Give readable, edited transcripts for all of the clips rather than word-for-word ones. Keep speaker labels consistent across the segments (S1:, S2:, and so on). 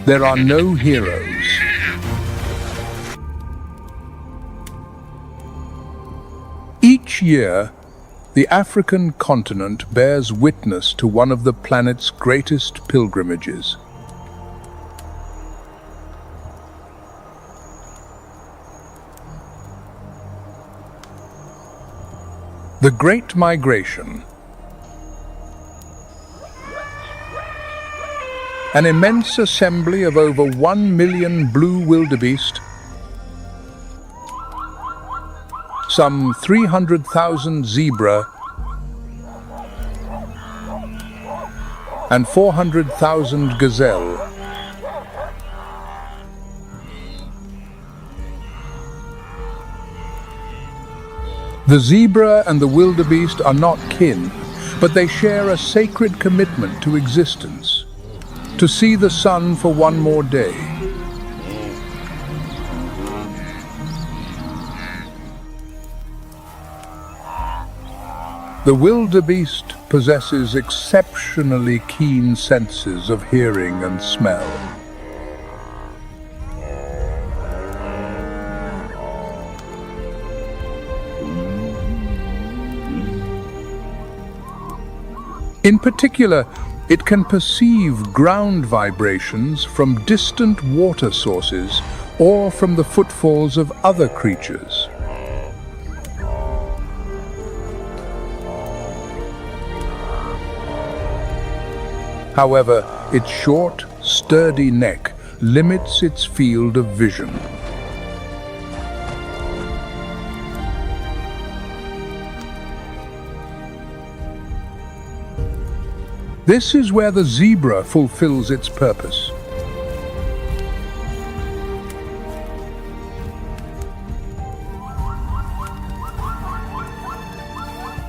S1: There are no heroes. Each year, the African continent bears witness to one of the planet's greatest pilgrimages. The Great Migration. An immense assembly of over 1 million blue wildebeest, some 300,000 zebra, and 400,000 gazelle. The zebra and the wildebeest are not kin, but they share a sacred commitment to existence, to see the sun for one more day. The wildebeest possesses exceptionally keen senses of hearing and smell. In particular, it can perceive ground vibrations from distant water sources or from the footfalls of other creatures. However, its short, sturdy neck limits its field of vision. This is where the zebra fulfills its purpose.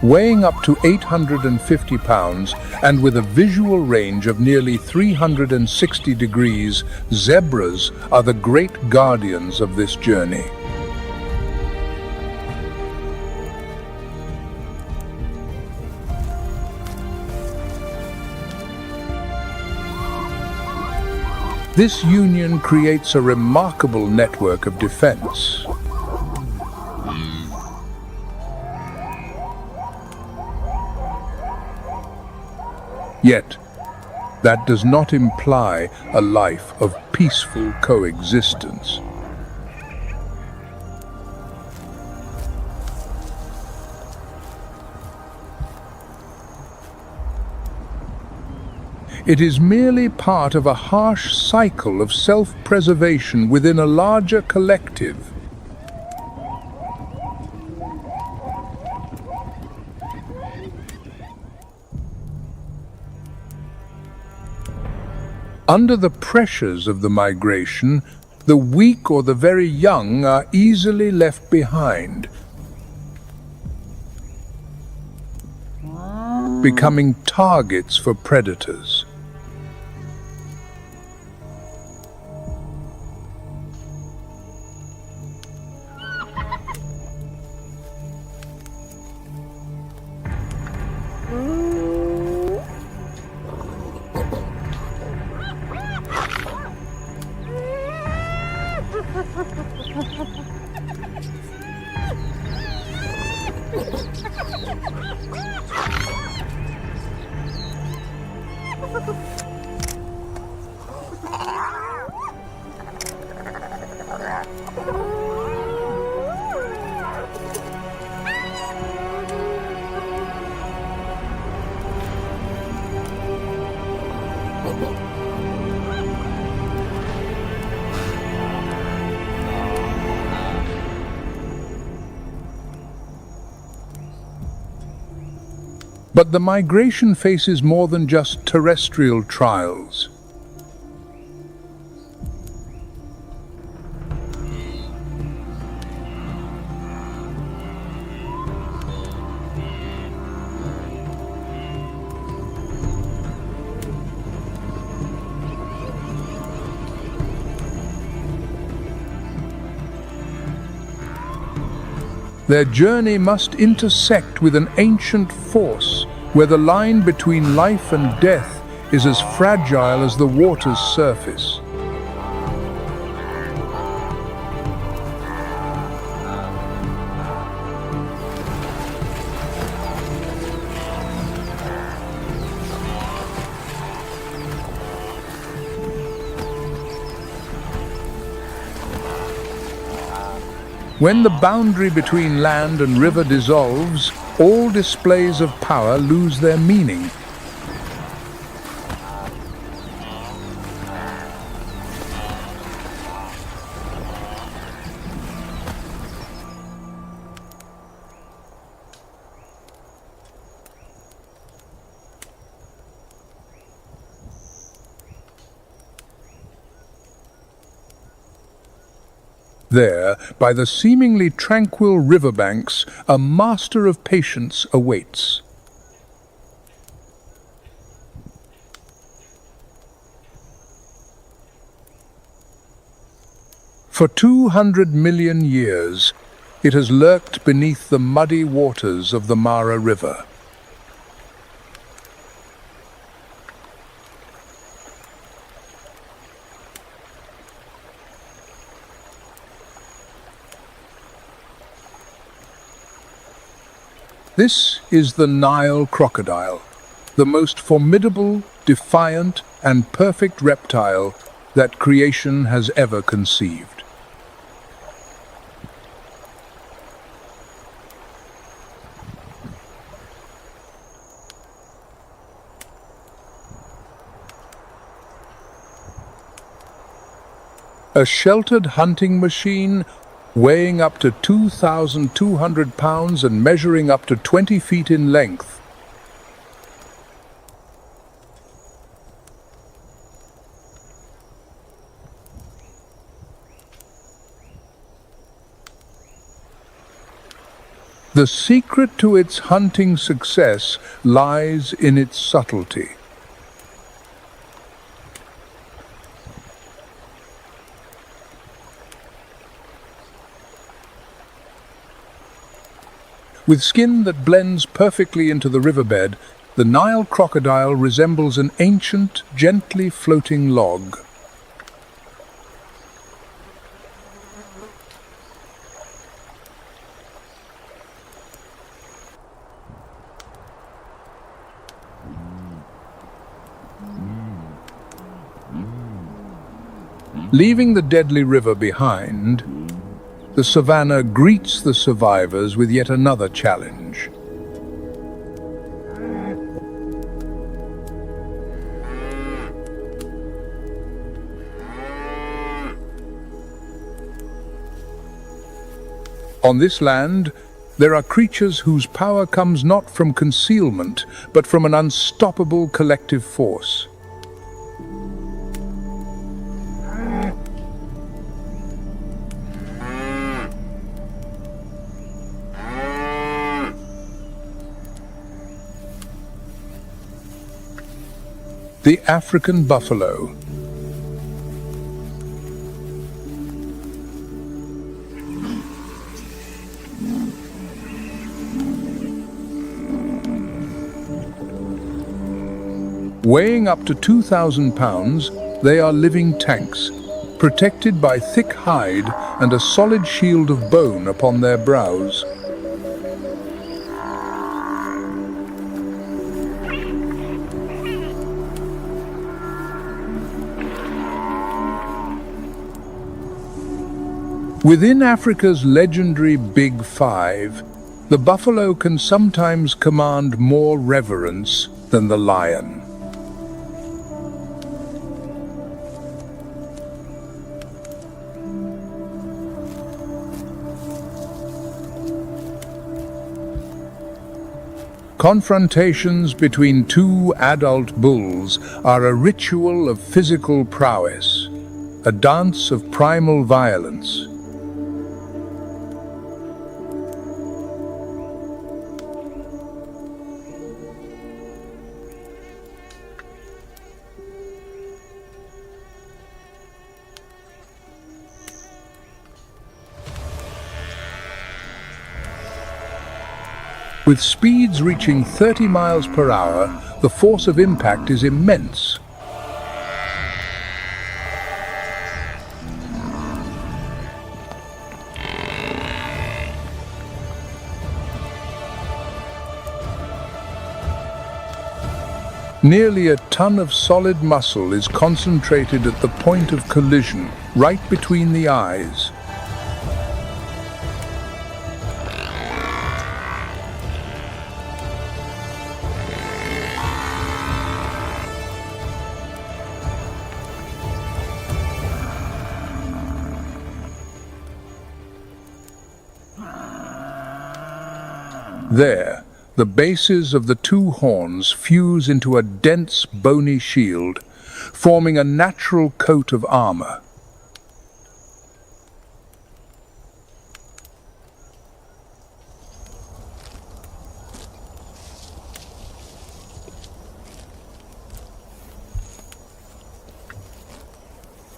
S1: Weighing up to 850 pounds and with a visual range of nearly 360 degrees, zebras are the great guardians of this journey. This union creates a remarkable network of defense. Yet, that does not imply a life of peaceful coexistence. It is merely part of a harsh cycle of self-preservation within a larger collective. Under the pressures of the migration, the weak or the very young are easily left behind, becoming targets for predators. But the migration faces more than just terrestrial trials. Their journey must intersect with an ancient force, where the line between life and death is as fragile as the water's surface. When the boundary between land and river dissolves, all displays of power lose their meaning. There, by the seemingly tranquil riverbanks, a master of patience awaits. For 200 million years, it has lurked beneath the muddy waters of the Mara River. This is the Nile crocodile, the most formidable, defiant, and perfect reptile that creation has ever conceived. A sheltered hunting machine weighing up to 2,200 pounds and measuring up to 20 feet in length. The secret to its hunting success lies in its subtlety. With skin that blends perfectly into the riverbed, the Nile crocodile resembles an ancient, gently floating log. Leaving the deadly river behind, the savannah greets the survivors with yet another challenge. On this land, there are creatures whose power comes not from concealment, but from an unstoppable collective force. The African buffalo. Weighing up to 2,000 pounds, they are living tanks, protected by thick hide and a solid shield of bone upon their brows. Within Africa's legendary Big Five, the buffalo can sometimes command more reverence than the lion. Confrontations between two adult bulls are a ritual of physical prowess, a dance of primal violence. With speeds reaching 30 miles per hour, the force of impact is immense. Nearly a ton of solid muscle is concentrated at the point of collision, right between the eyes. There, the bases of the two horns fuse into a dense, bony shield, forming a natural coat of armor.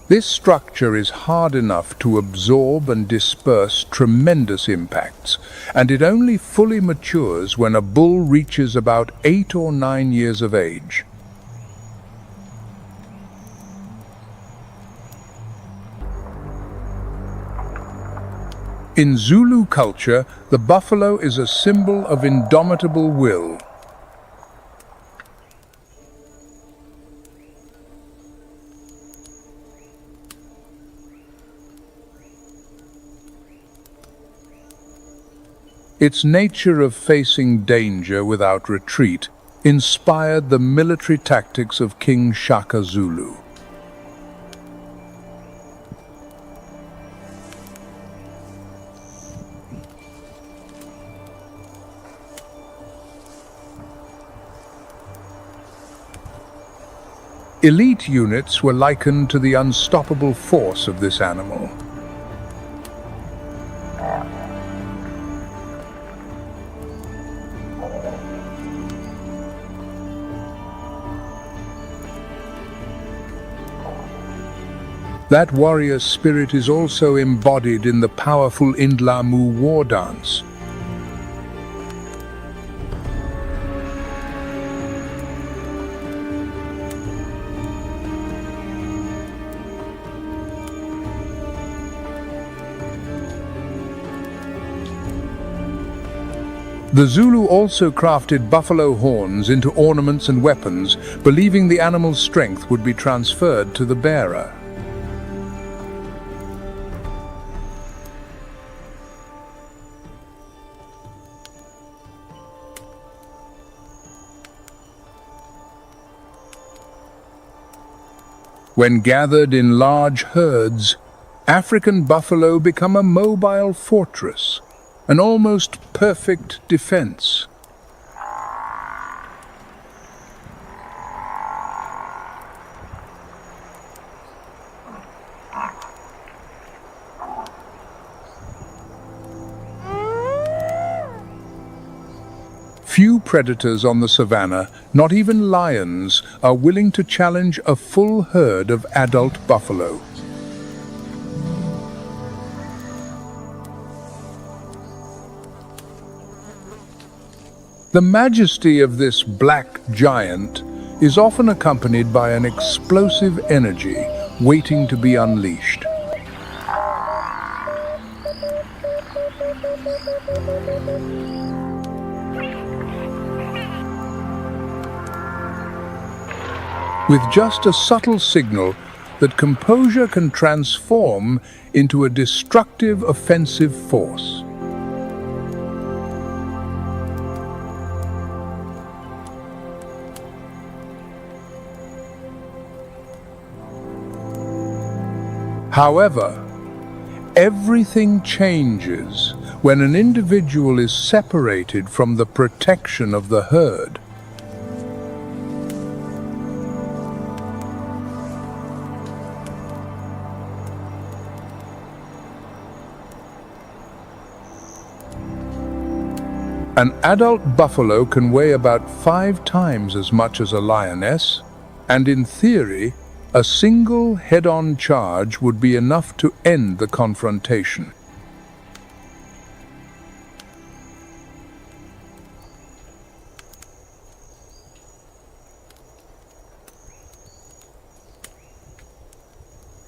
S1: This structure is hard enough to absorb and disperse tremendous impacts, and it only fully matures when a bull reaches about 8 or 9 years of age. In Zulu culture, the buffalo is a symbol of indomitable will. Its nature of facing danger without retreat inspired the military tactics of King Shaka Zulu. Elite units were likened to the unstoppable force of this animal. That warrior spirit is also embodied in the powerful Indlamu war dance. The Zulu also crafted buffalo horns into ornaments and weapons, believing the animal's strength would be transferred to the bearer. When gathered in large herds, African buffalo become a mobile fortress, an almost perfect defense. Few predators on the savannah, not even lions, are willing to challenge a full herd of adult buffalo. The majesty of this black giant is often accompanied by an explosive energy waiting to be unleashed. With just a subtle signal that composure can transform into a destructive offensive force. However, everything changes when an individual is separated from the protection of the herd. An adult buffalo can weigh about 5 times as much as a lioness, and in theory, a single head-on charge would be enough to end the confrontation.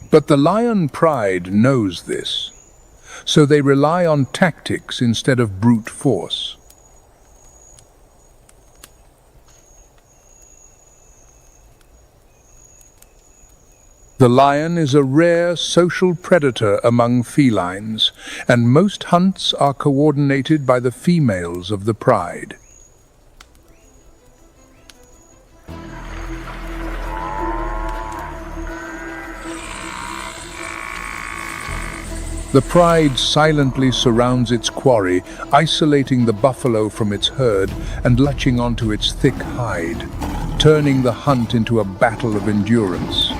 S1: But the lion pride knows this, so they rely on tactics instead of brute force. The lion is a rare social predator among felines, and most hunts are coordinated by the females of the pride. The pride silently surrounds its quarry, isolating the buffalo from its herd and latching onto its thick hide, turning the hunt into a battle of endurance.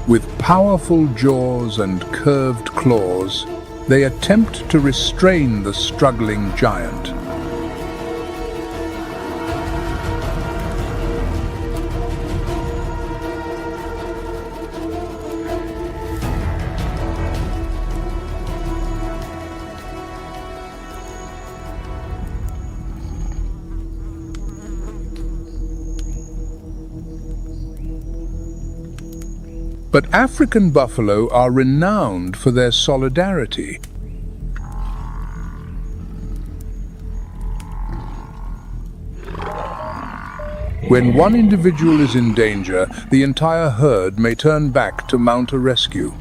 S1: With powerful jaws and curved claws, they attempt to restrain the struggling giant. But African buffalo are renowned for their solidarity. When one individual is in danger, the entire herd may turn back to mount a rescue.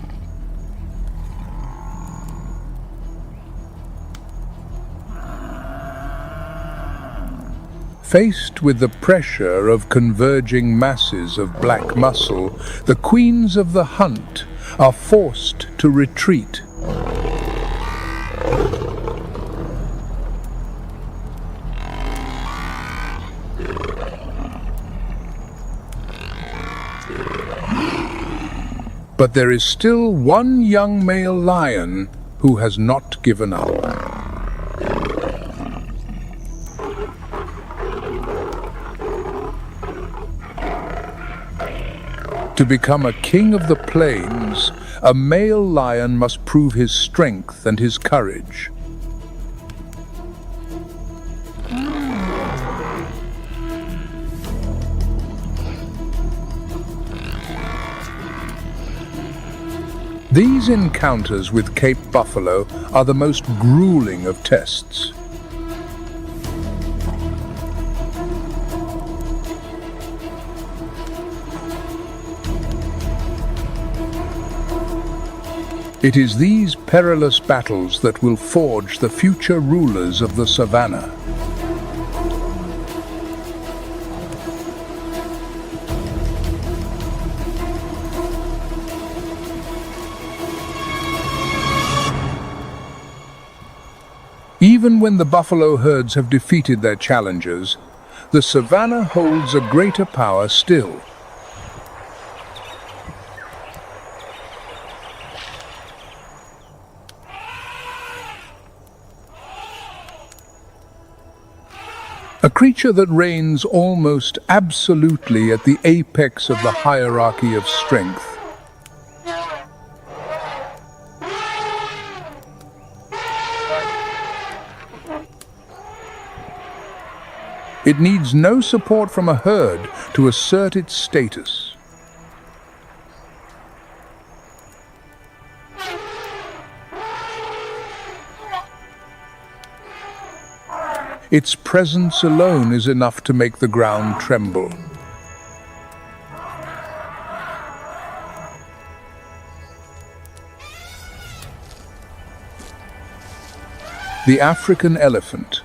S1: Faced with the pressure of converging masses of black muscle, the queens of the hunt are forced to retreat. But there is still one young male lion who has not given up. To become a king of the plains, a male lion must prove his strength and his courage. These encounters with Cape buffalo are the most grueling of tests. It is these perilous battles that will forge the future rulers of the savannah. Even when the buffalo herds have defeated their challengers, the savannah holds a greater power still. A creature that reigns almost absolutely at the apex of the hierarchy of strength. It needs no support from a herd to assert its status. Its presence alone is enough to make the ground tremble. The African elephant.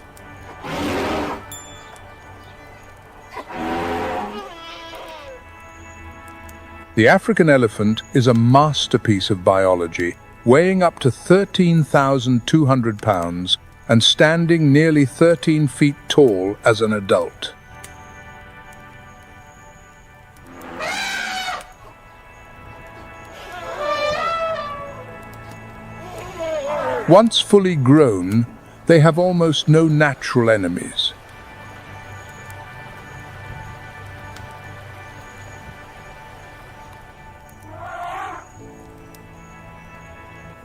S1: The African elephant is a masterpiece of biology, weighing up to 13,200 pounds and standing nearly 13 feet tall as an adult. Once fully grown, they have almost no natural enemies.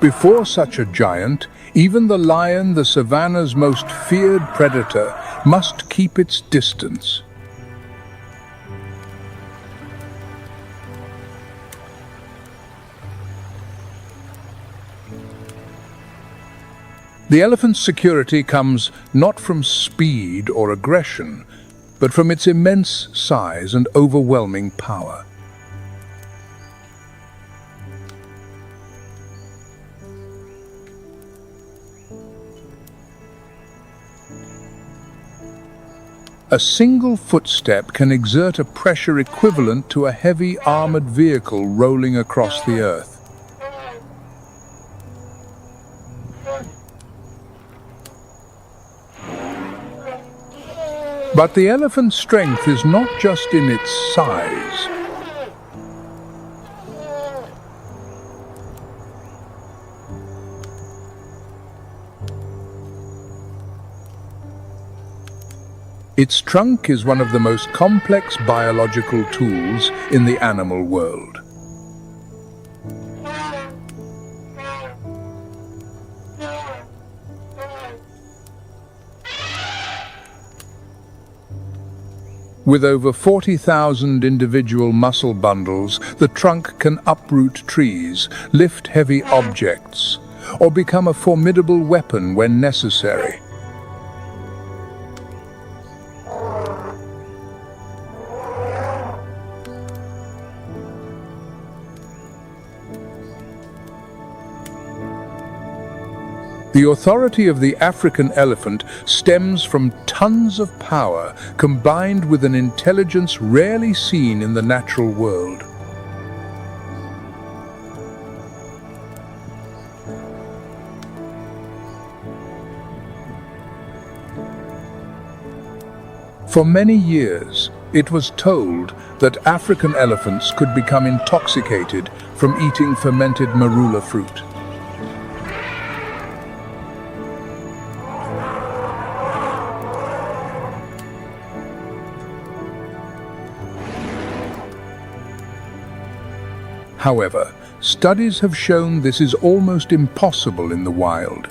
S1: Before such a giant, even the lion, the savannah's most feared predator, must keep its distance. The elephant's security comes not from speed or aggression, but from its immense size and overwhelming power. A single footstep can exert a pressure equivalent to a heavy armored vehicle rolling across the earth. But the elephant's strength is not just in its size. Its trunk is one of the most complex biological tools in the animal world. With over 40,000 individual muscle bundles, the trunk can uproot trees, lift heavy objects, or become a formidable weapon when necessary. The authority of the African elephant stems from tons of power combined with an intelligence rarely seen in the natural world. For many years, it was told that African elephants could become intoxicated from eating fermented marula fruit. However, studies have shown this is almost impossible in the wild.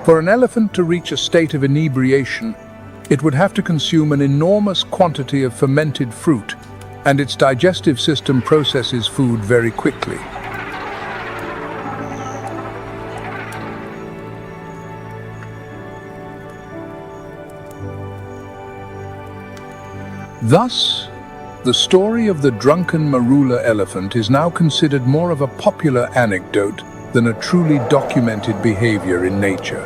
S1: For an elephant to reach a state of inebriation, it would have to consume an enormous quantity of fermented fruit, and its digestive system processes food very quickly. Thus, the story of the drunken marula elephant is now considered more of a popular anecdote than a truly documented behavior in nature.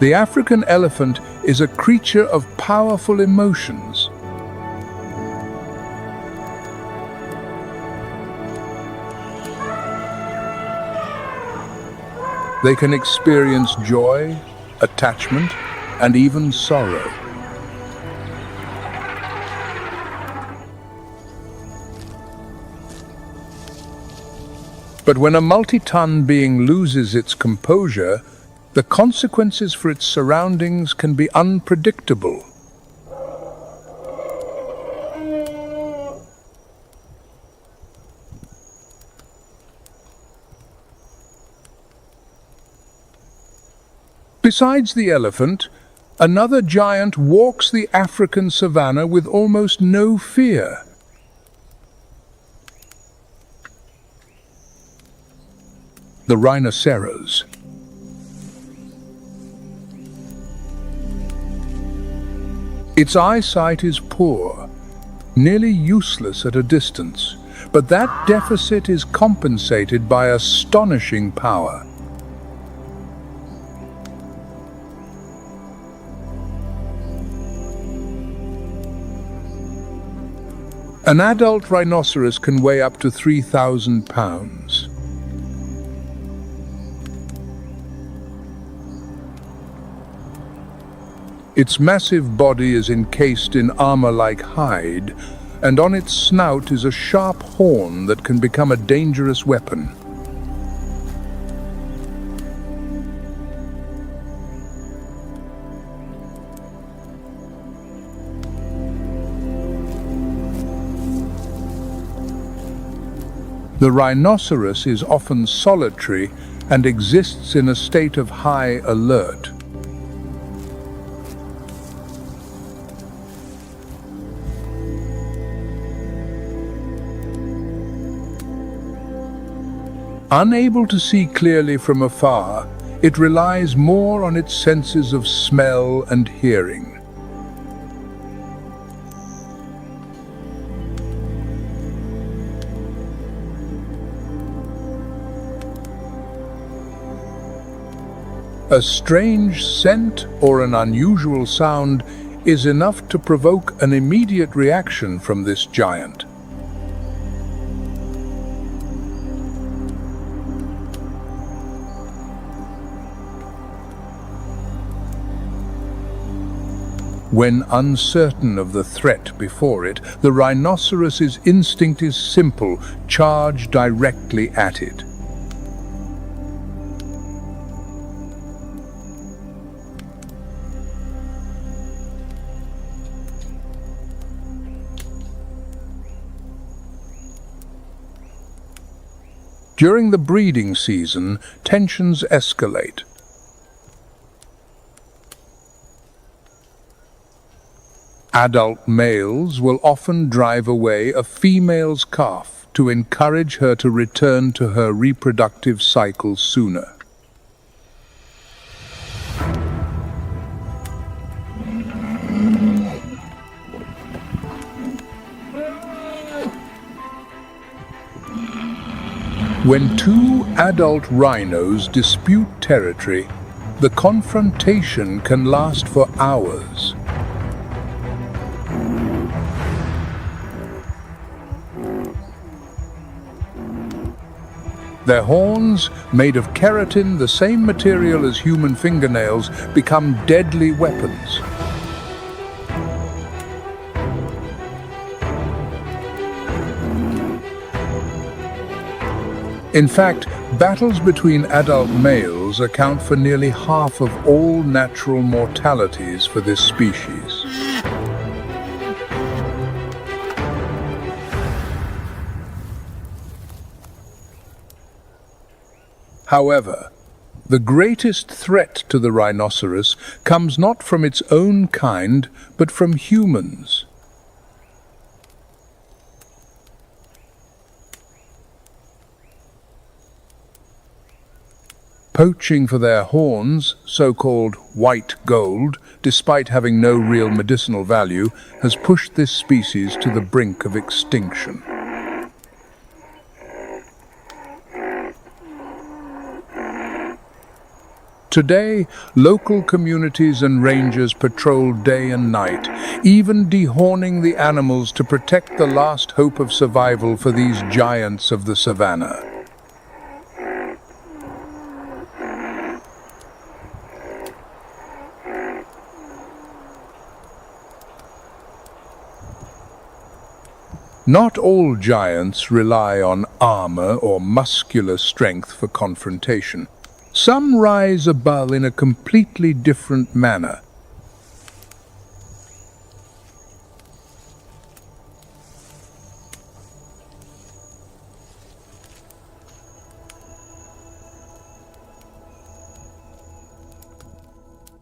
S1: The African elephant is a creature of powerful emotions. They can experience joy, attachment, and even sorrow. But when a multi-ton being loses its composure, the consequences for its surroundings can be unpredictable. Besides the elephant, another giant walks the African savanna with almost no fear. The rhinoceros. Its eyesight is poor, nearly useless at a distance, but that deficit is compensated by astonishing power. An adult rhinoceros can weigh up to 3,000 pounds. Its massive body is encased in armor-like hide, and on its snout is a sharp horn that can become a dangerous weapon. The rhinoceros is often solitary and exists in a state of high alert. Unable to see clearly from afar, it relies more on its senses of smell and hearing. A strange scent or an unusual sound is enough to provoke an immediate reaction from this giant. When uncertain of the threat before it, the rhinoceros's instinct is simple: charge directly at it. During the breeding season, tensions escalate. Adult males will often drive away a female's calf to encourage her to return to her reproductive cycle sooner. When two adult rhinos dispute territory, the confrontation can last for hours. Their horns, made of keratin, the same material as human fingernails, become deadly weapons. In fact, battles between adult males account for nearly half of all natural mortalities for this species. However, the greatest threat to the rhinoceros comes not from its own kind, but from humans. Poaching for their horns, so-called white gold, despite having no real medicinal value, has pushed this species to the brink of extinction. Today, local communities and rangers patrol day and night, even dehorning the animals to protect the last hope of survival for these giants of the savannah. Not all giants rely on armor or muscular strength for confrontation. Some rise above in a completely different manner.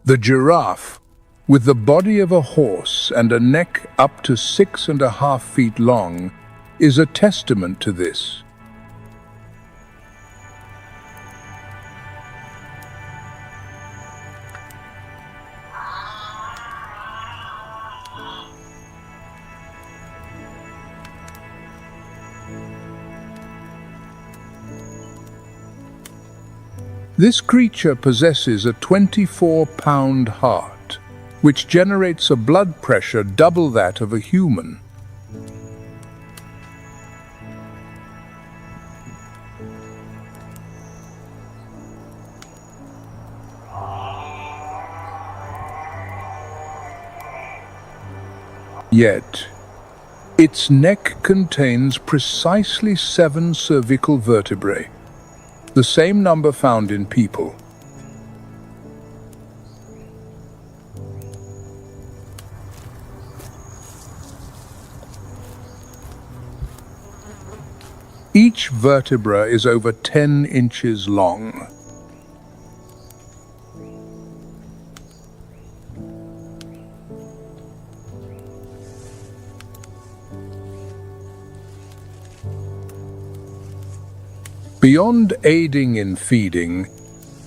S1: The giraffe, with the body of a horse and a neck up to 6.5 feet long, is a testament to this. This creature possesses a 24-pound heart, which generates a blood pressure double that of a human. Yet, its neck contains precisely 7 cervical vertebrae, the same number found in people. Each vertebra is over 10 inches long. Beyond aiding in feeding,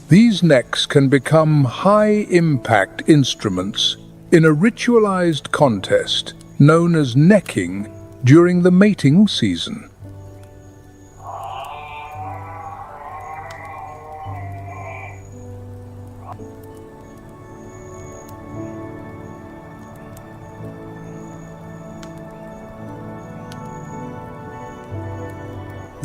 S1: these necks can become high-impact instruments in a ritualized contest known as necking during the mating season.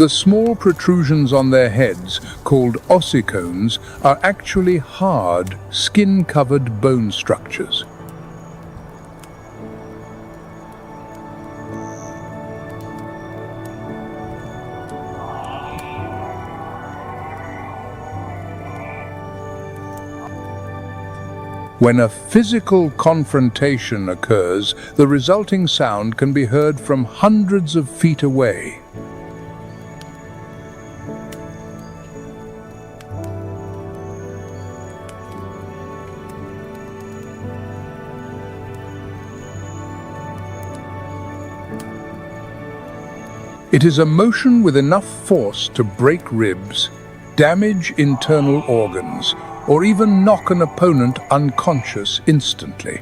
S1: The small protrusions on their heads, called ossicones, are actually hard, skin-covered bone structures. When a physical confrontation occurs, the resulting sound can be heard from hundreds of feet away. It is a motion with enough force to break ribs, damage internal organs, or even knock an opponent unconscious instantly.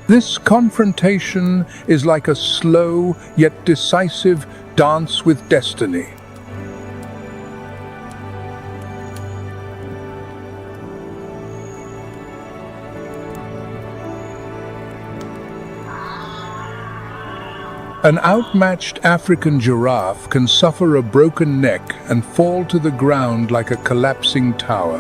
S1: This confrontation is like a slow yet decisive dance with destiny. An outmatched African giraffe can suffer a broken neck and fall to the ground like a collapsing tower.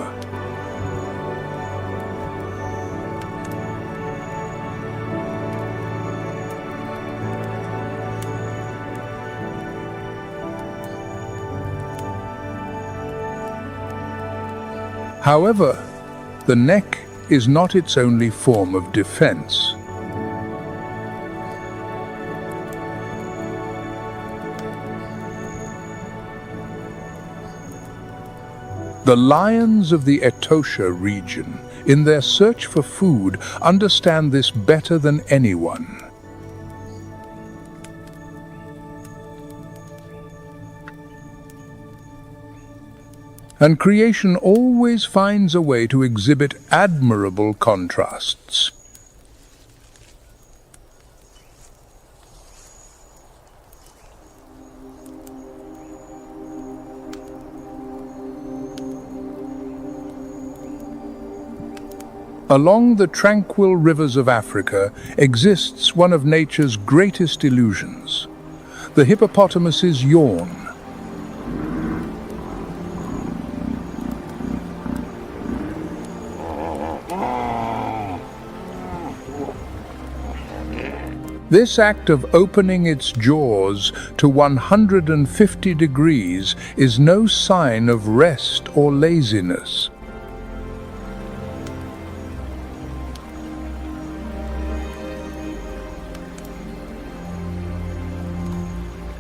S1: However, the neck is not its only form of defense. The lions of the Etosha region, in their search for food, understand this better than anyone. And creation always finds a way to exhibit admirable contrasts. Along the tranquil rivers of Africa exists one of nature's greatest illusions. The hippopotamus's yawn. This act of opening its jaws to 150 degrees is no sign of rest or laziness.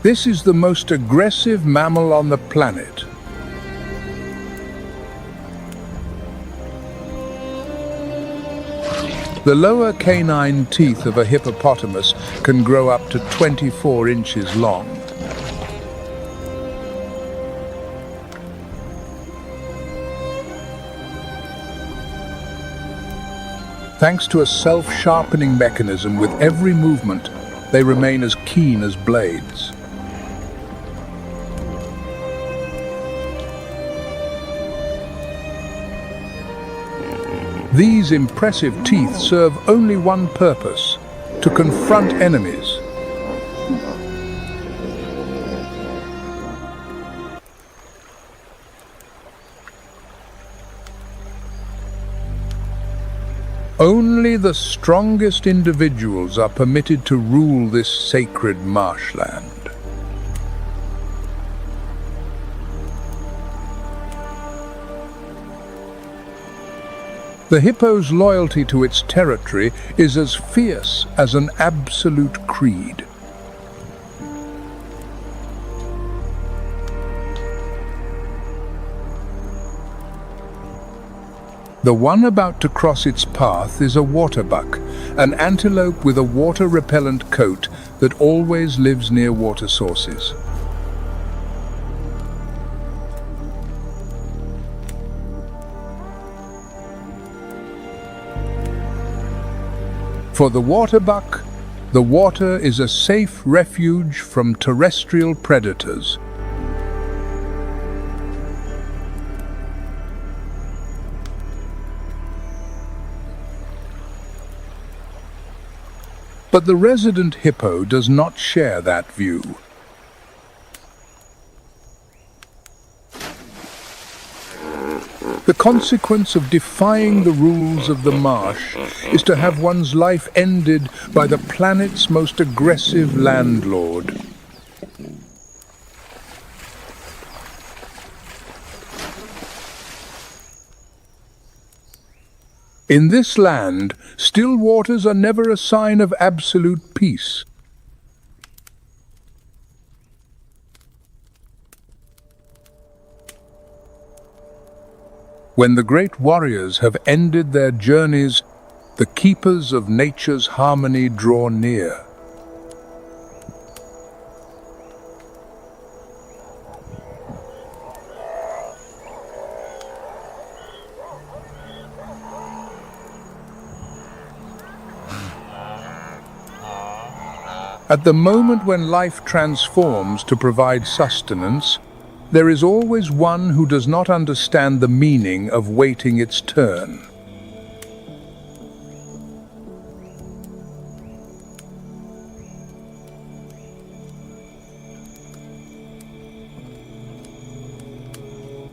S1: This is the most aggressive mammal on the planet. The lower canine teeth of a hippopotamus can grow up to 24 inches long. Thanks to a self-sharpening mechanism with every movement, they remain as keen as blades. These impressive teeth serve only one purpose: to confront enemies. Only the strongest individuals are permitted to rule this sacred marshland. The hippo's loyalty to its territory is as fierce as an absolute creed. The one about to cross its path is a waterbuck, an antelope with a water-repellent coat that always lives near water sources. For the waterbuck, the water is a safe refuge from terrestrial predators. But the resident hippo does not share that view. The consequence of defying the rules of the marsh is to have one's life ended by the planet's most aggressive landlord. In this land, still waters are never a sign of absolute peace. When the great warriors have ended their journeys, the keepers of nature's harmony draw near. At the moment when life transforms to provide sustenance, there is always one who does not understand the meaning of waiting its turn.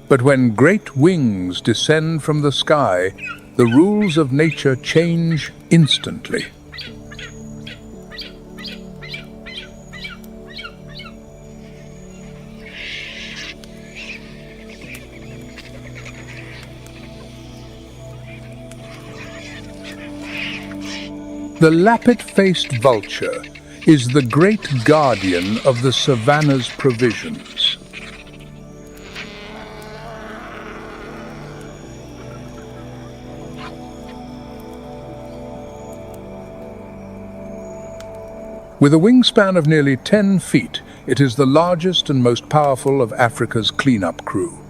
S1: But when great wings descend from the sky, the rules of nature change instantly. The lappet-faced vulture is the great guardian of the savanna's provisions. With a wingspan of nearly 10 feet, it is the largest and most powerful of Africa's cleanup crew.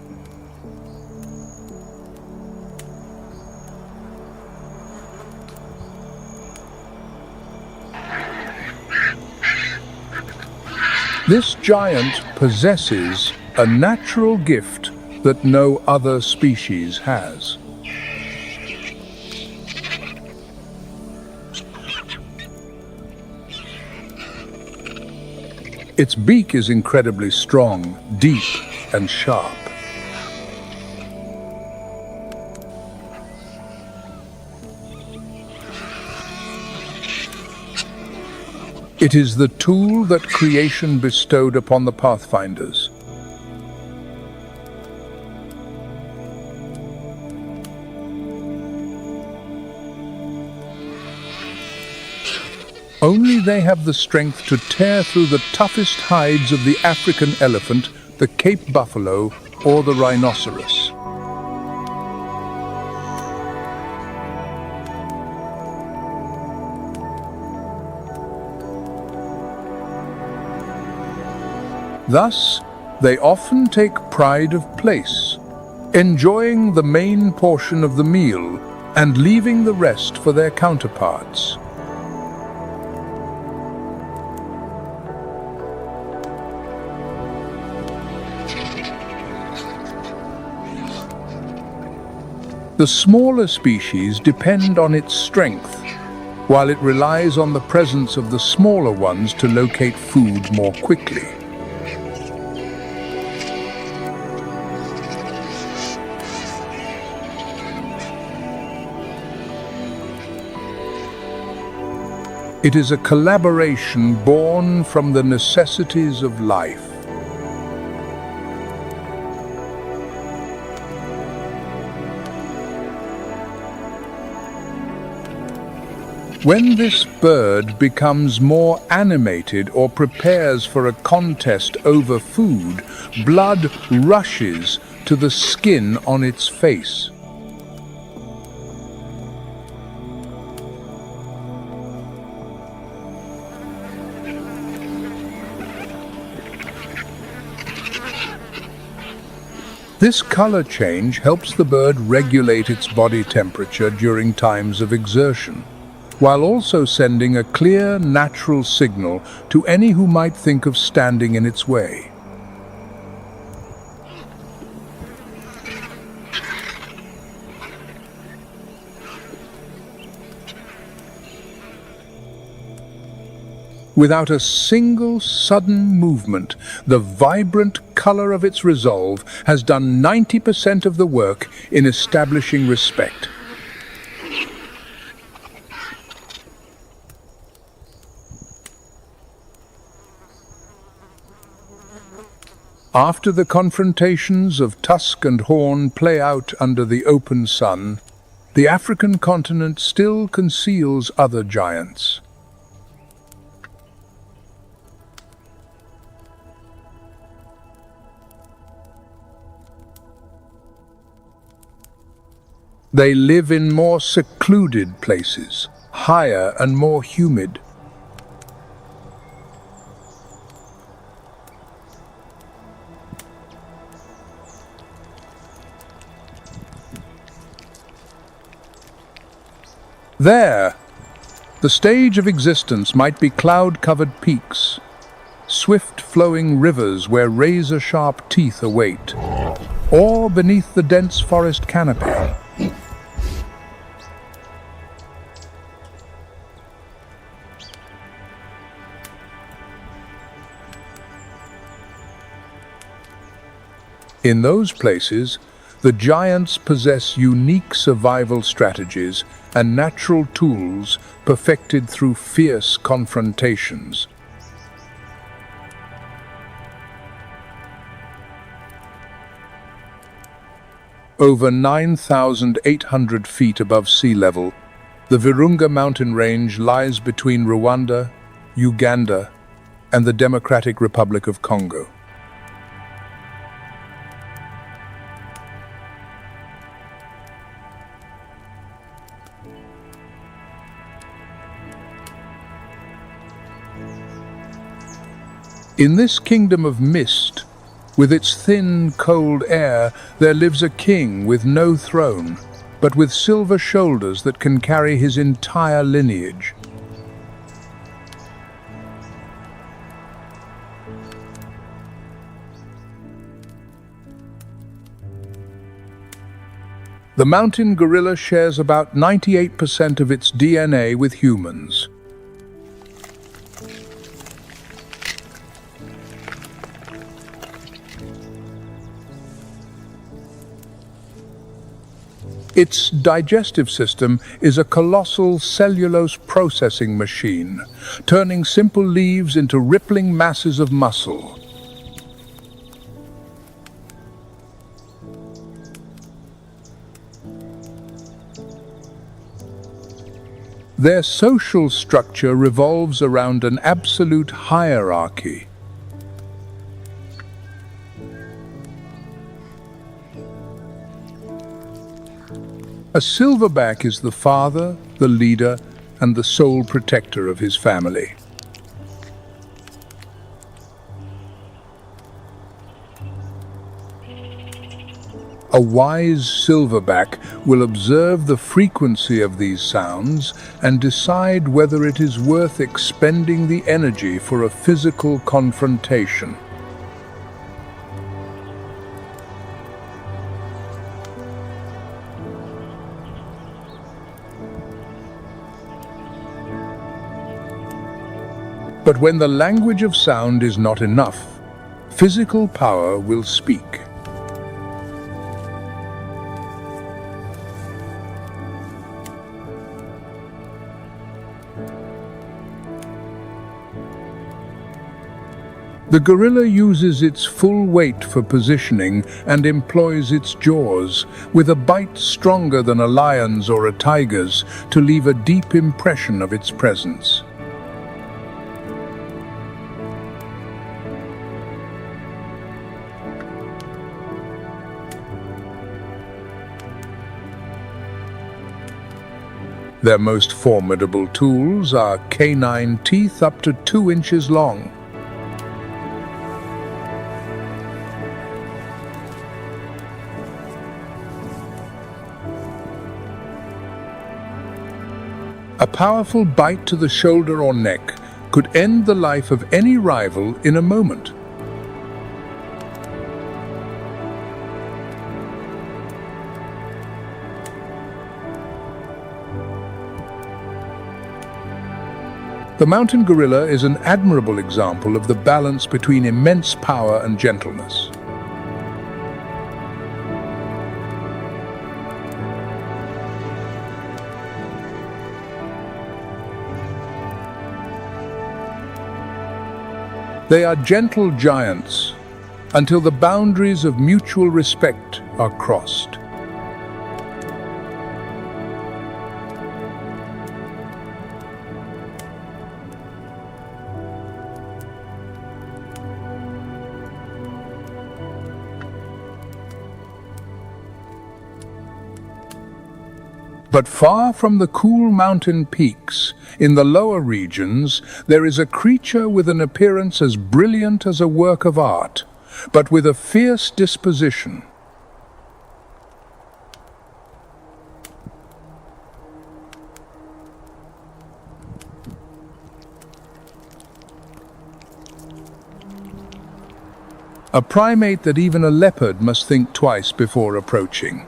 S1: This giant possesses a natural gift that no other species has. Its beak is incredibly strong, deep, and sharp. It is the tool that creation bestowed upon the pathfinders. Only they have the strength to tear through the toughest hides of the African elephant, the Cape buffalo, or the rhinoceros. Thus, they often take pride of place, enjoying the main portion of the meal and leaving the rest for their counterparts. The smaller species depend on its strength, while it relies on the presence of the smaller ones to locate food more quickly. It is a collaboration born from the necessities of life. When this bird becomes more animated or prepares for a contest over food, blood rushes to the skin on its face. This color change helps the bird regulate its body temperature during times of exertion, while also sending a clear, natural signal to any who might think of standing in its way. Without a single sudden movement, the vibrant color of its resolve has done 90% of the work in establishing respect. After the confrontations of tusk and horn play out under the open sun, the African continent still conceals other giants. They live in more secluded places, higher and more humid. There, the stage of existence might be cloud-covered peaks, swift-flowing rivers where razor-sharp teeth await, or beneath the dense forest canopy. In those places, the giants possess unique survival strategies and natural tools perfected through fierce confrontations. Over 9,800 feet above sea level, the Virunga mountain range lies between Rwanda, Uganda, and the Democratic Republic of Congo. In this kingdom of mist, with its thin, cold air, there lives a king with no throne, but with silver shoulders that can carry his entire lineage. The mountain gorilla shares about 98% of its DNA with humans. Its digestive system is a colossal cellulose processing machine, turning simple leaves into rippling masses of muscle. Their social structure revolves around an absolute hierarchy. A silverback is the father, the leader, and the sole protector of his family. A wise silverback will observe the frequency of these sounds and decide whether it is worth expending the energy for a physical confrontation. But when the language of sound is not enough, physical power will speak. The gorilla uses its full weight for positioning and employs its jaws, with a bite stronger than a lion's or a tiger's, to leave a deep impression of its presence. Their most formidable tools are canine teeth up to 2 inches long. A powerful bite to the shoulder or neck could end the life of any rival in a moment. The mountain gorilla is an admirable example of the balance between immense power and gentleness. They are gentle giants until the boundaries of mutual respect are crossed. But far from the cool mountain peaks, in the lower regions, there is a creature with an appearance as brilliant as a work of art, but with a fierce disposition. A primate that even a leopard must think twice before approaching.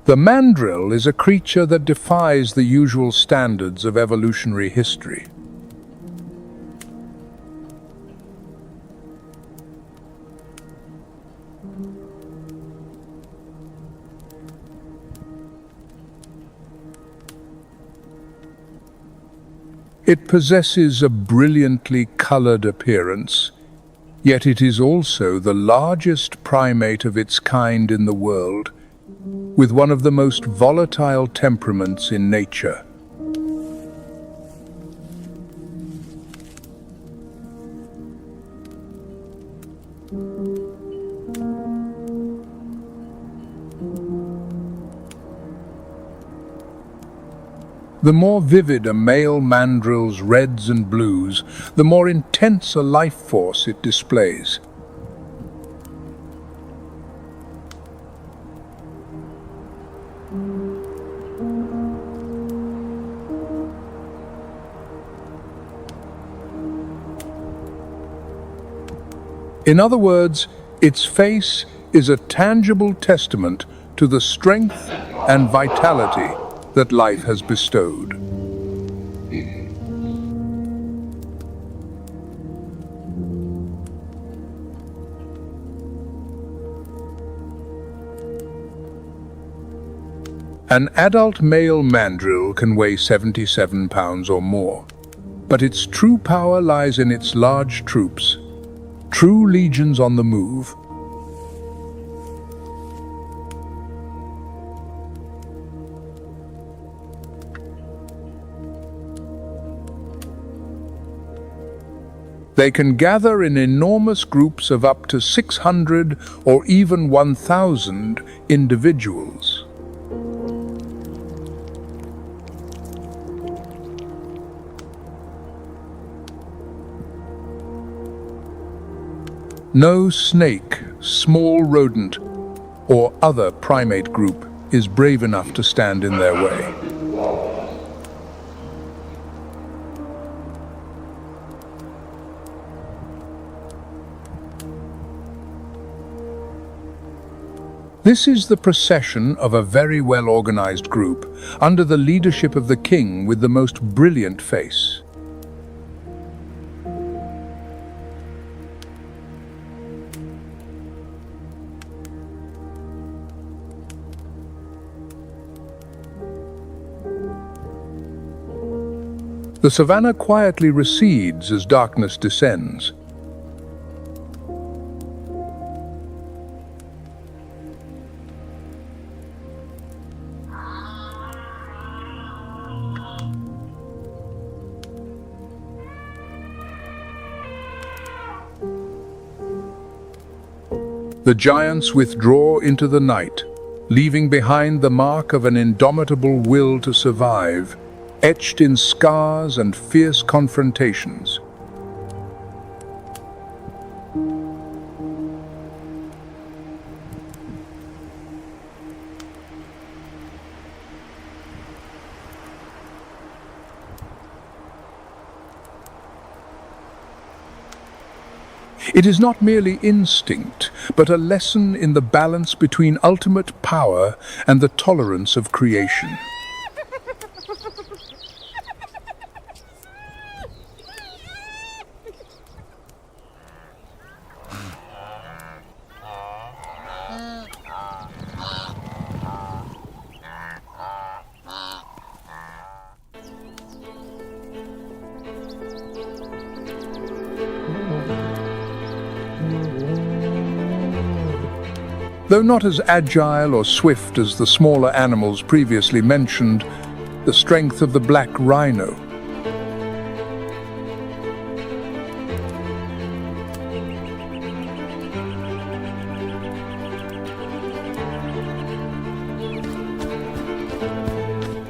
S1: The mandrill is a creature that defies the usual standards of evolutionary history. It possesses a brilliantly colored appearance, yet it is also the largest primate of its kind in the world, with one of the most volatile temperaments in nature. The more vivid a male mandrill's reds and blues, the more intense a life force it displays. In other words, its face is a tangible testament to the strength and vitality that life has bestowed. An adult male mandrill can weigh 77 pounds or more, but its true power lies in its large troops, true legions on the move. They can gather in enormous groups of up to 600 or even 1,000 individuals. No snake, small rodent, or other primate group is brave enough to stand in their way. This is the procession of a very well-organized group, under the leadership of the king with the most brilliant face. The savannah quietly recedes as darkness descends. The giants withdraw into the night, leaving behind the mark of an indomitable will to survive, etched in scars and fierce confrontations. It is not merely instinct, but a lesson in the balance between ultimate power and the tolerance of creation. Though not as agile or swift as the smaller animals previously mentioned, the strength of the black rhino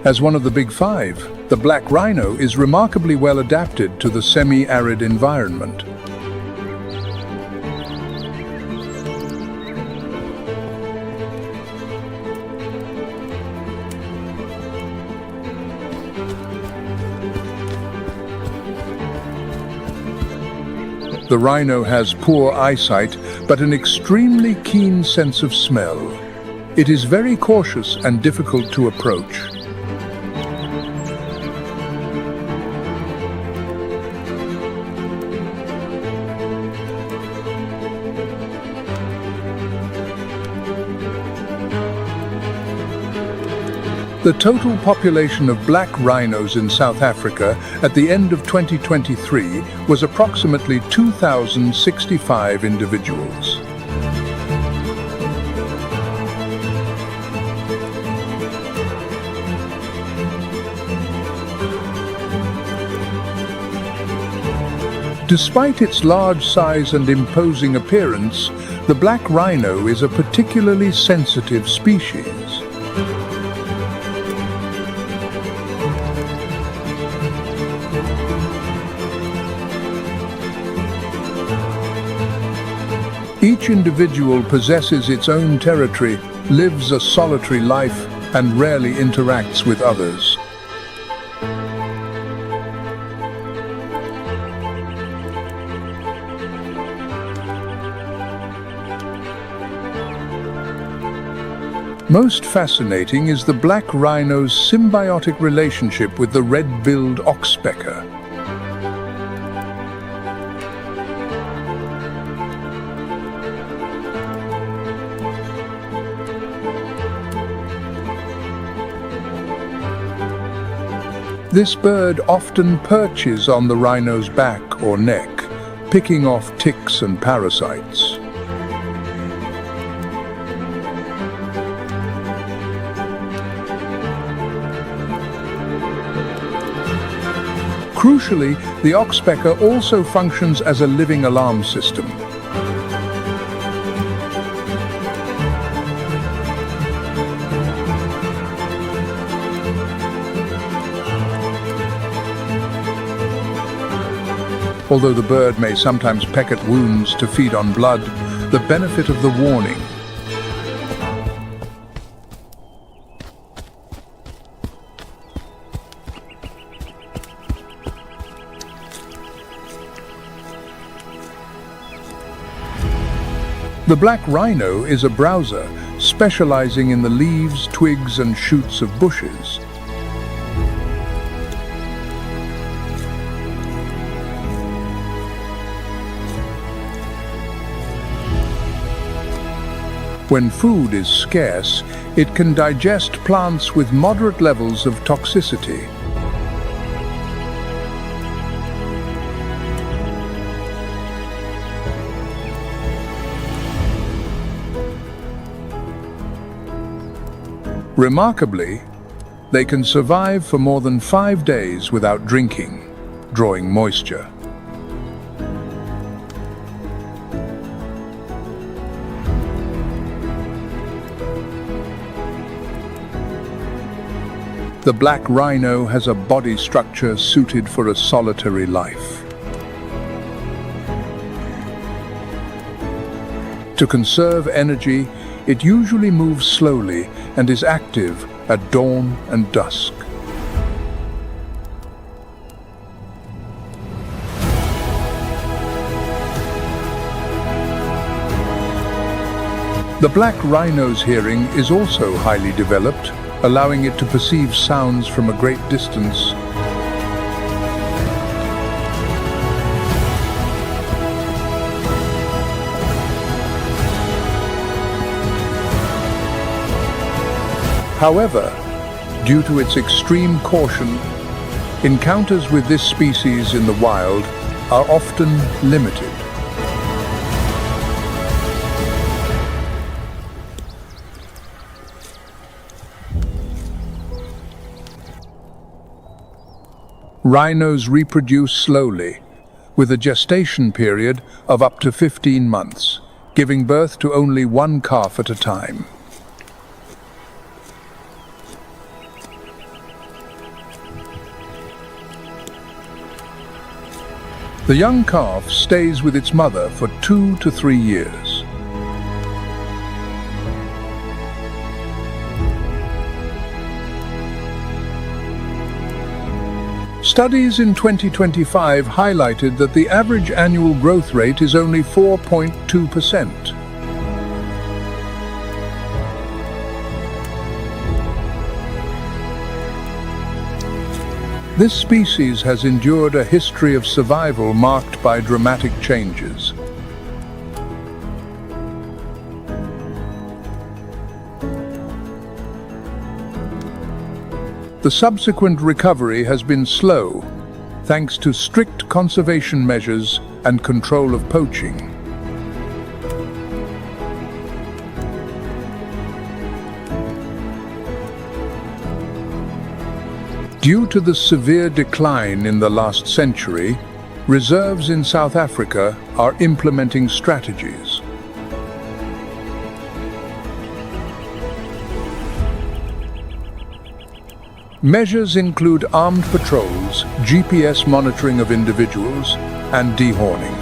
S1: As one of the big five, the black rhino is remarkably well adapted to the semi-arid environment. The rhino has poor eyesight, but an extremely keen sense of smell. It is very cautious and difficult to approach. The total population of black rhinos in South Africa at the end of 2023 was approximately 2,065 individuals. Despite its large size and imposing appearance, the black rhino is a particularly sensitive species. Each individual possesses its own territory, lives a solitary life, and rarely interacts with others. Most fascinating is the black rhino's symbiotic relationship with the red-billed oxpecker. This bird often perches on the rhino's back or neck, picking off ticks and parasites. Crucially, the oxpecker also functions as a living alarm system. Although the bird may sometimes peck at wounds to feed on blood, the benefit of the warning. The black rhino is a browser, specializing in the leaves, twigs, and shoots of bushes. When food is scarce, it can digest plants with moderate levels of toxicity. Remarkably, they can survive for more than 5 days without drinking, drawing moisture. The black rhino has a body structure suited for a solitary life. To conserve energy, it usually moves slowly and is active at dawn and dusk. The black rhino's hearing is also highly developed, allowing it to perceive sounds from a great distance. However, due to its extreme caution, encounters with this species in the wild are often limited. Rhinos reproduce slowly, with a gestation period of up to 15 months, giving birth to only one calf at a time. The young calf stays with its mother for 2 to 3 years. Studies in 2025 highlighted that the average annual growth rate is only 4.2%. This species has endured a history of survival marked by dramatic changes. The subsequent recovery has been slow, thanks to strict conservation measures and control of poaching. Due to the severe decline in the last century, reserves in South Africa are implementing strategies. Measures include armed patrols, GPS monitoring of individuals, and dehorning.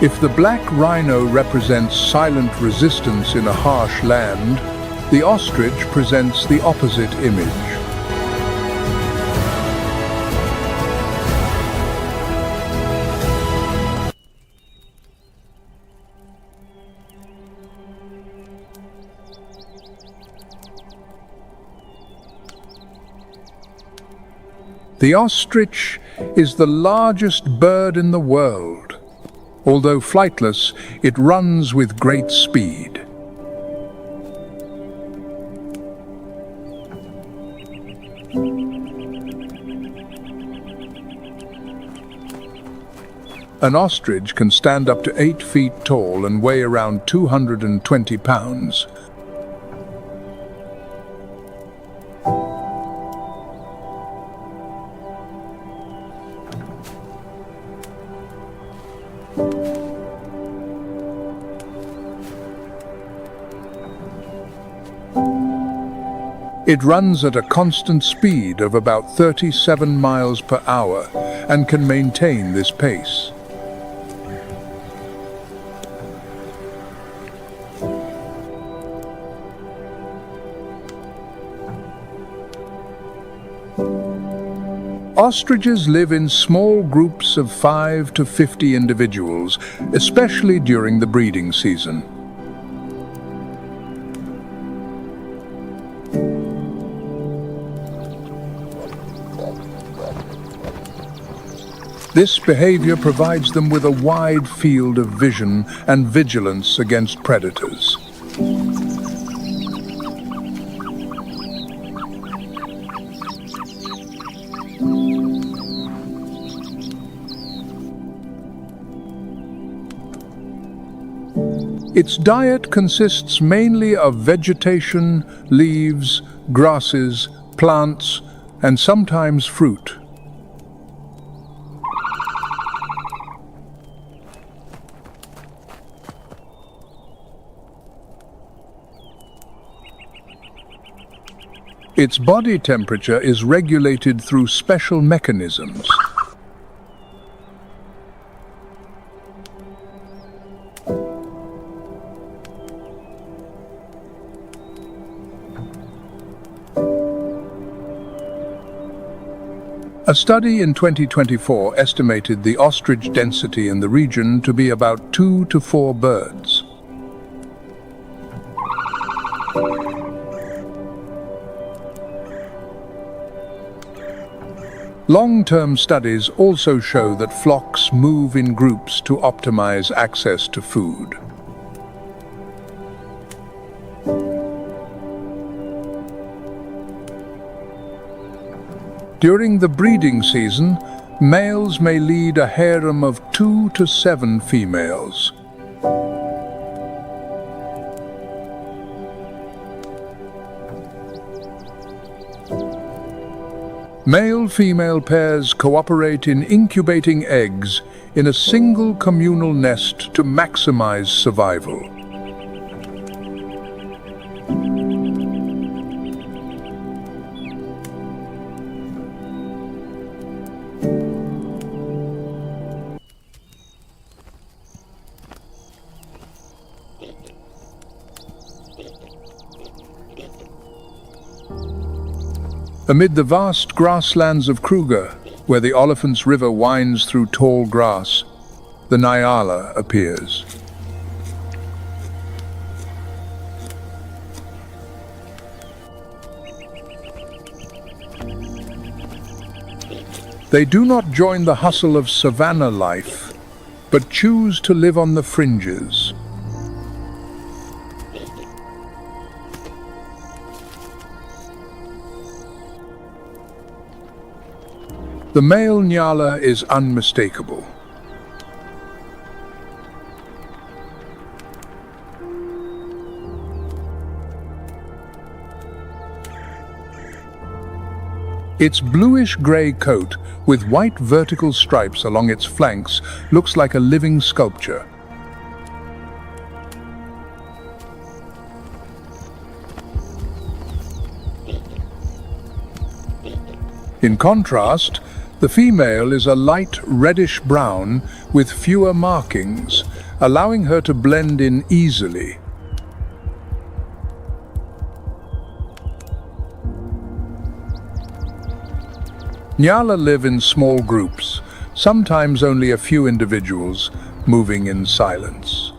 S1: If the black rhino represents silent resistance in a harsh land, the ostrich presents the opposite image. The ostrich is the largest bird in the world. Although flightless, it runs with great speed. An ostrich can stand up to 8 feet tall and weigh around 220 pounds. It runs at a constant speed of about 37 miles per hour and can maintain this pace. Ostriches live in small groups of 5 to 50 individuals, especially during the breeding season. This behavior provides them with a wide field of vision and vigilance against predators. Its diet consists mainly of vegetation, leaves, grasses, plants, and sometimes fruit. Its body temperature is regulated through special mechanisms. A study in 2024 estimated the ostrich density in the region to be about 2 to 4 birds. Long-term studies also show that flocks move in groups to optimize access to food. During the breeding season, males may lead a harem of 2 to 7 females. Male-female pairs cooperate in incubating eggs in a single communal nest to maximize survival. Amid the vast grasslands of Kruger, where the Oliphant's River winds through tall grass, the Nyala appears. They do not join the hustle of savanna life, but choose to live on the fringes. The male Nyala is unmistakable. Its bluish-gray coat, with white vertical stripes along its flanks, looks like a living sculpture. In contrast, the female is a light reddish-brown with fewer markings, allowing her to blend in easily. Nyala live in small groups, sometimes only a few individuals, moving in silence.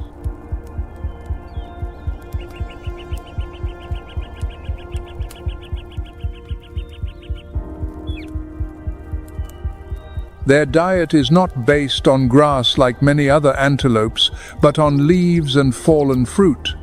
S1: Their diet is not based on grass like many other antelopes, but on leaves and fallen fruit.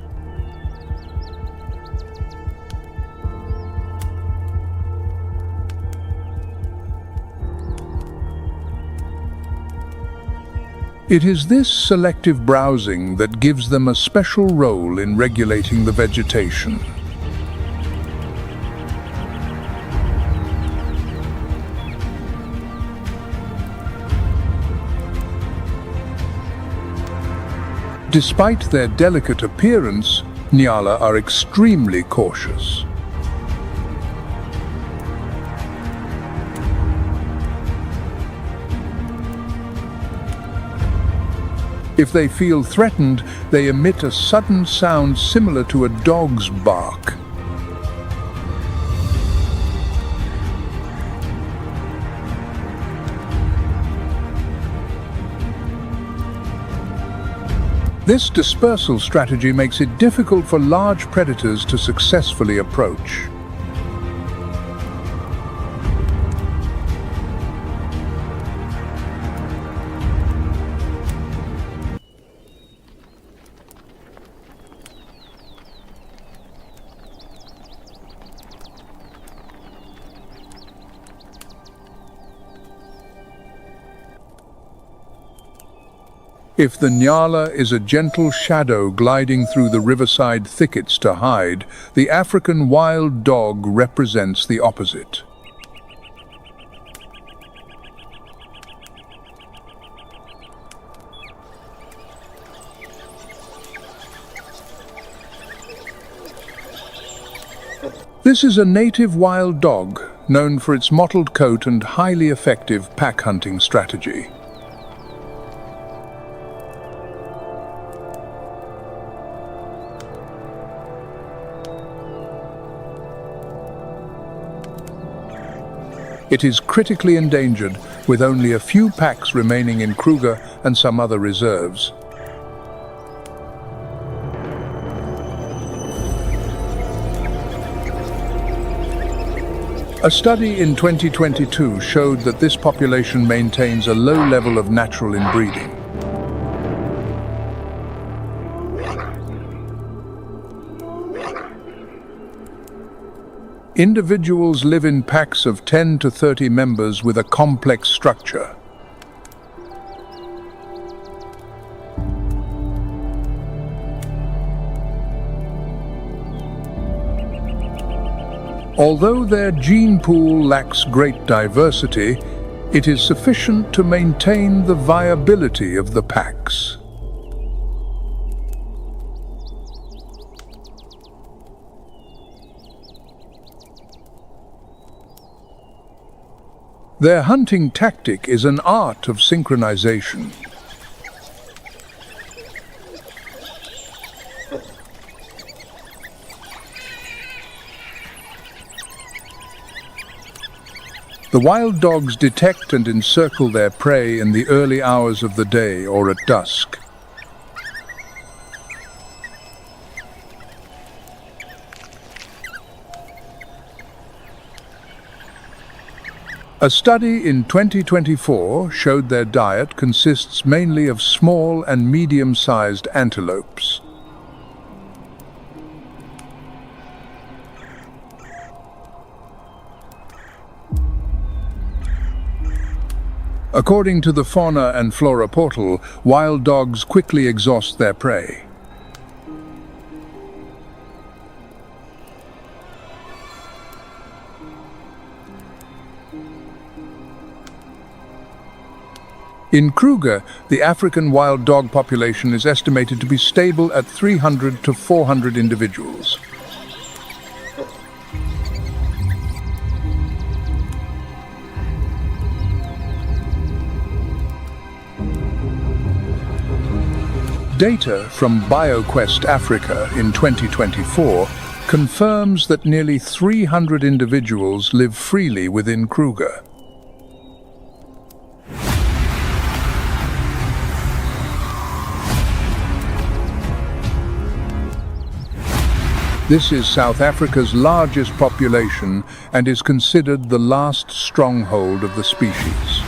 S1: It is this selective browsing that gives them a special role in regulating the vegetation. Despite their delicate appearance, Nyala are extremely cautious. If they feel threatened, they emit a sudden sound similar to a dog's bark. This dispersal strategy makes it difficult for large predators to successfully approach. If the Nyala is a gentle shadow gliding through the riverside thickets to hide, the African wild dog represents the opposite. This is a native wild dog, known for its mottled coat and highly effective pack hunting strategy. It is critically endangered, with only a few packs remaining in Kruger and some other reserves. A study in 2022 showed that this population maintains a low level of natural inbreeding. Individuals live in packs of 10 to 30 members with a complex structure. Although their gene pool lacks great diversity, it is sufficient to maintain the viability of the packs. Their hunting tactic is an art of synchronization. The wild dogs detect and encircle their prey in the early hours of the day or at dusk. A study in 2024 showed their diet consists mainly of small and medium-sized antelopes. According to the Fauna and Flora portal, wild dogs quickly exhaust their prey. In Kruger, the African wild dog population is estimated to be stable at 300 to 400 individuals. Data from BioQuest Africa in 2024 confirms that nearly 300 individuals live freely within Kruger. This is South Africa's largest population and is considered the last stronghold of the species.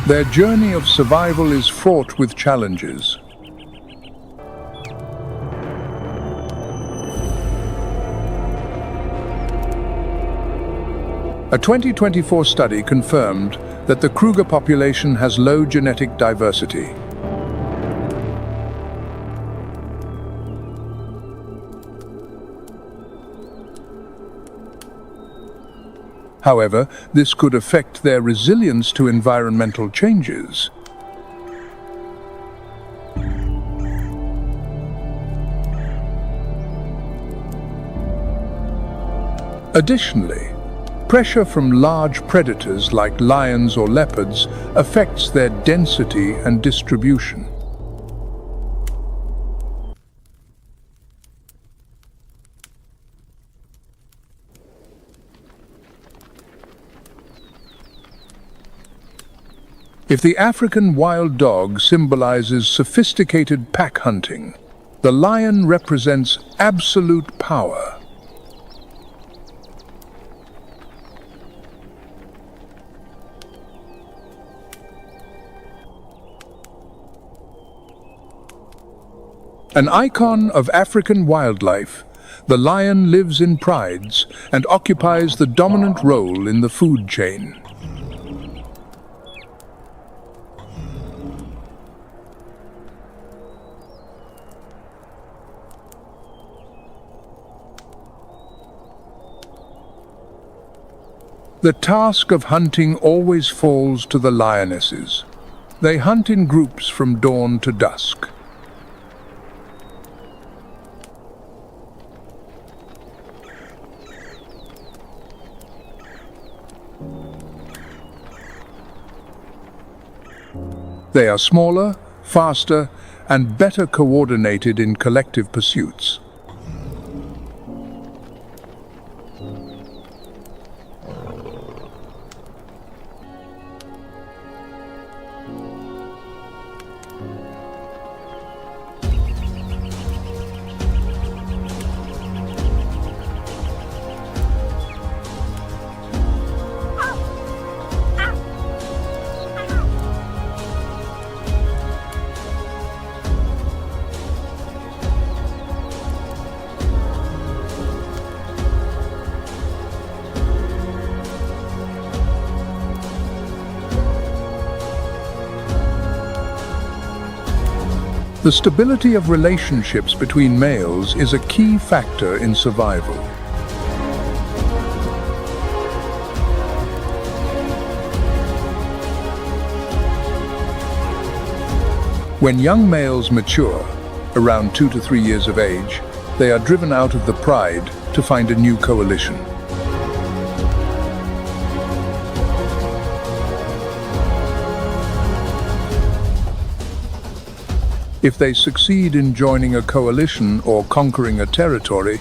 S1: Their journey of survival is fraught with challenges. A 2024 study confirmed that the Kruger population has low genetic diversity. However, this could affect their resilience to environmental changes. Additionally, pressure from large predators like lions or leopards affects their density and distribution. If the African wild dog symbolizes sophisticated pack hunting, the lion represents absolute power. An icon of African wildlife, the lion lives in prides and occupies the dominant role in the food chain. The task of hunting always falls to the lionesses. They hunt in groups from dawn to dusk. They are smaller, faster, and better coordinated in collective pursuits. The stability of relationships between males is a key factor in survival. When young males mature, around 2 to 3 years of age, they are driven out of the pride to find a new coalition. If they succeed in joining a coalition or conquering a territory,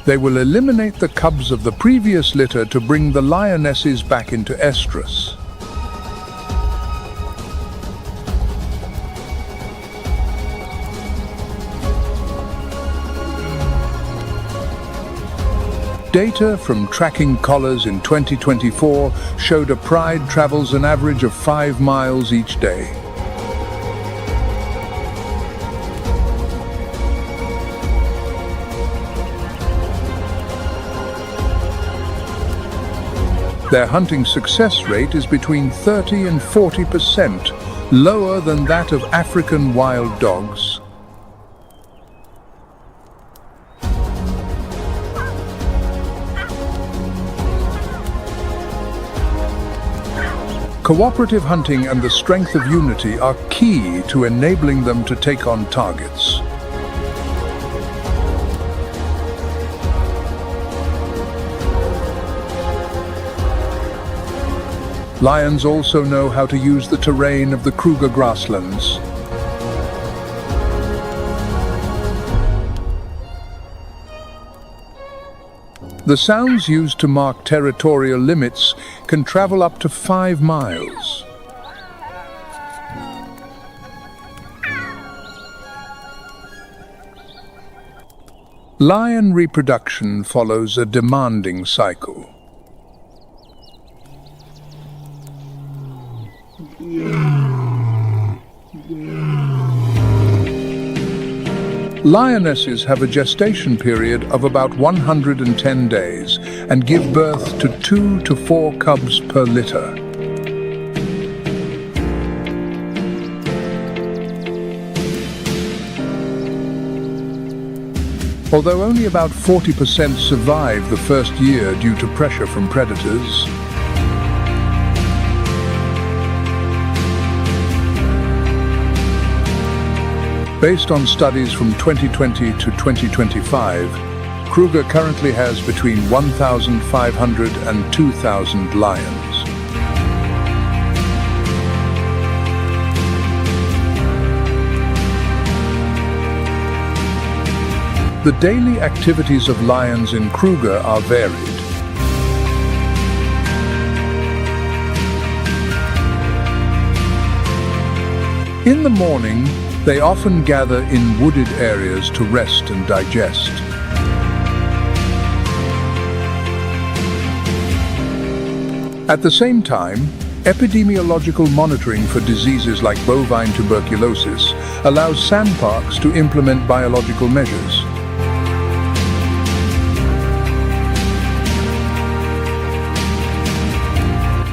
S1: they will eliminate the cubs of the previous litter to bring the lionesses back into estrus. Data from tracking collars in 2024 showed a pride travels an average of 5 miles each day. Their hunting success rate is between 30 and 40%, lower than that of African wild dogs. Cooperative hunting and the strength of unity are key to enabling them to take on targets. Lions also know how to use the terrain of the Kruger grasslands. The sounds used to mark territorial limits can travel up to 5 miles. Lion reproduction follows a demanding cycle. Lionesses have a gestation period of about 110 days and give birth to 2 to 4 cubs per litter. Although only about 40% survive the first year due to pressure from predators, based on studies from 2020 to 2025, Kruger currently has between 1,500 and 2,000 lions. The daily activities of lions in Kruger are varied. In the morning, they often gather in wooded areas to rest and digest. At the same time, epidemiological monitoring for diseases like bovine tuberculosis allows sandparks to implement biological measures.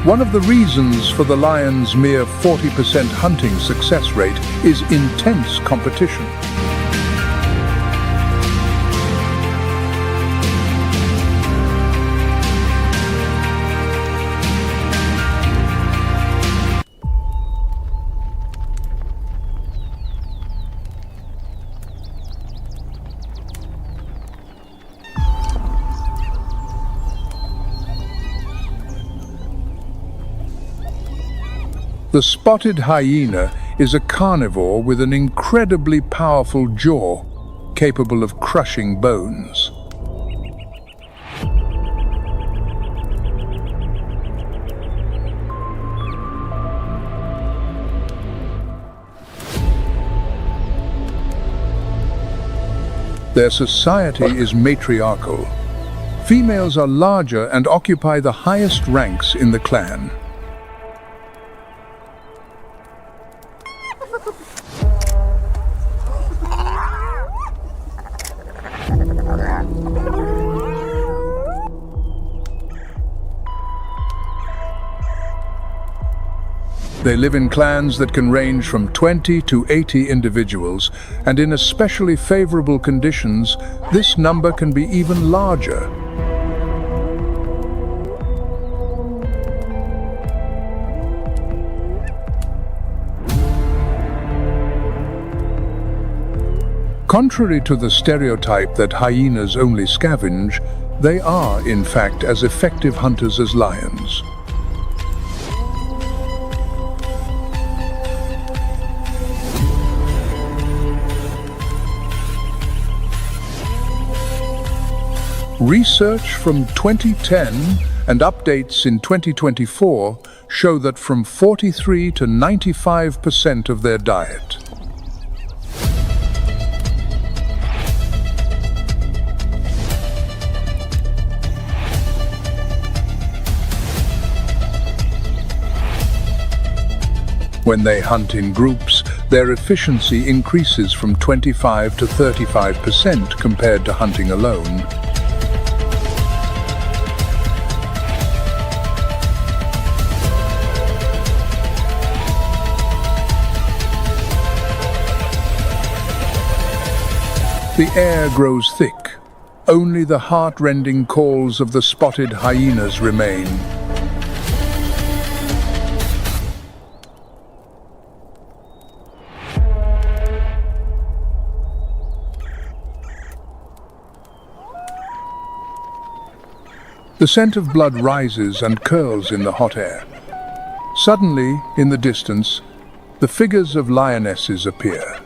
S1: One of the reasons for the lion's mere 40% hunting success rate is intense competition. The spotted hyena is a carnivore with an incredibly powerful jaw, capable of crushing bones. Their society is matriarchal. Females are larger and occupy the highest ranks in the clan. They live in clans that can range from 20 to 80 individuals, and in especially favorable conditions, this number can be even larger. Contrary to the stereotype that hyenas only scavenge, they are, in fact, as effective hunters as lions. Research from 2010 and updates in 2024 show that from 43 to 95% of their diet. When they hunt in groups, their efficiency increases from 25 to 35% compared to hunting alone. The air grows thick. Only the heart-rending calls of the spotted hyenas remain. The scent of blood rises and curls in the hot air. Suddenly, in the distance, the figures of lionesses appear.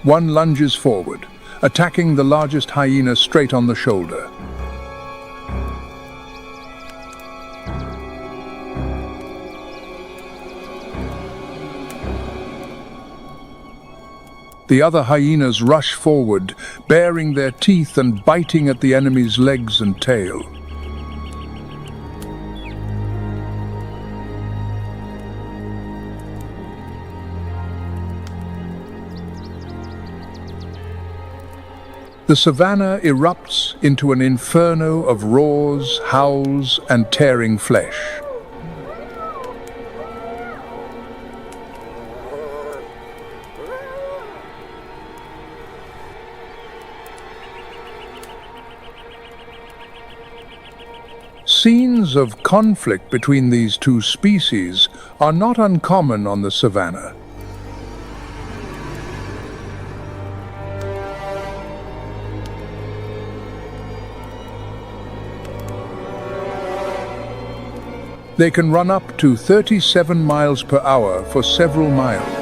S1: One lunges forward, attacking the largest hyena straight on the shoulder. The other hyenas rush forward, baring their teeth and biting at the enemy's legs and tail. The savannah erupts into an inferno of roars, howls, and tearing flesh. Scenes of conflict between these two species are not uncommon on the savannah. They can run up to 37 miles per hour for several miles.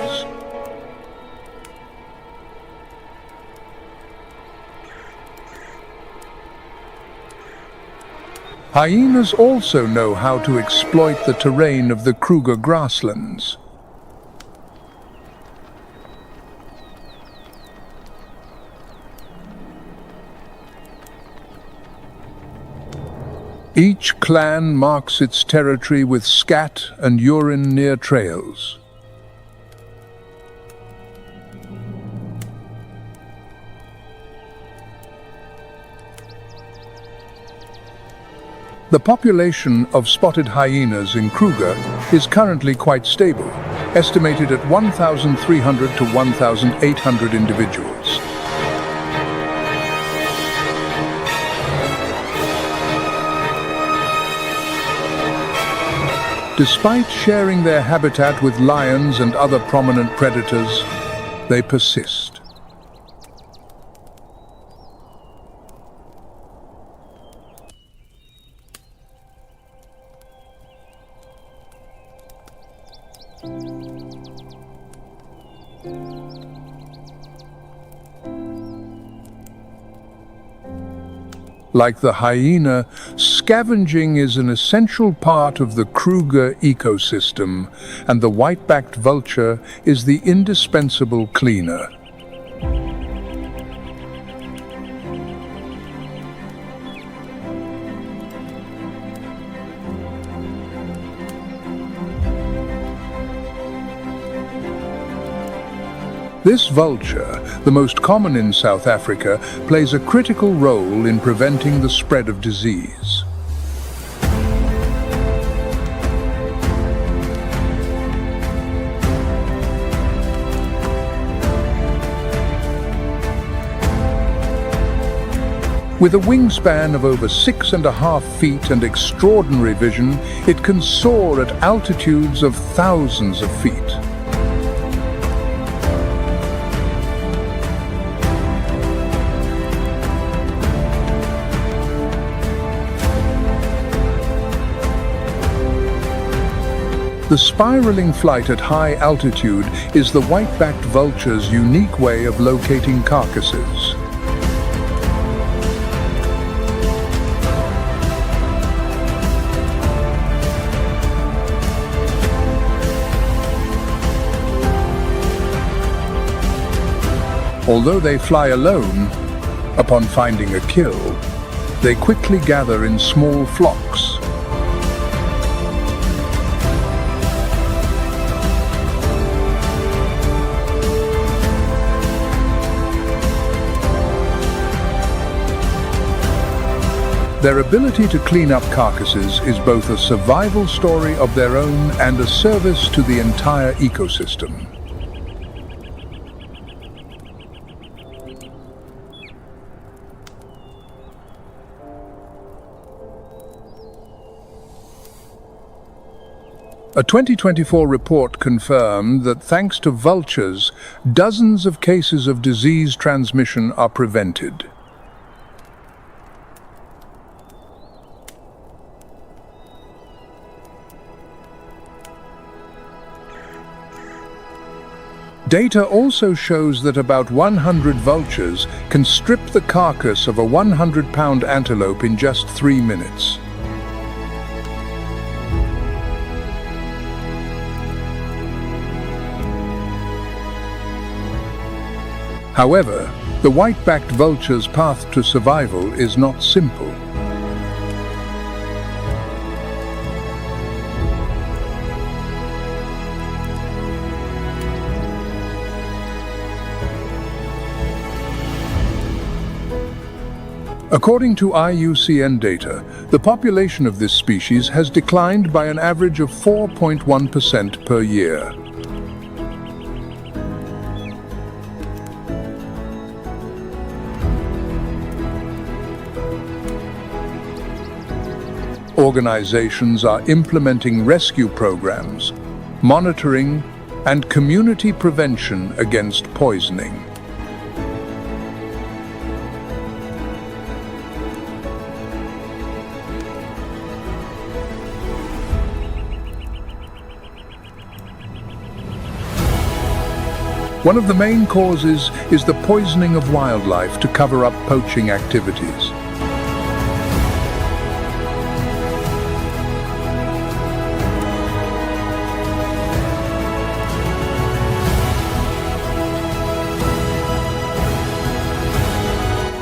S1: Hyenas also know how to exploit the terrain of the Kruger grasslands. Each clan marks its territory with scat and urine near trails. The population of spotted hyenas in Kruger is currently quite stable, estimated at 1,300 to 1,800 individuals. Despite sharing their habitat with lions and other prominent predators, they persist. Like the hyena, scavenging is an essential part of the Kruger ecosystem, and the white-backed vulture is the indispensable cleaner. This vulture, the most common in South Africa, plays a critical role in preventing the spread of disease. With a wingspan of over 6.5 feet and extraordinary vision, it can soar at altitudes of thousands of feet. The spiraling flight at high altitude is the white-backed vulture's unique way of locating carcasses. Although they fly alone, upon finding a kill, they quickly gather in small flocks. Their ability to clean up carcasses is both a survival story of their own and a service to the entire ecosystem. A 2024 report confirmed that thanks to vultures, dozens of cases of disease transmission are prevented. Data also shows that about 100 vultures can strip the carcass of a 100-pound antelope in just 3 minutes. However, the white-backed vulture's path to survival is not simple. According to IUCN data, the population of this species has declined by an average of 4.1% per year. Organizations are implementing rescue programs, monitoring, and community prevention against poisoning. One of the main causes is the poisoning of wildlife to cover up poaching activities.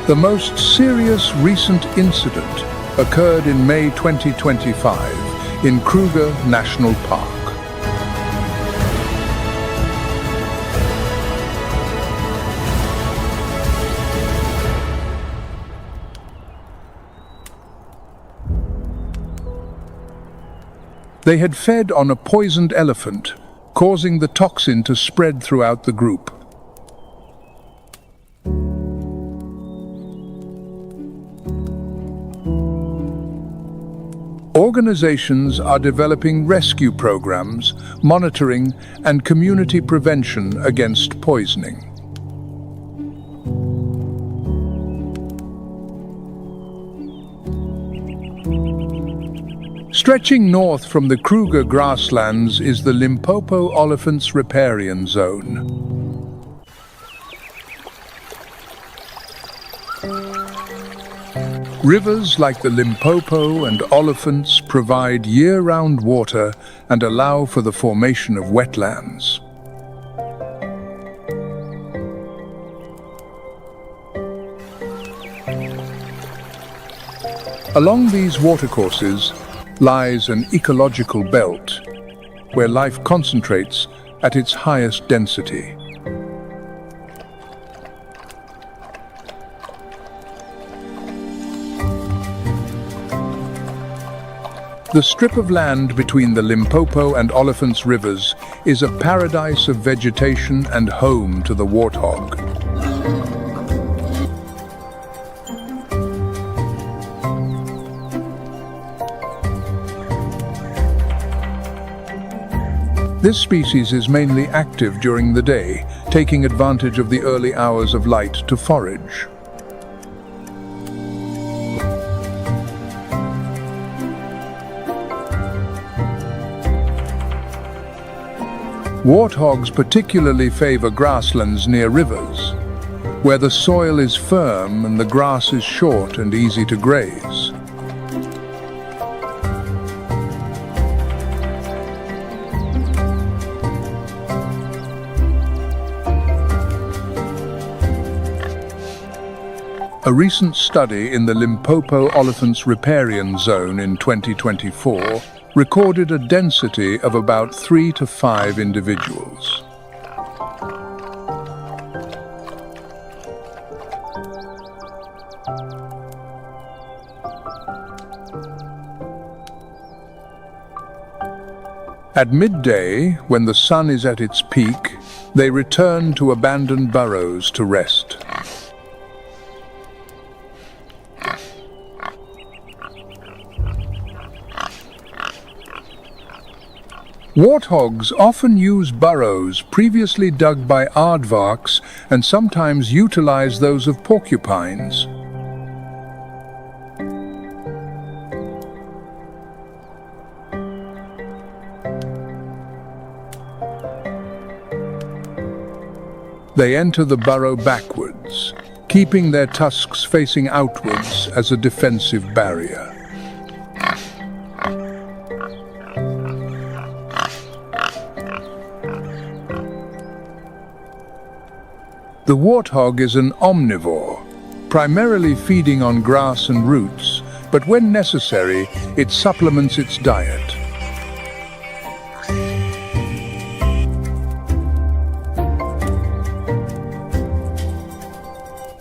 S1: The most serious recent incident occurred in May 2025 in Kruger National Park. They had fed on a poisoned elephant, causing the toxin to spread throughout the group. Organizations are developing rescue programs, monitoring, and community prevention against poisoning. Stretching north from the Kruger grasslands is the Limpopo Olifants Riparian Zone. Rivers like the Limpopo and Olifants provide year-round water and allow for the formation of wetlands. Along these watercourses lies an ecological belt where life concentrates at its highest density. The strip of land between the Limpopo and Olifants rivers is a paradise of vegetation and home to the warthog. This species is mainly active during the day, taking advantage of the early hours of light to forage. Warthogs particularly favor grasslands near rivers, where the soil is firm and the grass is short and easy to graze. A recent study in the Limpopo Olifants Riparian Zone in 2024 recorded a density of about 3 to 5 individuals. At midday, when the sun is at its peak, they return to abandoned burrows to rest. Warthogs often use burrows previously dug by aardvarks and sometimes utilize those of porcupines. They enter the burrow backwards, keeping their tusks facing outwards as a defensive barrier. The warthog is an omnivore, primarily feeding on grass and roots, but when necessary, it supplements its diet.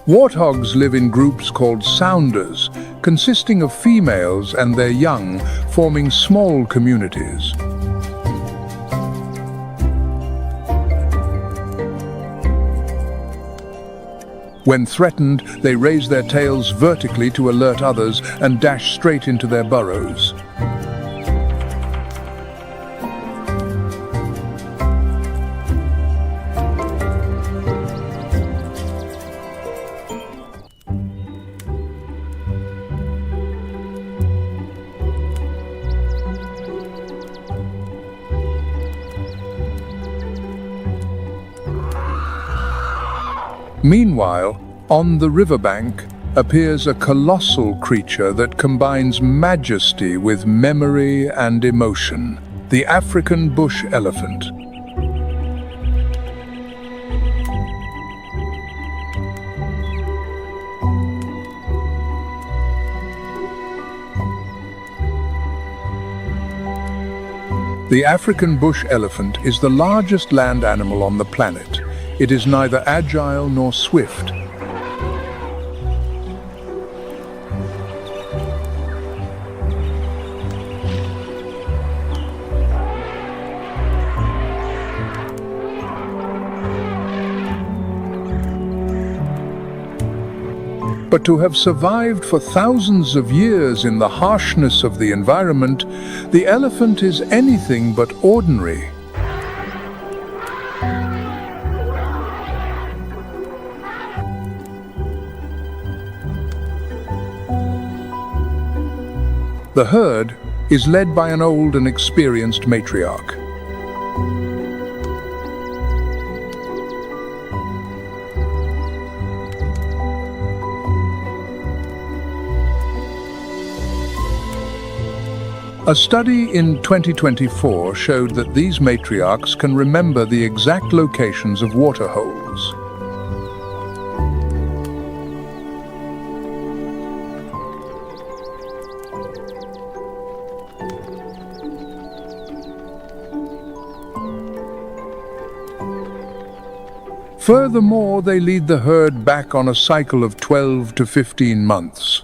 S1: Warthogs live in groups called sounders, consisting of females and their young, forming small communities. When threatened, they raise their tails vertically to alert others and dash straight into their burrows. Meanwhile, on the riverbank appears a colossal creature that combines majesty with memory and emotion, the African bush elephant. The African bush elephant is the largest land animal on the planet. It is neither agile nor swift. But to have survived for thousands of years in the harshness of the environment, the elephant is anything but ordinary. The herd is led by an old and experienced matriarch. A study in 2024 showed that these matriarchs can remember the exact locations of water holes. Furthermore, they lead the herd back on a cycle of 12 to 15 months.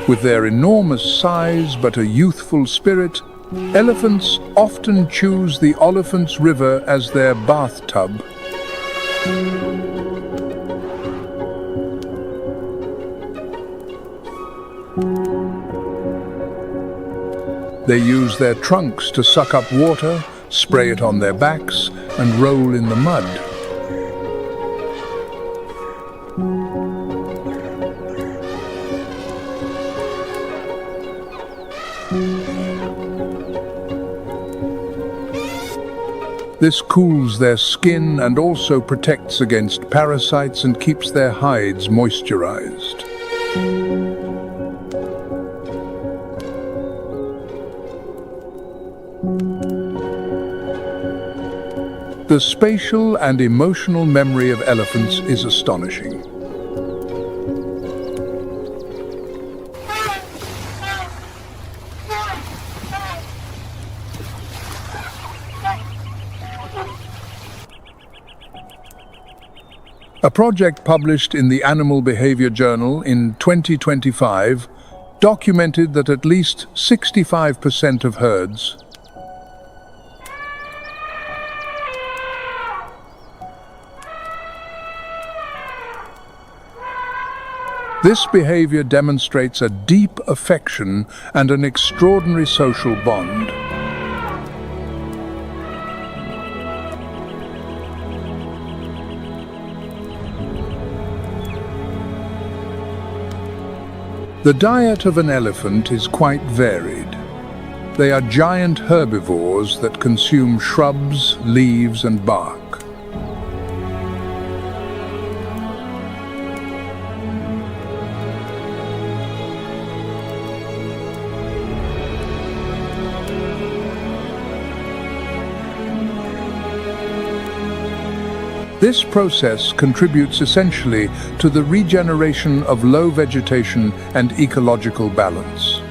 S1: With their enormous size but a youthful spirit, elephants often choose the Oliphant's River as their bathtub. They use their trunks to suck up water, spray it on their backs, and roll in the mud. This cools their skin and also protects against parasites and keeps their hides moisturized. The spatial and emotional memory of elephants is astonishing. A project published in the Animal Behavior Journal in 2025 documented that at least 65% of herds This behavior demonstrates a deep affection and an extraordinary social bond. The diet of an elephant is quite varied. They are giant herbivores that consume shrubs, leaves, and bark. This process contributes essentially to the regeneration of low vegetation and ecological balance.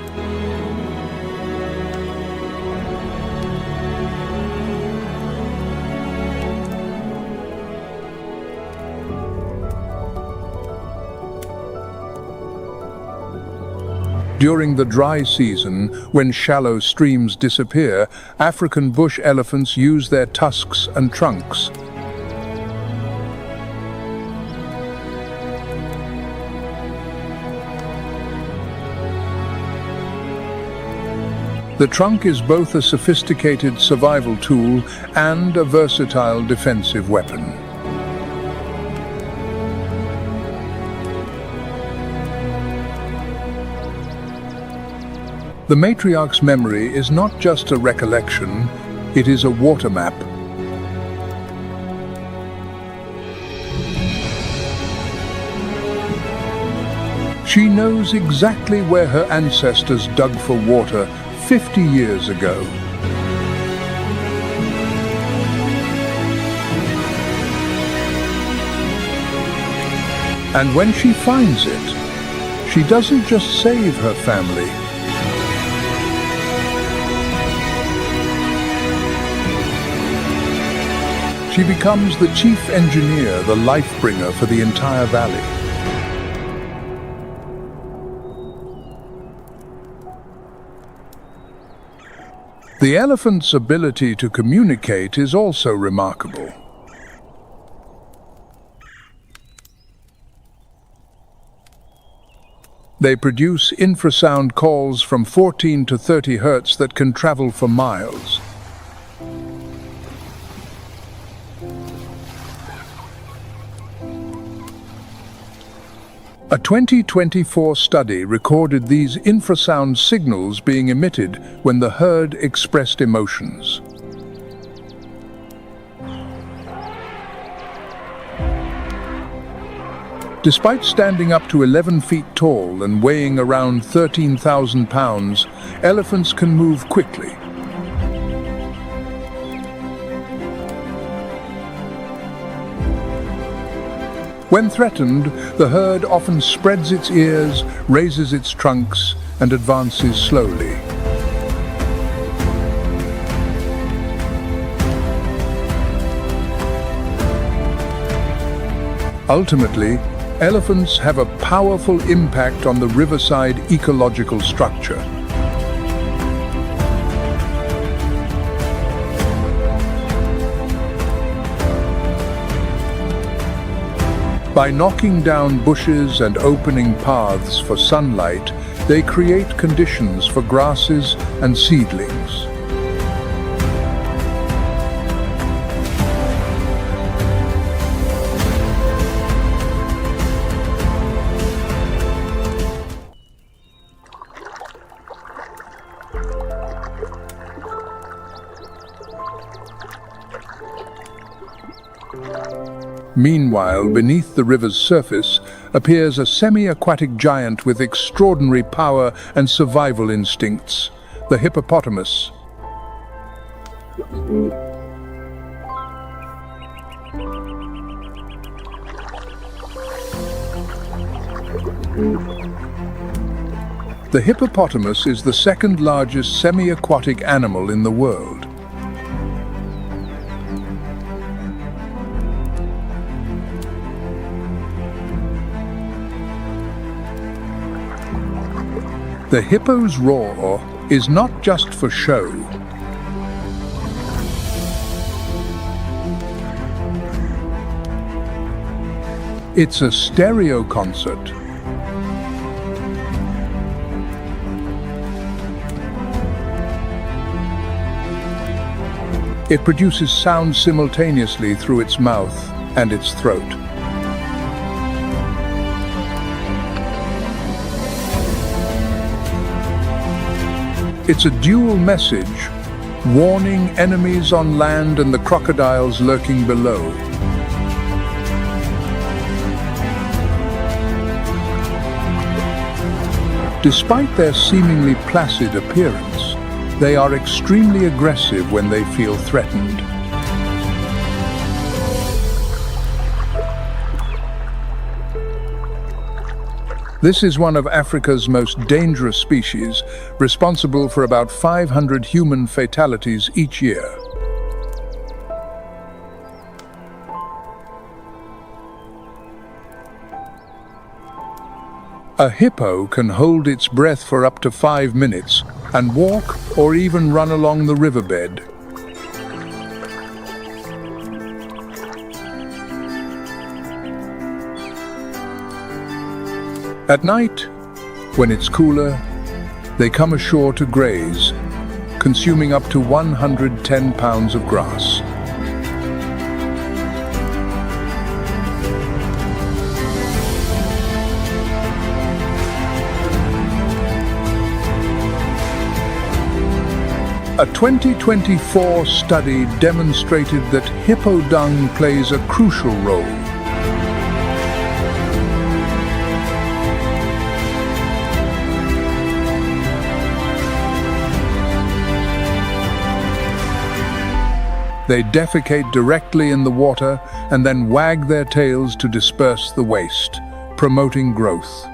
S1: During the dry season, when shallow streams disappear, African bush elephants use their tusks and trunks. The trunk is both a sophisticated survival tool and a versatile defensive weapon. The matriarch's memory is not just a recollection, it is a water map. She knows exactly where her ancestors dug for water 50 years ago. And when she finds it, she doesn't just save her family. She becomes the chief engineer, the life bringer for the entire valley. The elephant's ability to communicate is also remarkable. They produce infrasound calls from 14 to 30 Hz that can travel for miles. A 2024 study recorded these infrasound signals being emitted when the herd expressed emotions. Despite standing up to 11 feet tall and weighing around 13,000 pounds, elephants can move quickly. When threatened, the herd often spreads its ears, raises its trunks, and advances slowly. Ultimately, elephants have a powerful impact on the riverside ecological structure. By knocking down bushes and opening paths for sunlight, they create conditions for grasses and seedlings. Meanwhile, beneath the river's surface appears a semi-aquatic giant with extraordinary power and survival instincts, the hippopotamus. The hippopotamus is the second largest semi-aquatic animal in the world. The hippo's roar is not just for show. It's a stereo concert. It produces sound simultaneously through its mouth and its throat. It's a dual message, warning enemies on land and the crocodiles lurking below. Despite their seemingly placid appearance, they are extremely aggressive when they feel threatened. This is one of Africa's most dangerous species, responsible for about 500 human fatalities each year. A hippo can hold its breath for up to 5 minutes and walk or even run along the riverbed. At night, when it's cooler, they come ashore to graze, consuming up to 110 pounds of grass. A 2024 study demonstrated that hippo dung plays a crucial role. They defecate directly in the water and then wag their tails to disperse the waste, promoting growth.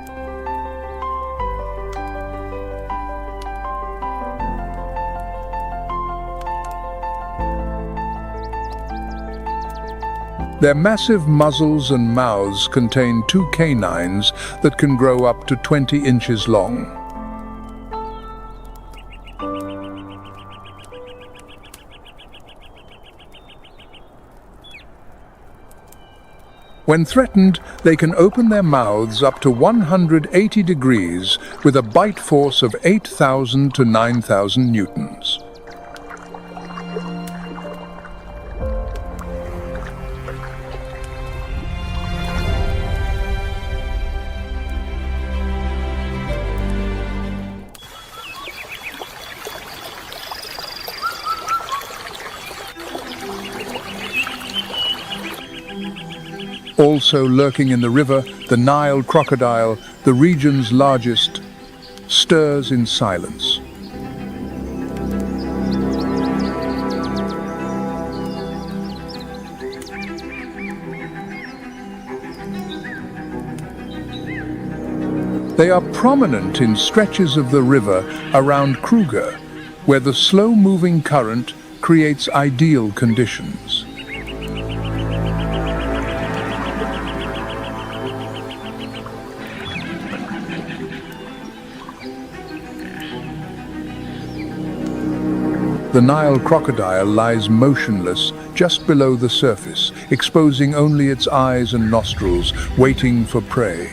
S1: Their massive muzzles and mouths contain 2 canines that can grow up to 20 inches long. When threatened, they can open their mouths up to 180 degrees with a bite force of 8,000 to 9,000 newtons. Also lurking in the river, the Nile crocodile, the region's largest, stirs in silence. They are prominent in stretches of the river around Kruger, where the slow-moving current creates ideal conditions. The Nile crocodile lies motionless just below the surface, exposing only its eyes and nostrils, waiting for prey.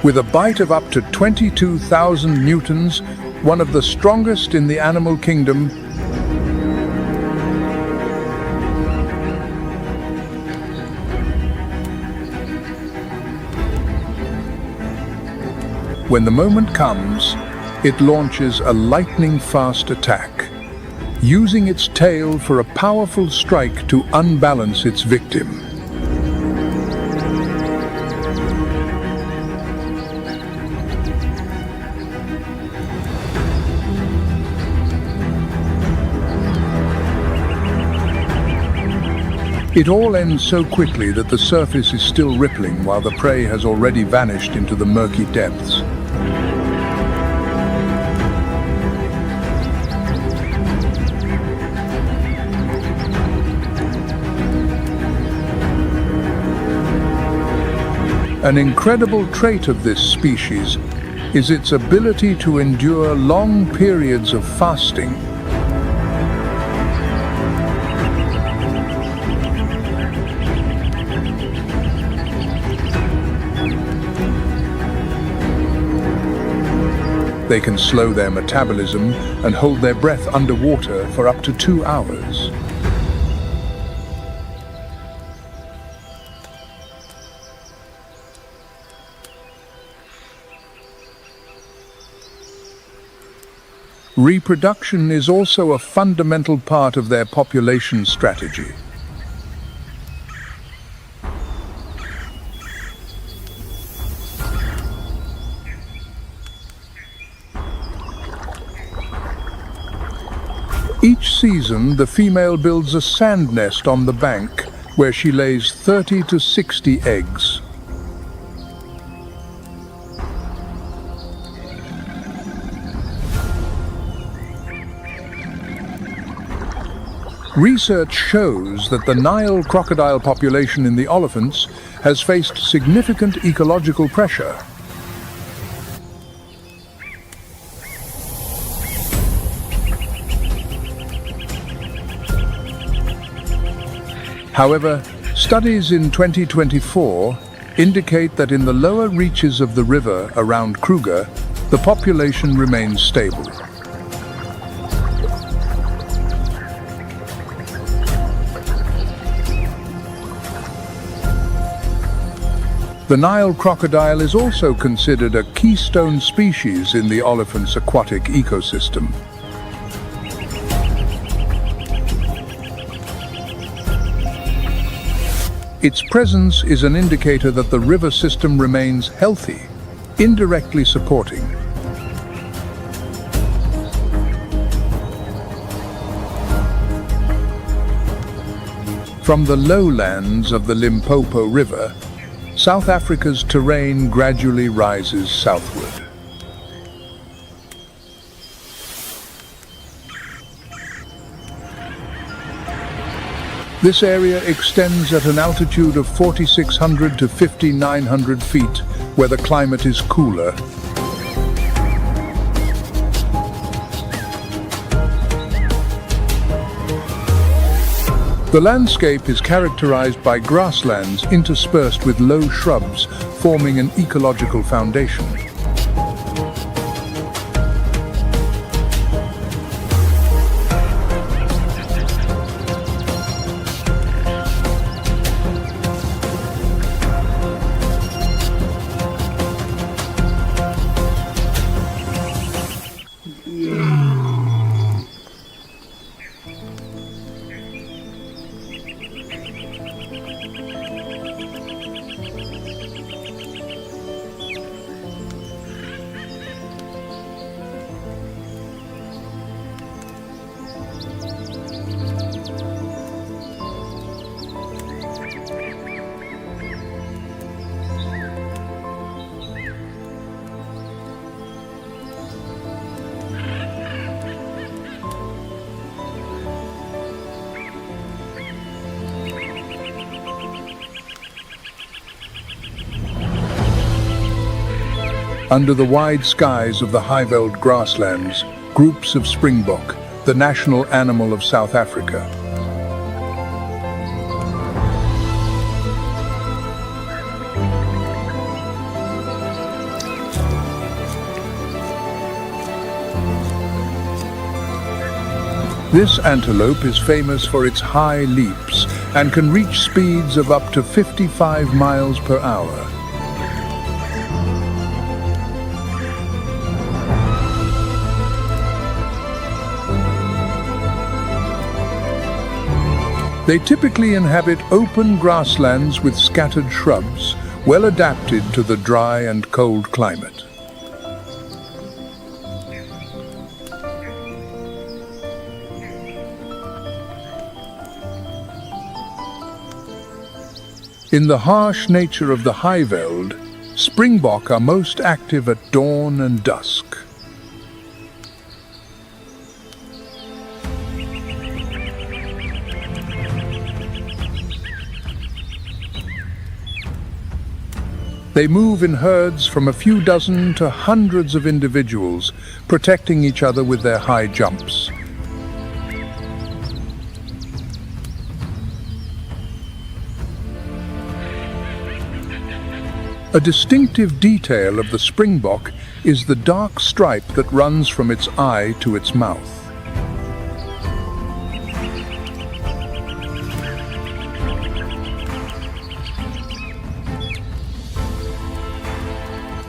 S1: With a bite of up to 22,000 newtons, one of the strongest in the animal kingdom, when the moment comes, it launches a lightning-fast attack, using its tail for a powerful strike to unbalance its victim. It all ends so quickly that the surface is still rippling while the prey has already vanished into the murky depths. An incredible trait of this species is its ability to endure long periods of fasting. They can slow their metabolism and hold their breath underwater for up to 2 hours. Reproduction is also a fundamental part of their population strategy. Each season, the female builds a sand nest on the bank, where she lays 30 to 60 eggs. Research shows that the Nile crocodile population in the Olifants has faced significant ecological pressure. However, studies in 2024 indicate that in the lower reaches of the river around Kruger, the population remains stable. The Nile crocodile is also considered a keystone species in the Olifants' aquatic ecosystem. Its presence is an indicator that the river system remains healthy, indirectly supporting. From the lowlands of the Limpopo River, South Africa's terrain gradually rises southward. This area extends at an altitude of 4,600 to 5,900 feet, where the climate is cooler. The landscape is characterized by grasslands interspersed with low shrubs, forming an ecological foundation. Under the wide skies of the high-veld grasslands, groups of springbok, the national animal of South Africa. This antelope is famous for its high leaps and can reach speeds of up to 55 miles per hour. They typically inhabit open grasslands with scattered shrubs, well adapted to the dry and cold climate. In the harsh nature of the high-veld, springbok are most active at dawn and dusk. They move in herds from a few dozen to hundreds of individuals, protecting each other with their high jumps. A distinctive detail of the springbok is the dark stripe that runs from its eye to its mouth.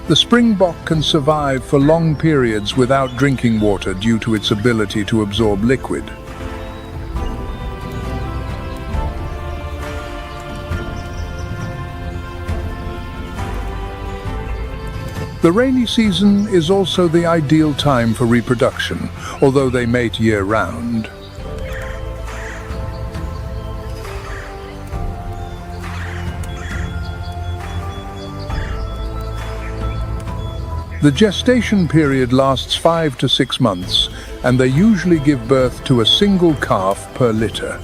S1: The springbok can survive for long periods without drinking water due to its ability to absorb liquid. The rainy season is also the ideal time for reproduction, although they mate year-round. The gestation period lasts 5 to 6 months, and they usually give birth to a single calf per litter.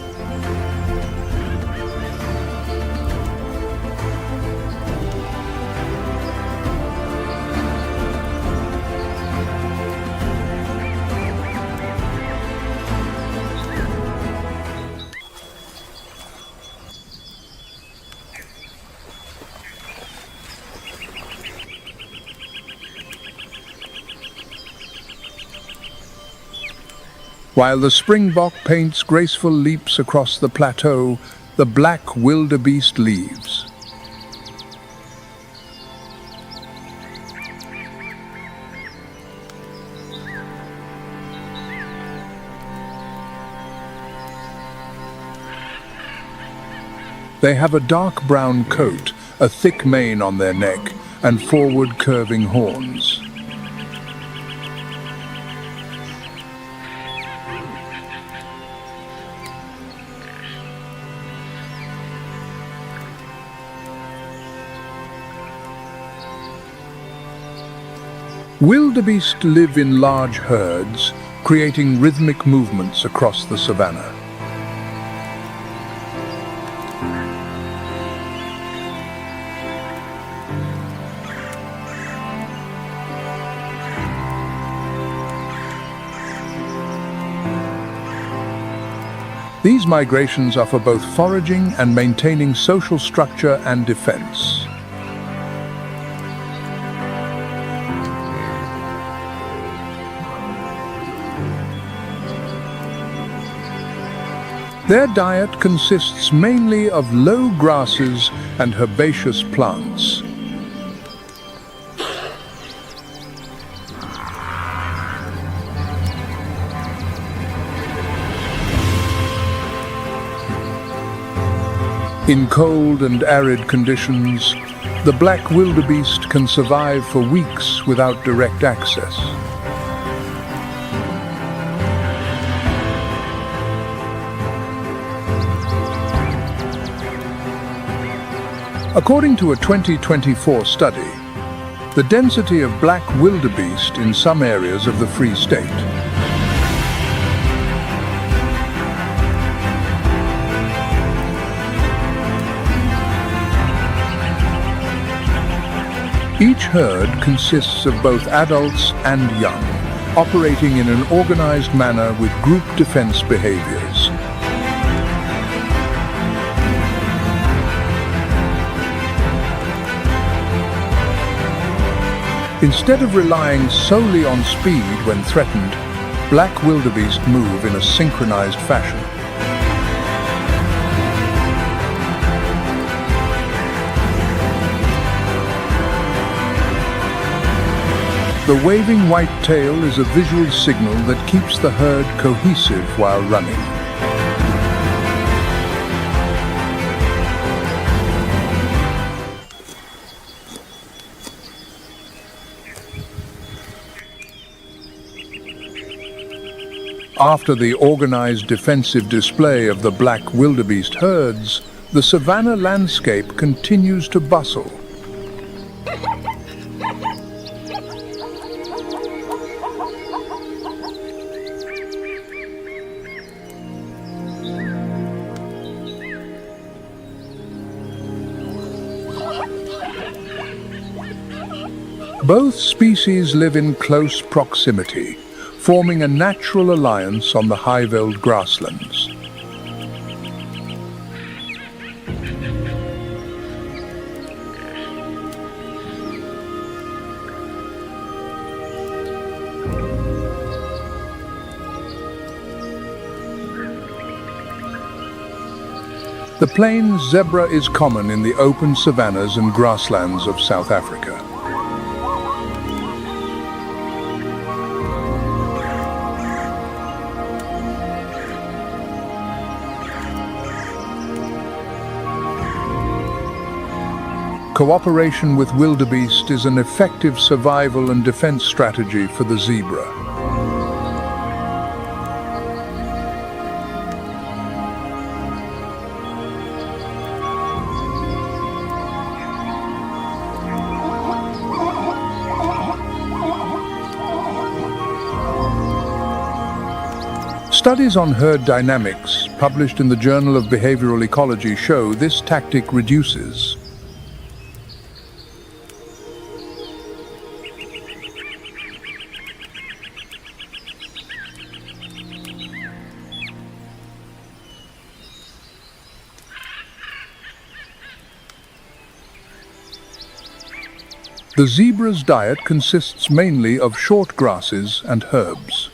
S1: While the springbok paints graceful leaps across the plateau, the black wildebeest leaves. They have a dark brown coat, a thick mane on their neck, and forward curving horns. Wildebeest live in large herds, creating rhythmic movements across the savanna. These migrations are for both foraging and maintaining social structure and defense. Their diet consists mainly of low grasses and herbaceous plants. In cold and arid conditions, the black wildebeest can survive for weeks without direct access. According to a 2024 study, the density of black wildebeest in some areas of the Free State Each herd consists of both adults and young, operating in an organized manner with group defense behaviors. Instead of relying solely on speed when threatened, black wildebeest move in a synchronized fashion. The waving white tail is a visual signal that keeps the herd cohesive while running. After the organized defensive display of the black wildebeest herds, the savanna landscape continues to bustle. Both species live in close proximity, forming a natural alliance on the high-veld grasslands. The plains zebra is common in the open savannas and grasslands of South Africa. Cooperation with wildebeest is an effective survival and defense strategy for the zebra. Studies on herd dynamics published in the Journal of Behavioral Ecology show this tactic reduces The zebra's diet consists mainly of short grasses and herbs.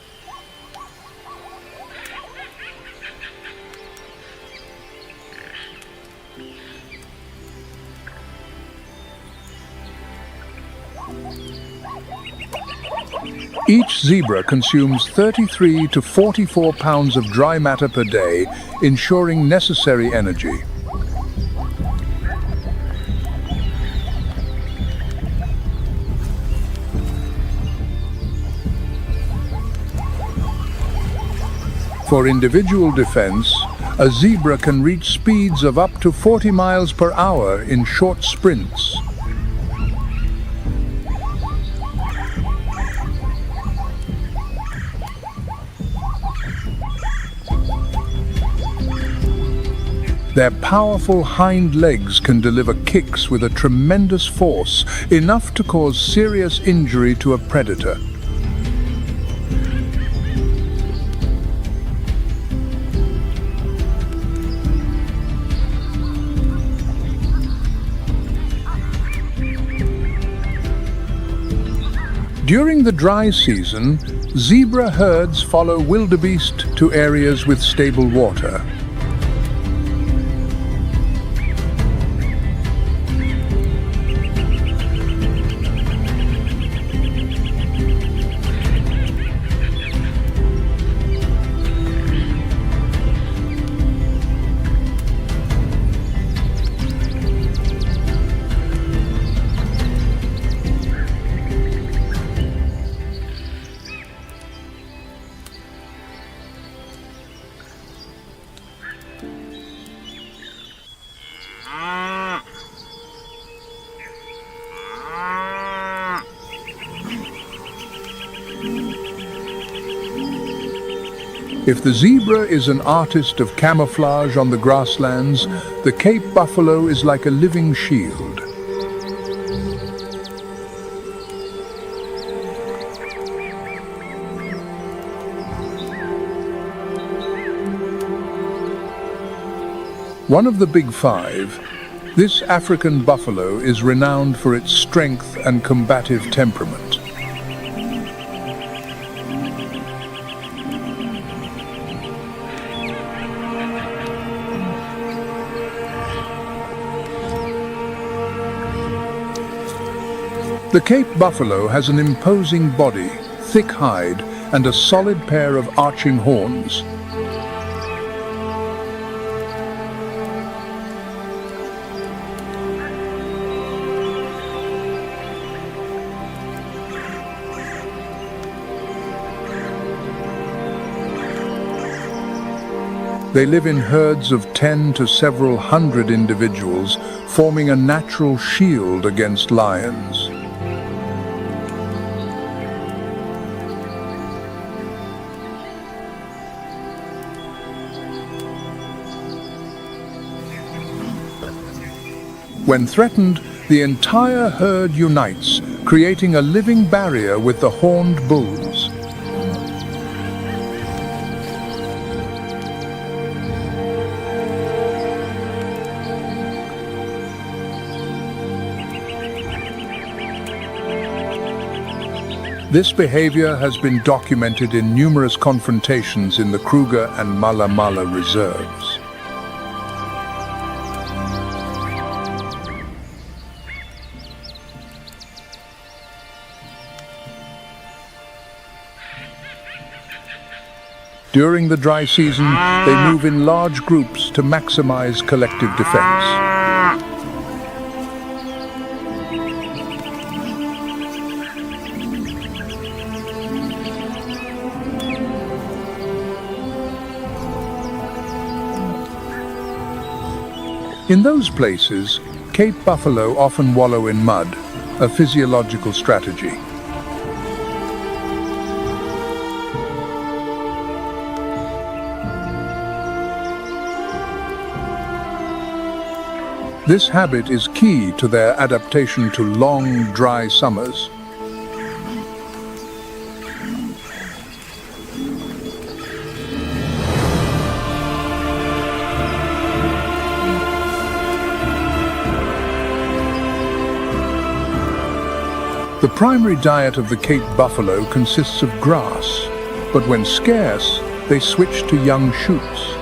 S1: Each zebra consumes 33 to 44 pounds of dry matter per day, ensuring necessary energy. For individual defense, a zebra can reach speeds of up to 40 miles per hour in short sprints. Their powerful hind legs can deliver kicks with a tremendous force, enough to cause serious injury to a predator. During the dry season, zebra herds follow wildebeest to areas with stable water. If the zebra is an artist of camouflage on the grasslands, the Cape buffalo is like a living shield. One of the big five, this African buffalo is renowned for its strength and combative temperament. The Cape buffalo has an imposing body, thick hide, and a solid pair of arching horns. They live in herds of 10 to several hundred individuals, forming a natural shield against lions. When threatened, the entire herd unites, creating a living barrier with the horned bulls. This behavior has been documented in numerous confrontations in the Kruger and Mala Mala reserves. During the dry season, they move in large groups to maximize collective defense. In those places, Cape buffalo often wallow in mud, a physiological strategy. This habit is key to their adaptation to long, dry summers. The primary diet of the Cape buffalo consists of grass, but when scarce, they switch to young shoots.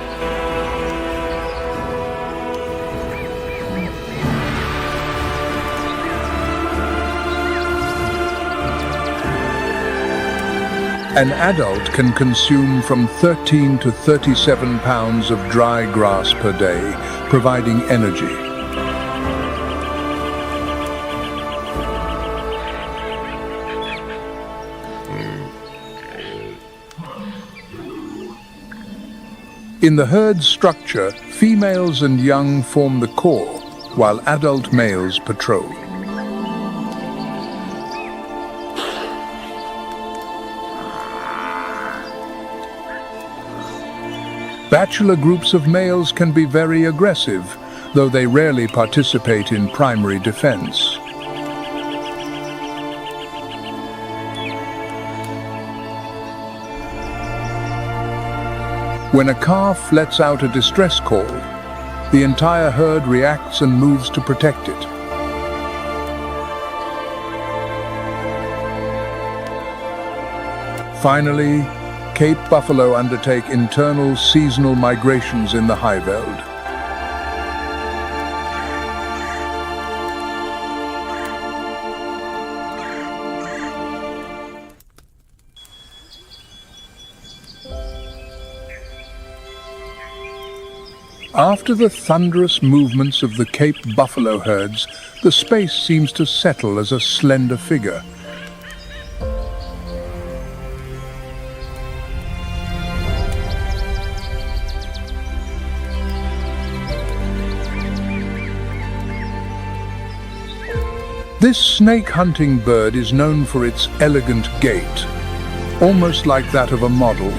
S1: An adult can consume from 13 to 37 pounds of dry grass per day, providing energy. In the herd structure, females and young form the core, while adult males patrol. Bachelor groups of males can be very aggressive, though they rarely participate in primary defense. When a calf lets out a distress call, the entire herd reacts and moves to protect it. Finally, Cape buffalo undertake internal seasonal migrations in the Highveld. After the thunderous movements of the Cape buffalo herds, the space seems to settle as a slender figure. This snake-hunting bird is known for its elegant gait, almost like that of a model.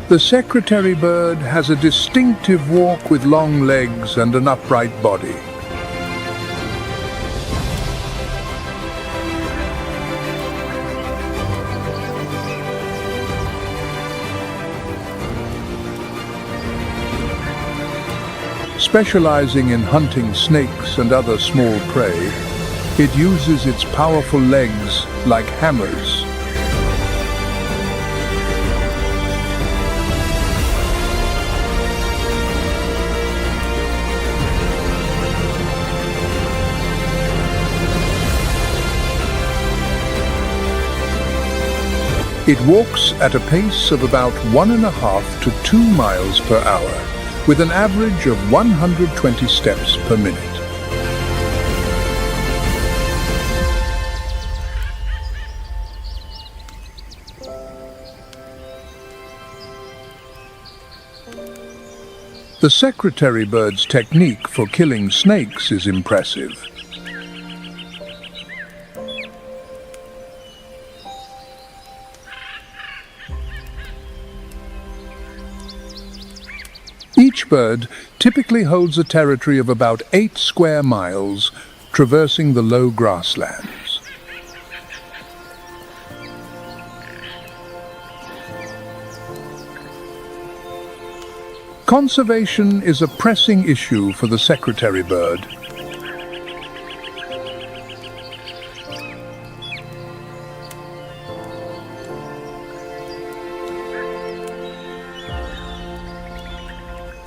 S1: The secretary bird has a distinctive walk with long legs and an upright body. Specializing in hunting snakes and other small prey, it uses its powerful legs like hammers. It walks at a pace of about 1.5 to 2 miles per hour, with an average of 120 steps per minute. The secretary bird's technique for killing snakes is impressive. Each bird typically holds a territory of about 8 square miles, traversing the low grasslands. Conservation is a pressing issue for the secretary bird.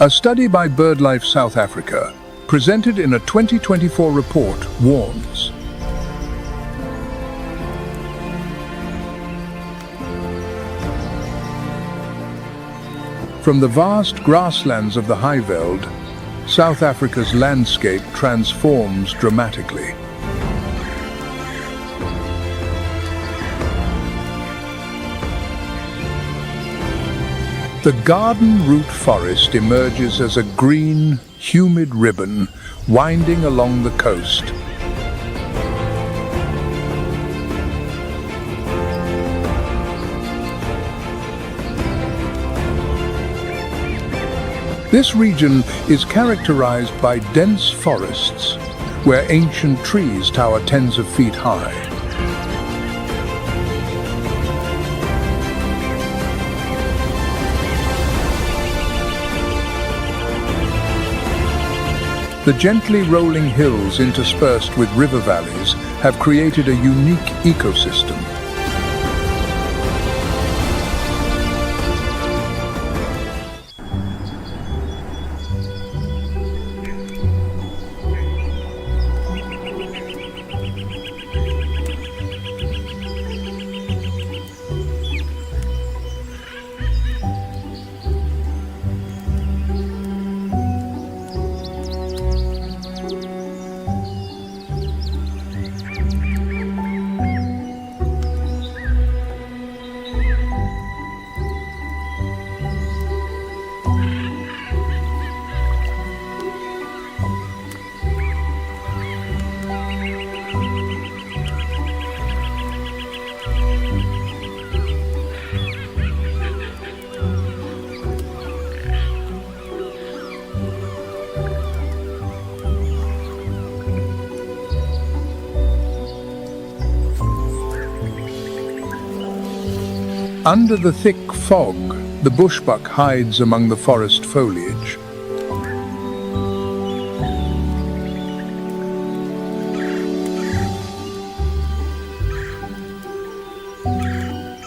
S1: A study by BirdLife South Africa, presented in a 2024 report, warns. From the vast grasslands of the Highveld, South Africa's landscape transforms dramatically. The garden root forest emerges as a green, humid ribbon winding along the coast. This region is characterized by dense forests, where ancient trees tower tens of feet high. The gently rolling hills interspersed with river valleys have created a unique ecosystem. Under the thick fog, the bushbuck hides among the forest foliage.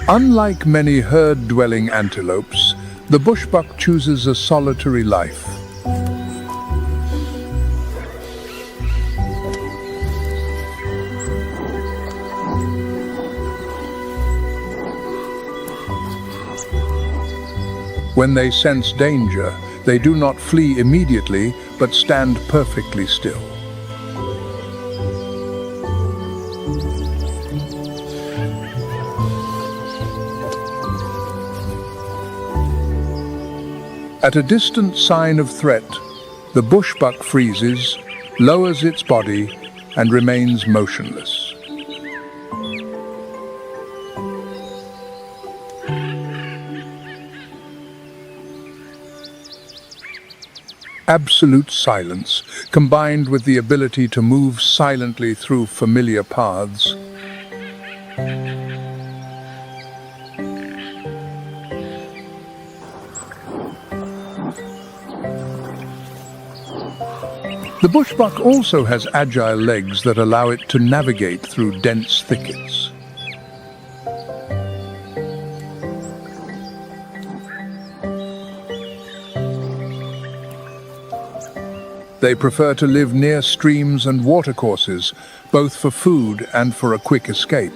S1: Unlike many herd-dwelling antelopes, the bushbuck chooses a solitary life. When they sense danger, they do not flee immediately, but stand perfectly still. At a distant sign of threat, the bushbuck freezes, lowers its body, and remains motionless. Absolute silence, combined with the ability to move silently through familiar paths, the bushbuck also has agile legs that allow it to navigate through dense thickets. They prefer to live near streams and watercourses, both for food and for a quick escape.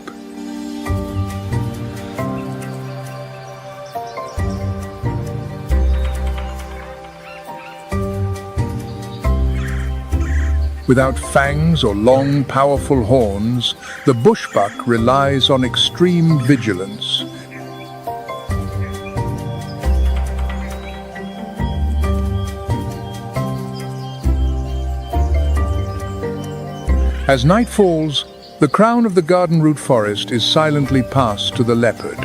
S1: Without fangs or long, powerful horns, the bushbuck relies on extreme vigilance. As night falls, the crown of the garden root forest is silently passed to the leopard.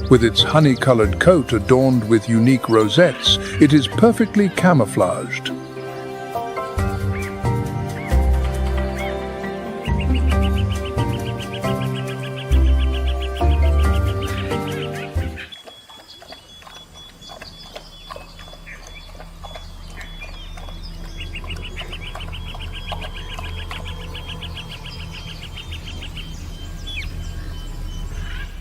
S1: With its honey-colored coat adorned with unique rosettes, it is perfectly camouflaged.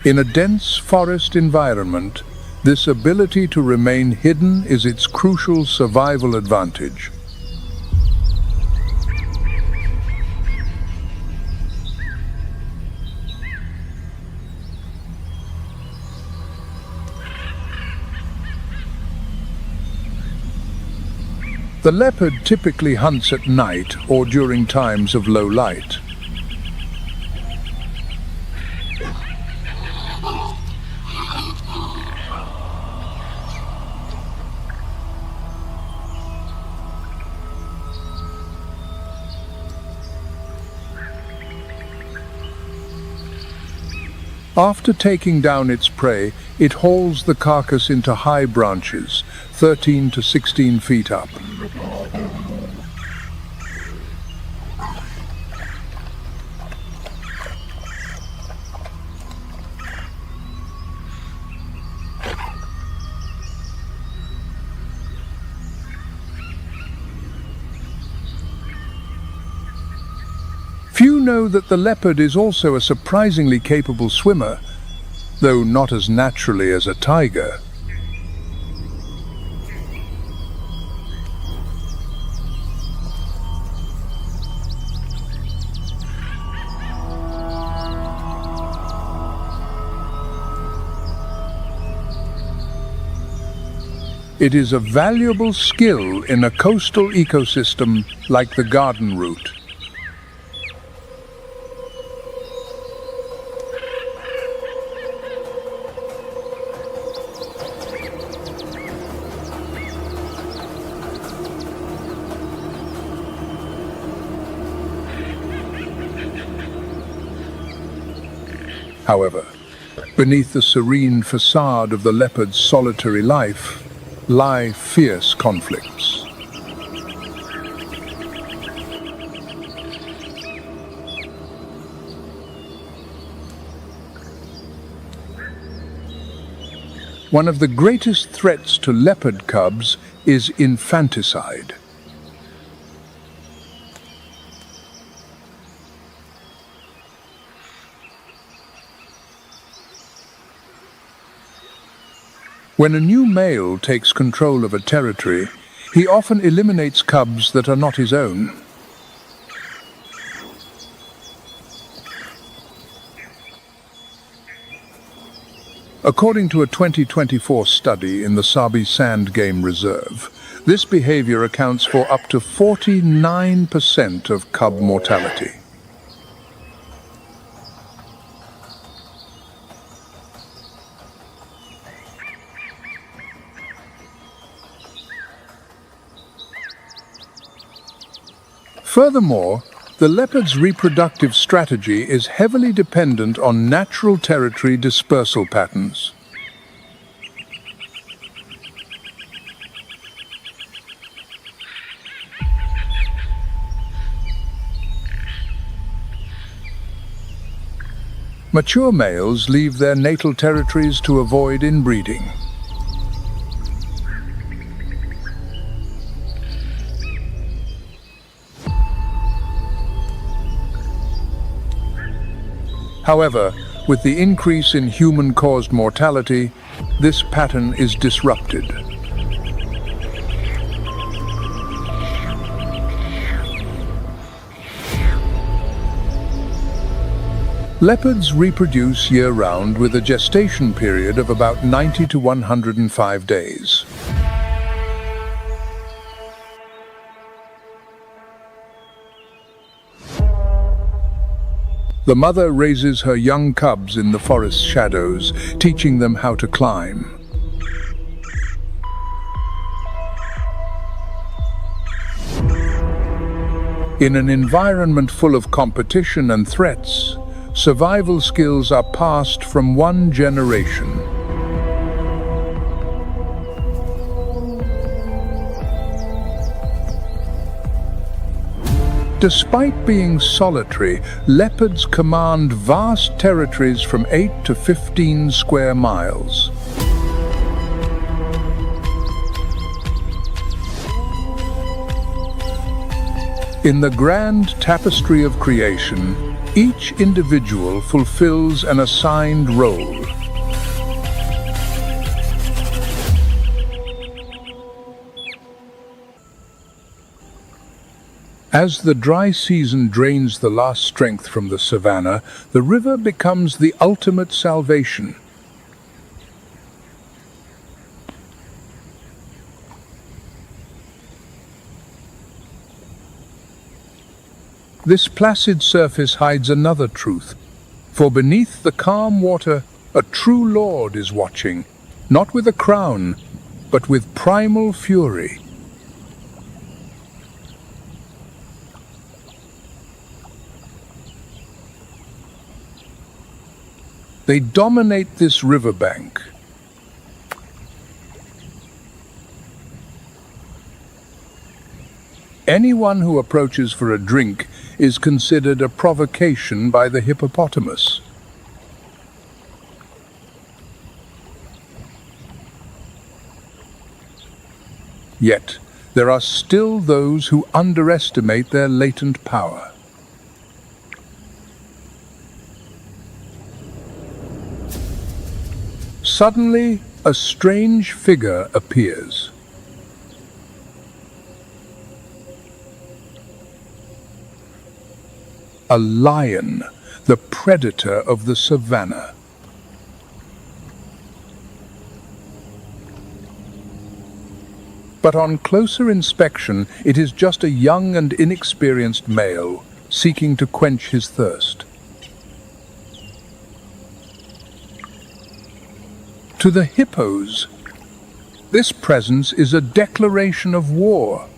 S1: In a dense forest environment, this ability to remain hidden is its crucial survival advantage. The leopard typically hunts at night or during times of low light. After taking down its prey, it hauls the carcass into high branches, 13 to 16 feet up. Few know that the leopard is also a surprisingly capable swimmer, though not as naturally as a tiger. It is a valuable skill in a coastal ecosystem like the garden route. However, beneath the serene facade of the leopard's solitary life lie fierce conflicts. One of the greatest threats to leopard cubs is infanticide. When a new male takes control of a territory, he often eliminates cubs that are not his own. According to a 2024 study in the Sabi Sand Game Reserve, this behavior accounts for up to 49% of cub mortality. Furthermore, the leopard's reproductive strategy is heavily dependent on natural territory dispersal patterns. Mature males leave their natal territories to avoid inbreeding. However, with the increase in human-caused mortality, this pattern is disrupted. Leopards reproduce year-round with a gestation period of about 90 to 105 days. The mother raises her young cubs in the forest shadows, teaching them how to climb. In an environment full of competition and threats, survival skills are passed from one generation. Despite being solitary, leopards command vast territories from 8 to 15 square miles. In the grand tapestry of creation, each individual fulfills an assigned role. As the dry season drains the last strength from the savanna, the river becomes the ultimate salvation. This placid surface hides another truth, for beneath the calm water, a true lord is watching, not with a crown, but with primal fury. They dominate this riverbank. Anyone who approaches for a drink is considered a provocation by the hippopotamus. Yet, there are still those who underestimate their latent power. Suddenly, a strange figure appears. A lion, the predator of the savanna. But on closer inspection, it is just a young and inexperienced male seeking to quench his thirst. To the hippos, this presence is a declaration of war.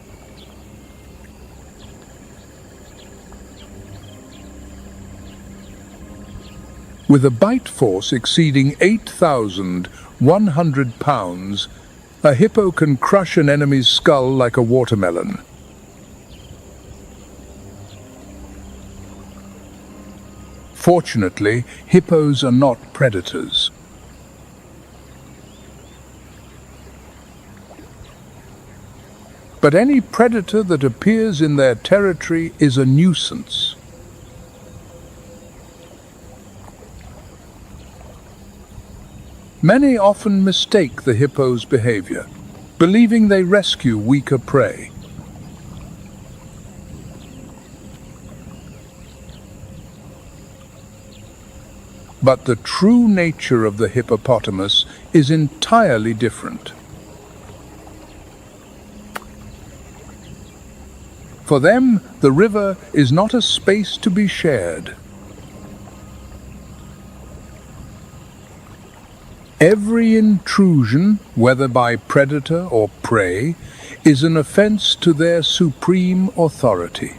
S1: With a bite force exceeding 8,100 pounds, a hippo can crush an enemy's skull like a watermelon. Fortunately, hippos are not predators. but any predator that appears in their territory is a nuisance. Many often mistake the hippo's behavior, believing they rescue weaker prey. But the true nature of the hippopotamus is entirely different. For them, the river is not a space to be shared. Every intrusion, whether by predator or prey, is an offense to their supreme authority.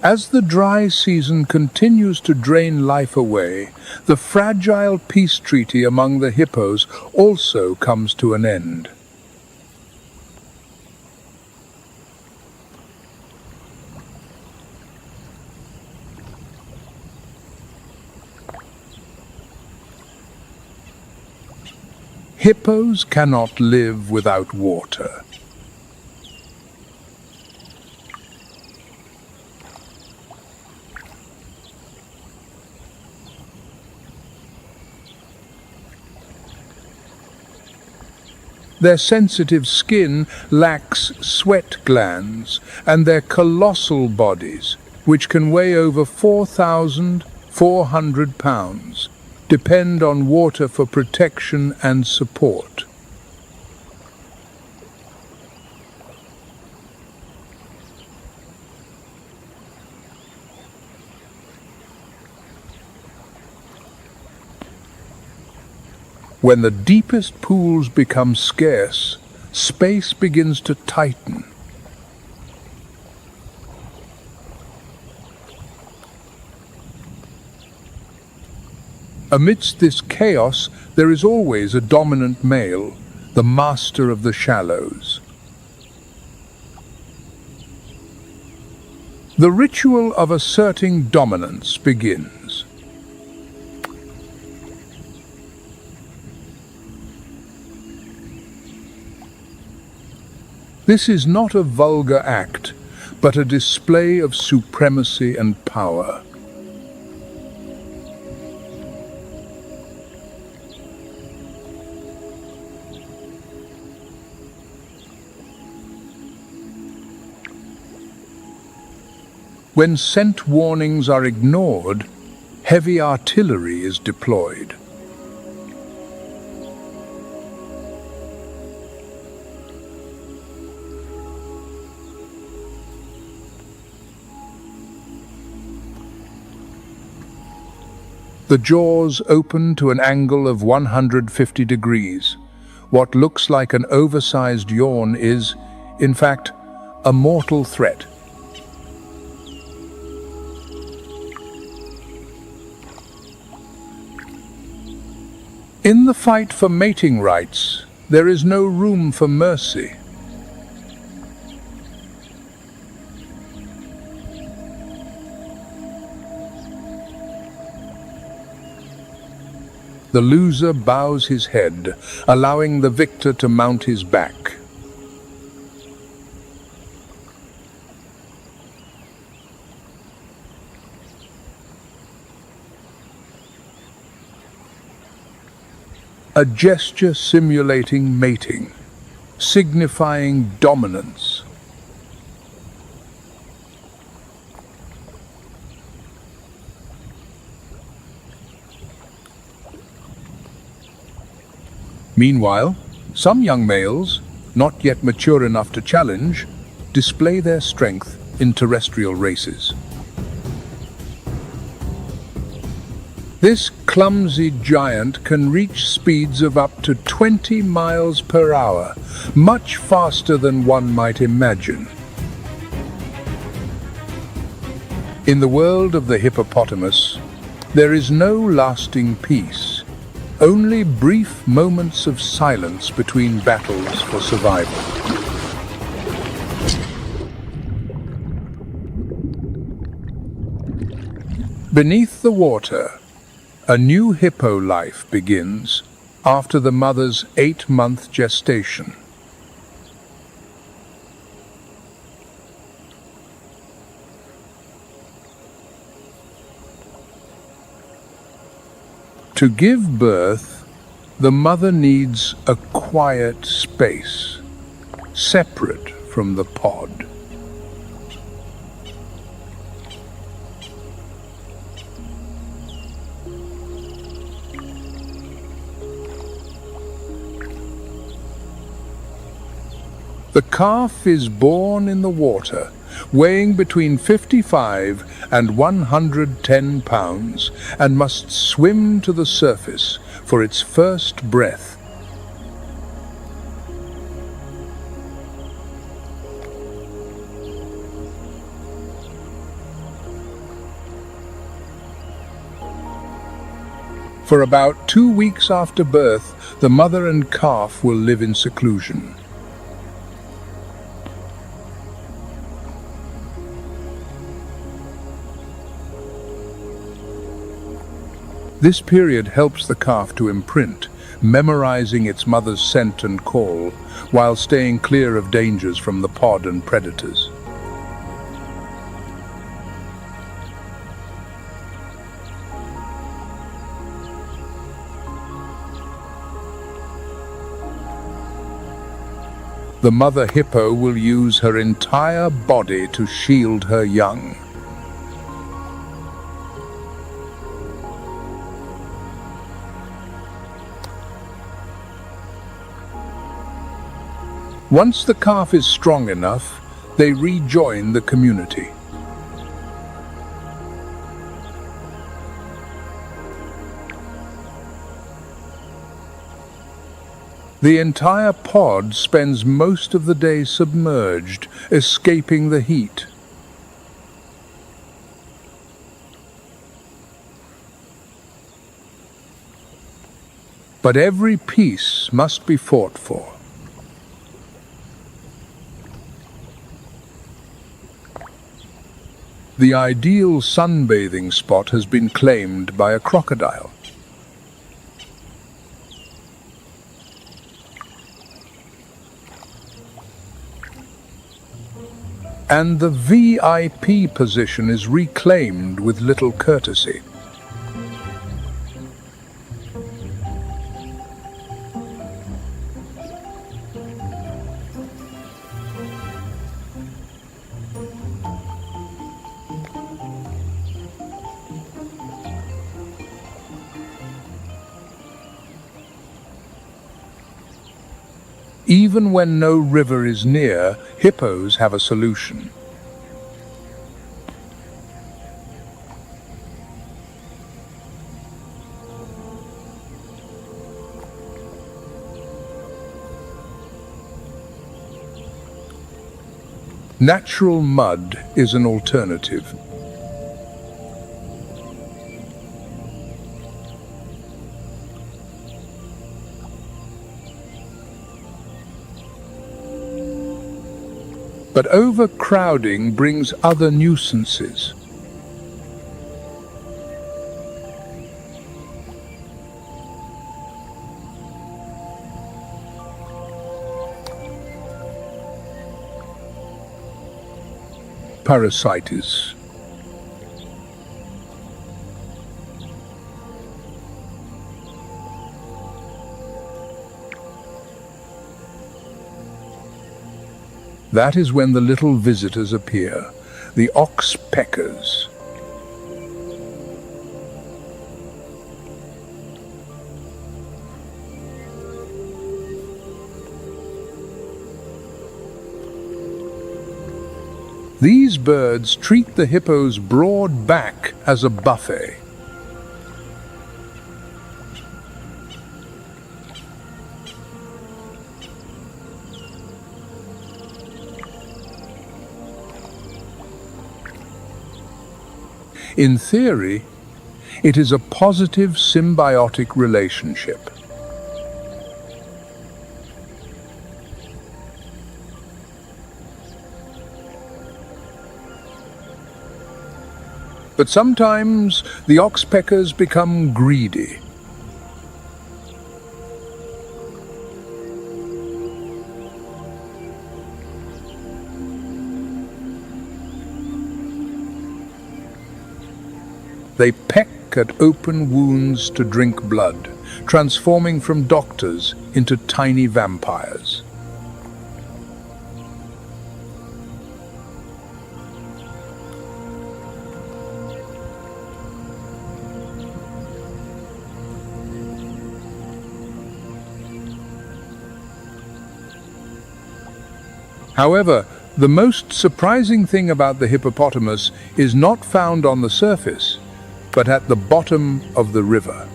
S1: As the dry season continues to drain life away, the fragile peace treaty among the hippos also comes to an end. Hippos cannot live without water. Their sensitive skin lacks sweat glands, and their colossal bodies, which can weigh over 4,400 pounds, depend on water for protection and support. When the deepest pools become scarce, space begins to tighten. Amidst this chaos, there is always a dominant male, the master of the shallows. The ritual of asserting dominance begins. This is not a vulgar act, but a display of supremacy and power. When scent warnings are ignored, heavy artillery is deployed. The jaws open to an angle of 150 degrees. What looks like an oversized yawn is, in fact, a mortal threat. In the fight for mating rights, there is no room for mercy. The loser bows his head, allowing the victor to mount his back. A gesture simulating mating, signifying dominance. Meanwhile, some young males, not yet mature enough to challenge, display their strength in terrestrial races. This clumsy giant can reach speeds of up to 20 miles per hour, much faster than one might imagine. In the world of the hippopotamus, there is no lasting peace. Only brief moments of silence between battles for survival. Beneath the water, a new hippo life begins after the mother's 8-month gestation. To give birth, the mother needs a quiet space, separate from the pod. The calf is born in the water, weighing between 55 and 110 pounds, and must swim to the surface for its first breath. For about 2 weeks after birth, the mother and calf will live in seclusion. This period helps the calf to imprint, memorizing its mother's scent and call, while staying clear of dangers from the pod and predators. The mother hippo will use her entire body to shield her young. Once the calf is strong enough, they rejoin the community. The entire pod spends most of the day submerged, escaping the heat. But every piece must be fought for. The ideal sunbathing spot has been claimed by a crocodile. And the VIP position is reclaimed with little courtesy. Even when no river is near, hippos have a solution. Natural mud is an alternative. But overcrowding brings other nuisances. Parasites. That is when the little visitors appear, the oxpeckers. These birds treat the hippo's broad back as a buffet. In theory, it is a positive symbiotic relationship. But sometimes the oxpeckers become greedy. They peck at open wounds to drink blood, transforming from doctors into tiny vampires. However, the most surprising thing about the hippopotamus is not found on the surface, but at the bottom of the river.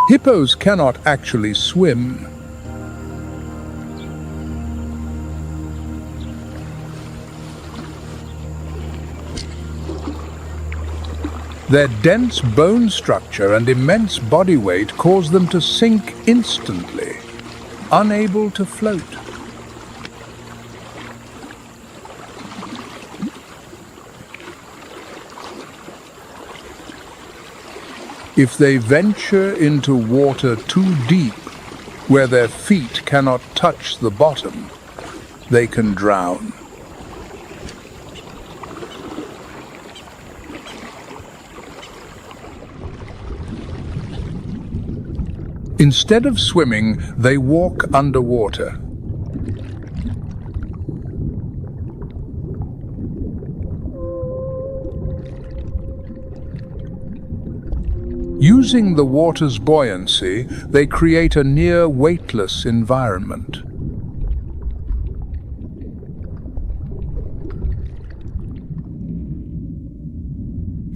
S1: Hippos cannot actually swim. Their dense bone structure and immense body weight cause them to sink instantly, unable to float. If they venture into water too deep, where their feet cannot touch the bottom, they can drown. Instead of swimming, they walk underwater. Using the water's buoyancy, they create a near weightless environment.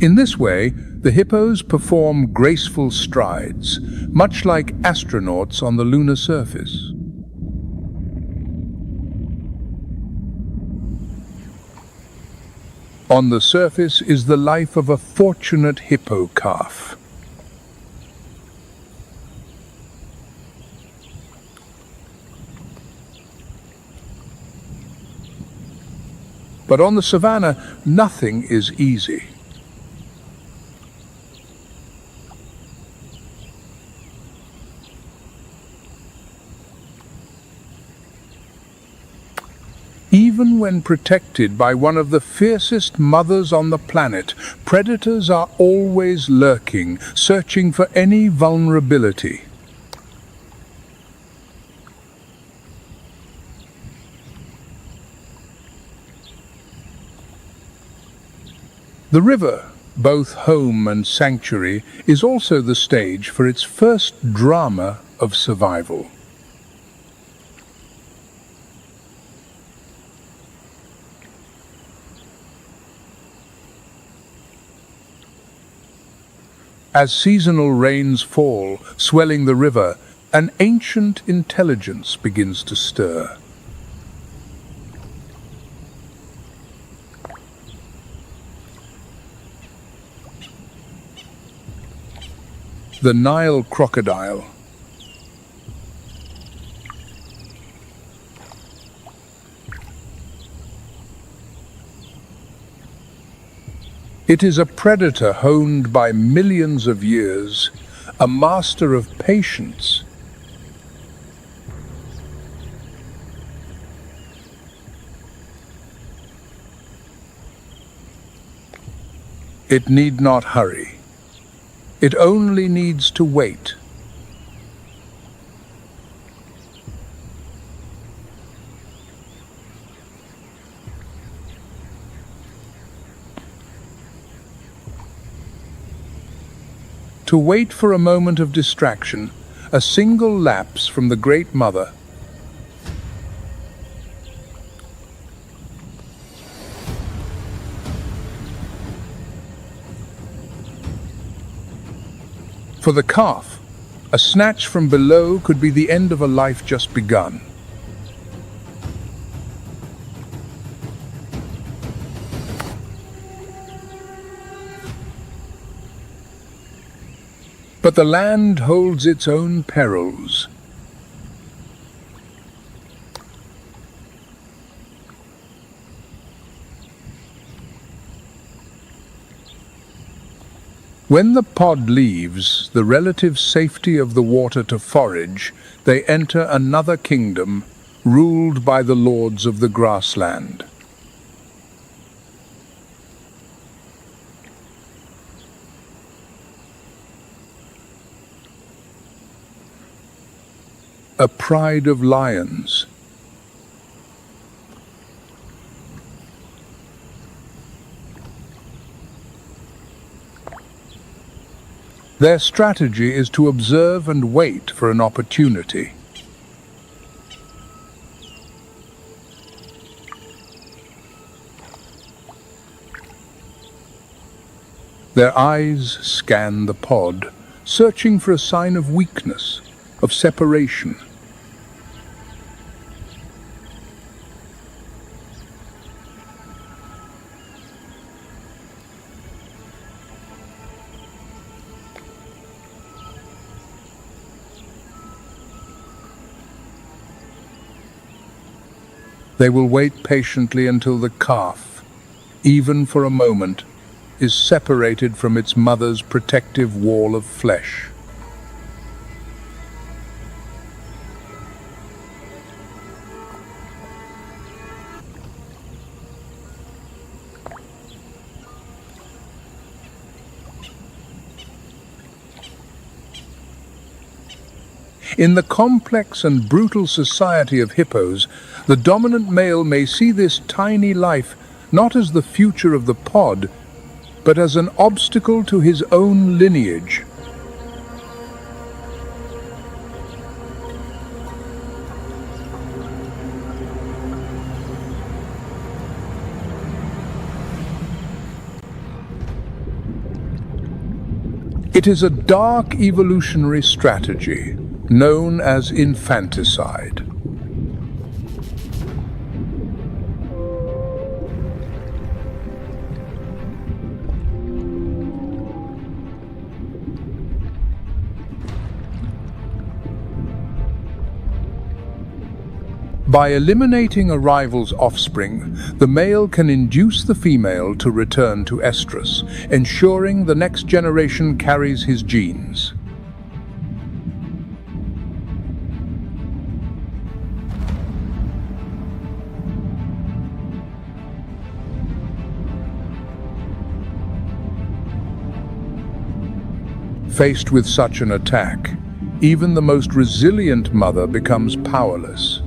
S1: In this way, the hippos perform graceful strides, much like astronauts on the lunar surface. On the surface is the life of a fortunate hippo calf. But on the savannah, nothing is easy. Even when protected by one of the fiercest mothers on the planet, predators are always lurking, searching for any vulnerability. The river, both home and sanctuary, is also the stage for its first drama of survival. As seasonal rains fall, swelling the river, an ancient intelligence begins to stir. The Nile crocodile. It is a predator honed by millions of years, a master of patience. It need not hurry. It only needs to wait. To wait for a moment of distraction, a single lapse from the Great Mother. For the calf, a snatch from below could be the end of a life just begun. But the land holds its own perils. When the pod leaves the relative safety of the water to forage, they enter another kingdom, ruled by the lords of the grassland. A pride of lions. Their strategy is to observe and wait for an opportunity. Their eyes scan the pod, searching for a sign of weakness, of separation. They will wait patiently until the calf, even for a moment, is separated from its mother's protective wall of flesh. In the complex and brutal society of hippos, the dominant male may see this tiny life not as the future of the pod, but as an obstacle to his own lineage. It is a dark evolutionary strategy known as infanticide. By eliminating a rival's offspring, the male can induce the female to return to estrus, ensuring the next generation carries his genes. Faced with such an attack, even the most resilient mother becomes powerless.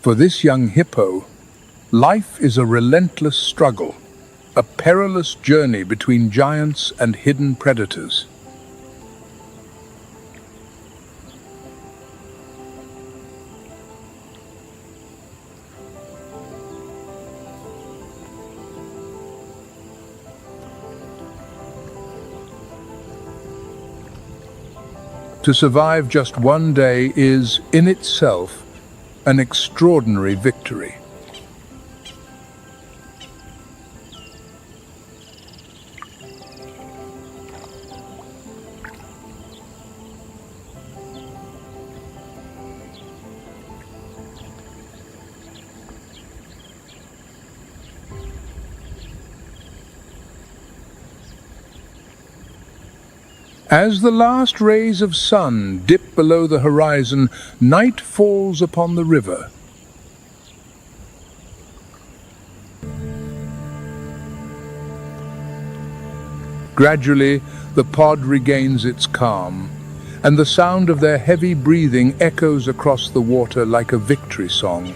S1: For this young hippo, life is a relentless struggle, a perilous journey between giants and hidden predators. To survive just one day is, in itself, an extraordinary victory. As the last rays of sun dip below the horizon, night falls upon the river. Gradually, the pod regains its calm, and the sound of their heavy breathing echoes across the water like a victory song.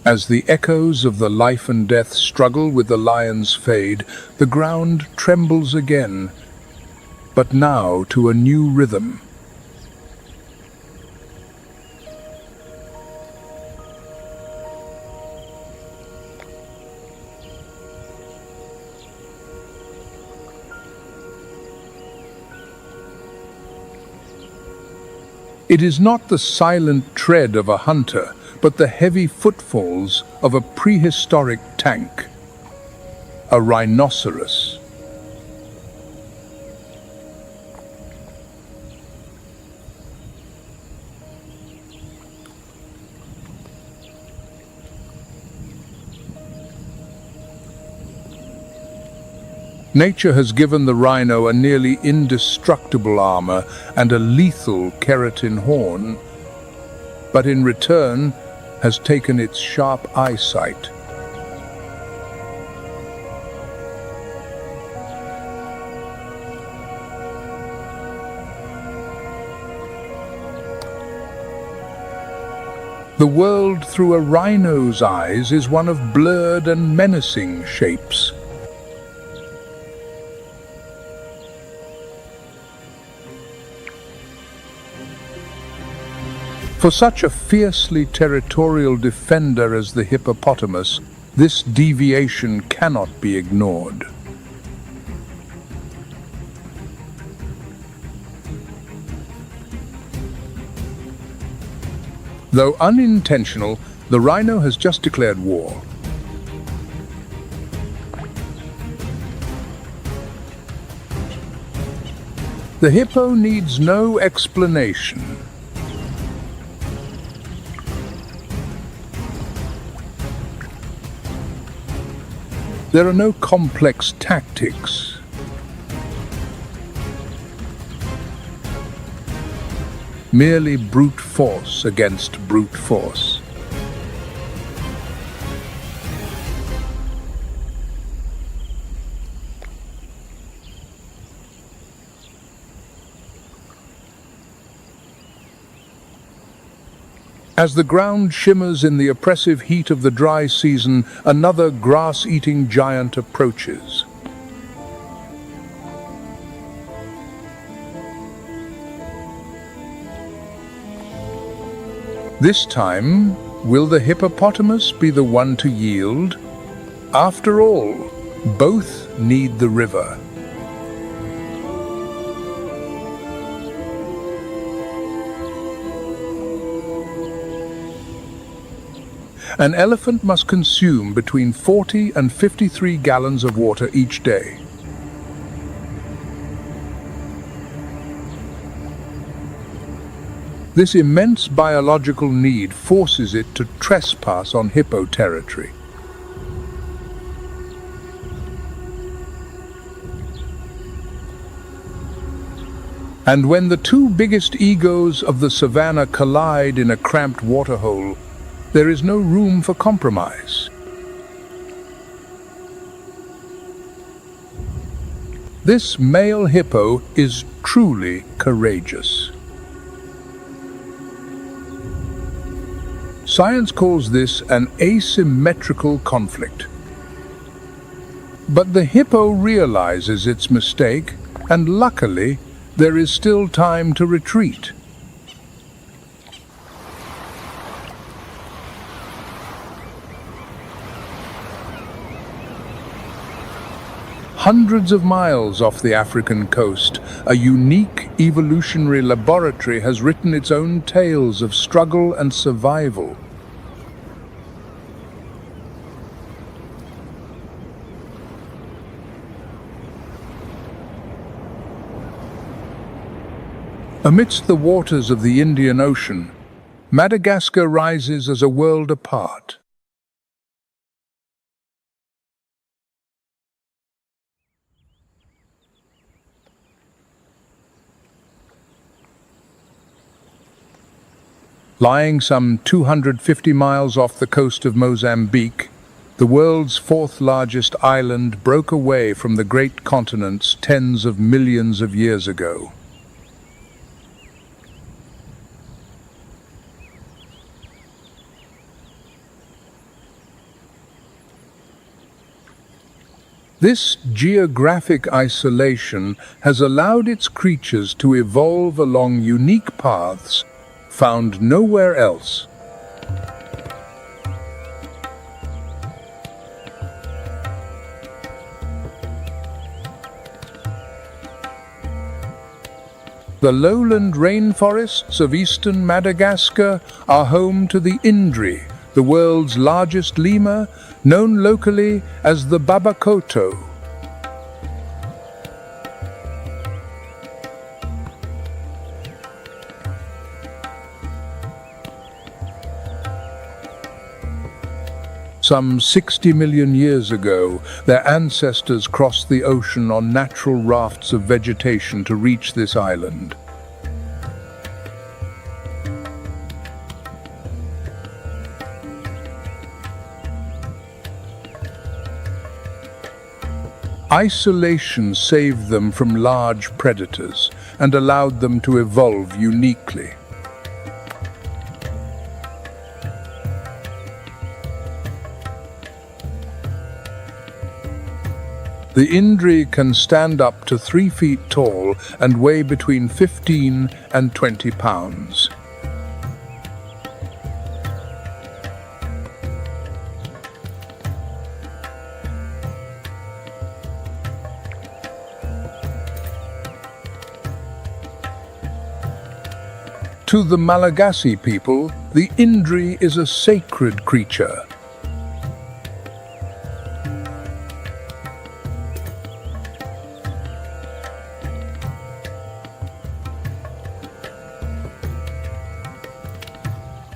S1: As the echoes of the life and death struggle with the lion's fade, the ground trembles again, but now to a new rhythm. It is not the silent tread of a hunter, but the heavy footfalls of a prehistoric tank, a rhinoceros. Nature has given the rhino a nearly indestructible armor and a lethal keratin horn, but in return has taken its sharp eyesight. The world through a rhino's eyes is one of blurred and menacing shapes. For such a fiercely territorial defender as the hippopotamus, this deviation cannot be ignored. Though unintentional, the rhino has just declared war. The hippo needs no explanation. There are no complex tactics. Merely brute force against brute force. As the ground shimmers in the oppressive heat of the dry season, another grass-eating giant approaches. This time, will the hippopotamus be the one to yield? After all, both need the river. An elephant must consume between 40 and 53 gallons of water each day. This immense biological need forces it to trespass on hippo territory. And when the two biggest egos of the savannah collide in a cramped waterhole, there is no room for compromise. This male hippo is truly courageous. Science calls this an asymmetrical conflict. But the hippo realizes its mistake, and luckily, there is still time to retreat. Hundreds of miles off the African coast, a unique evolutionary laboratory has written its own tales of struggle and survival. Amidst the waters of the Indian Ocean, Madagascar rises as a world apart. Lying some 250 miles off the coast of Mozambique, the world's fourth largest island broke away from the great continents tens of millions of years ago. This geographic isolation has allowed its creatures to evolve along unique paths found nowhere else. The lowland rainforests of eastern Madagascar are home to the Indri, the world's largest lemur, known locally as the babakoto. Some 60 million years ago, their ancestors crossed the ocean on natural rafts of vegetation to reach this island. Isolation saved them from large predators and allowed them to evolve uniquely. The Indri can stand up to 3 feet tall and weigh between 15 and 20 pounds. To the Malagasy people, the Indri is a sacred creature.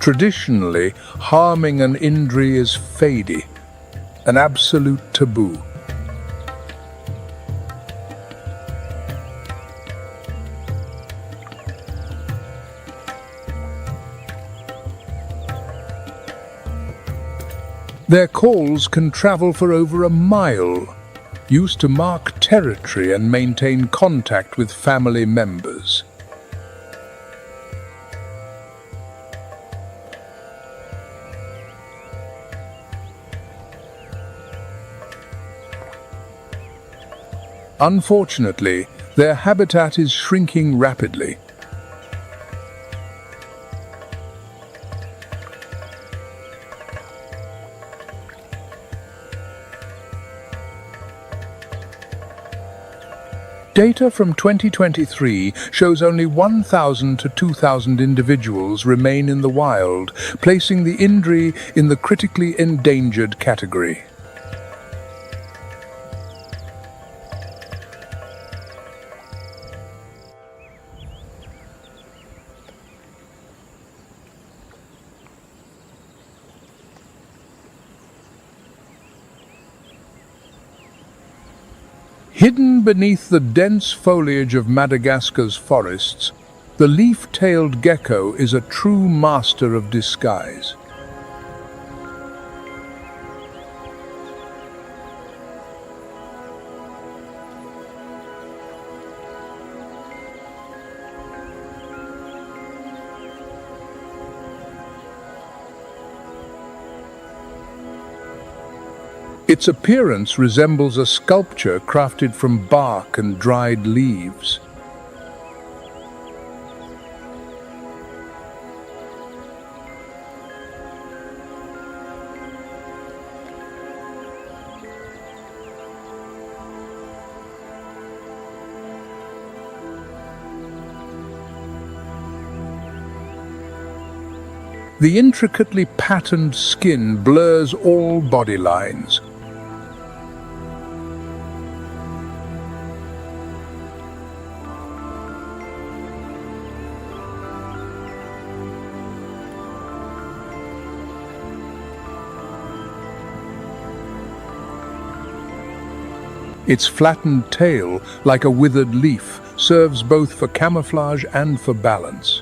S1: Traditionally, harming an Indri is fady, an absolute taboo. Their calls can travel for over a mile, used to mark territory and maintain contact with family members. Unfortunately, their habitat is shrinking rapidly. Data from 2023 shows only 1,000 to 2,000 individuals remain in the wild, placing the Indri in the critically endangered category. Hidden beneath the dense foliage of Madagascar's forests, the leaf-tailed gecko is a true master of disguise. Its appearance resembles a sculpture crafted from bark and dried leaves. The intricately patterned skin blurs all body lines. Its flattened tail, like a withered leaf, serves both for camouflage and for balance.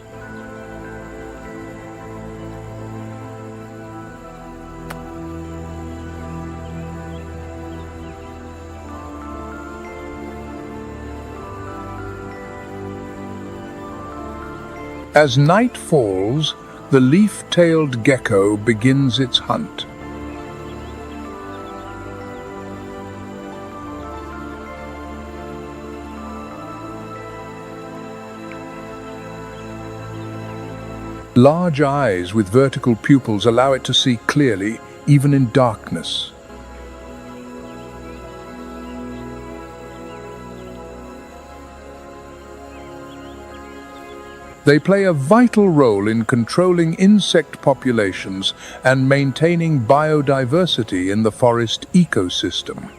S1: As night falls, the leaf-tailed gecko begins its hunt. Large eyes with vertical pupils allow it to see clearly, even in darkness. They play a vital role in controlling insect populations and maintaining biodiversity in the forest ecosystem.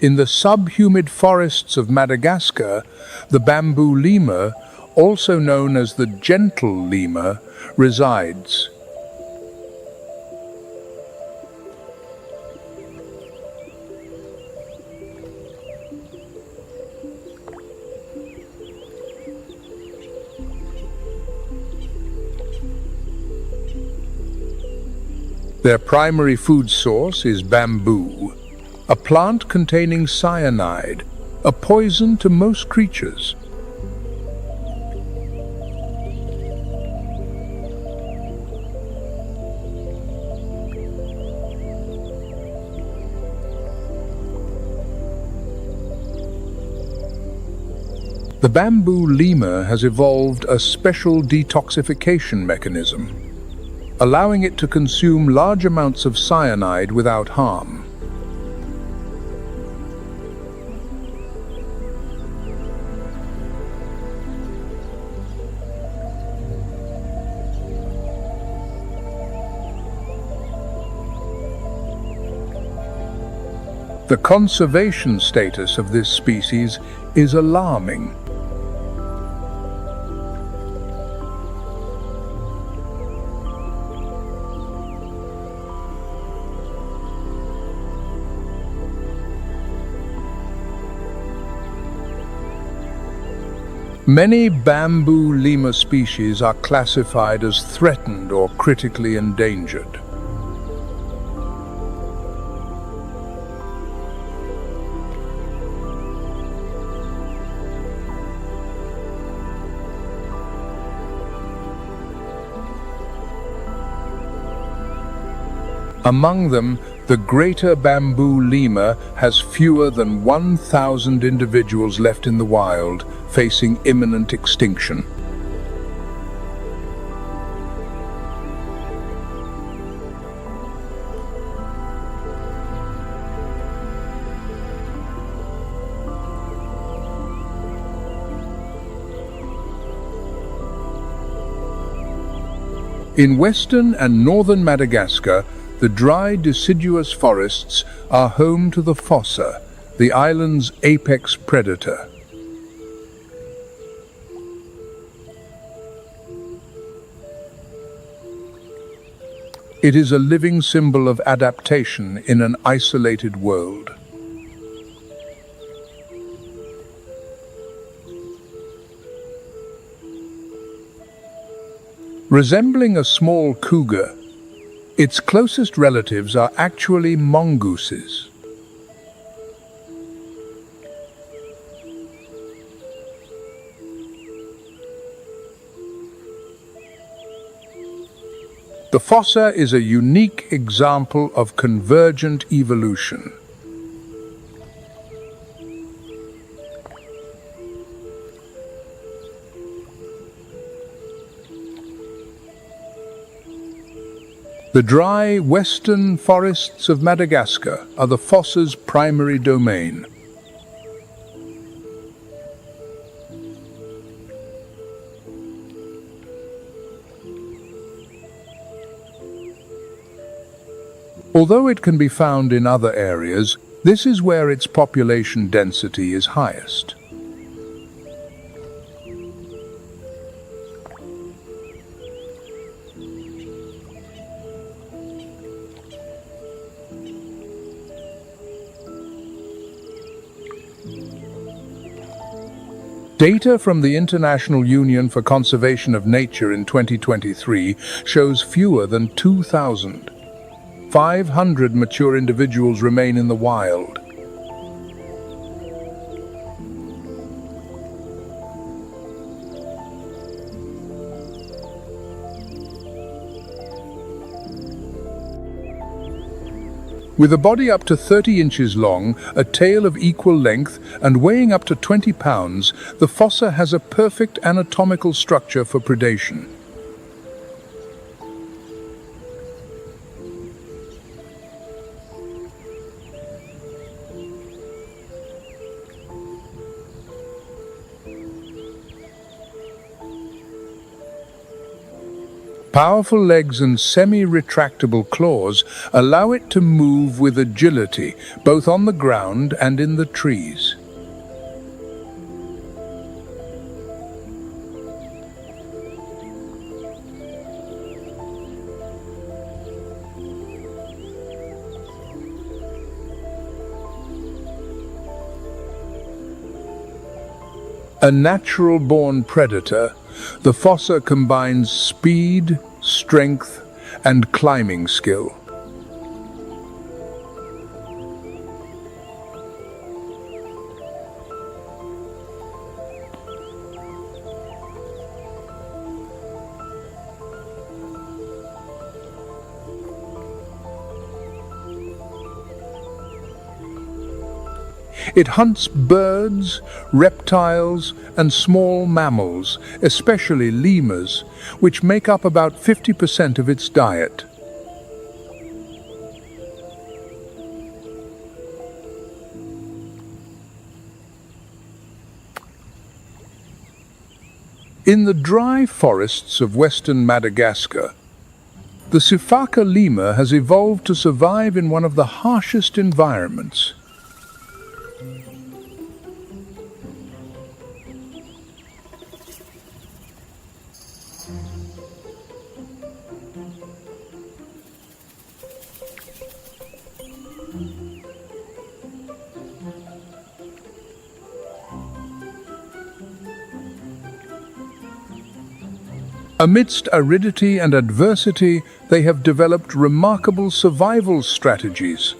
S1: In the subhumid forests of Madagascar, the bamboo lemur, also known as the gentle lemur, resides. Their primary food source is bamboo, a plant containing cyanide, a poison to most creatures. The bamboo lemur has evolved a special detoxification mechanism, allowing it to consume large amounts of cyanide without harm. The conservation status of this species is alarming. Many bamboo lemur species are classified as threatened or critically endangered. Among them, the greater bamboo lemur has fewer than 1,000 individuals left in the wild, facing imminent extinction. In western and northern Madagascar, the dry deciduous forests are home to the fossa, the island's apex predator. It is a living symbol of adaptation in an isolated world. Resembling a small cougar, its closest relatives are actually mongooses. The fossa is a unique example of convergent evolution. The dry western forests of Madagascar are the fossa's primary domain. Although it can be found in other areas, this is where its population density is highest. Data from the International Union for Conservation of Nature in 2023 shows fewer than 2,000. 500 mature individuals remain in the wild. With a body up to 30 inches long, a tail of equal length, and weighing up to 20 pounds, the fossa has a perfect anatomical structure for predation. Powerful legs and semi-retractable claws allow it to move with agility, both on the ground and in the trees. A natural-born predator, the fossa combines speed, strength, and climbing skill. It hunts birds, reptiles, and small mammals, especially lemurs, which make up about 50% of its diet. In the dry forests of western Madagascar, the sifaka lemur has evolved to survive in one of the harshest environments. Amidst aridity and adversity, they have developed remarkable survival strategies.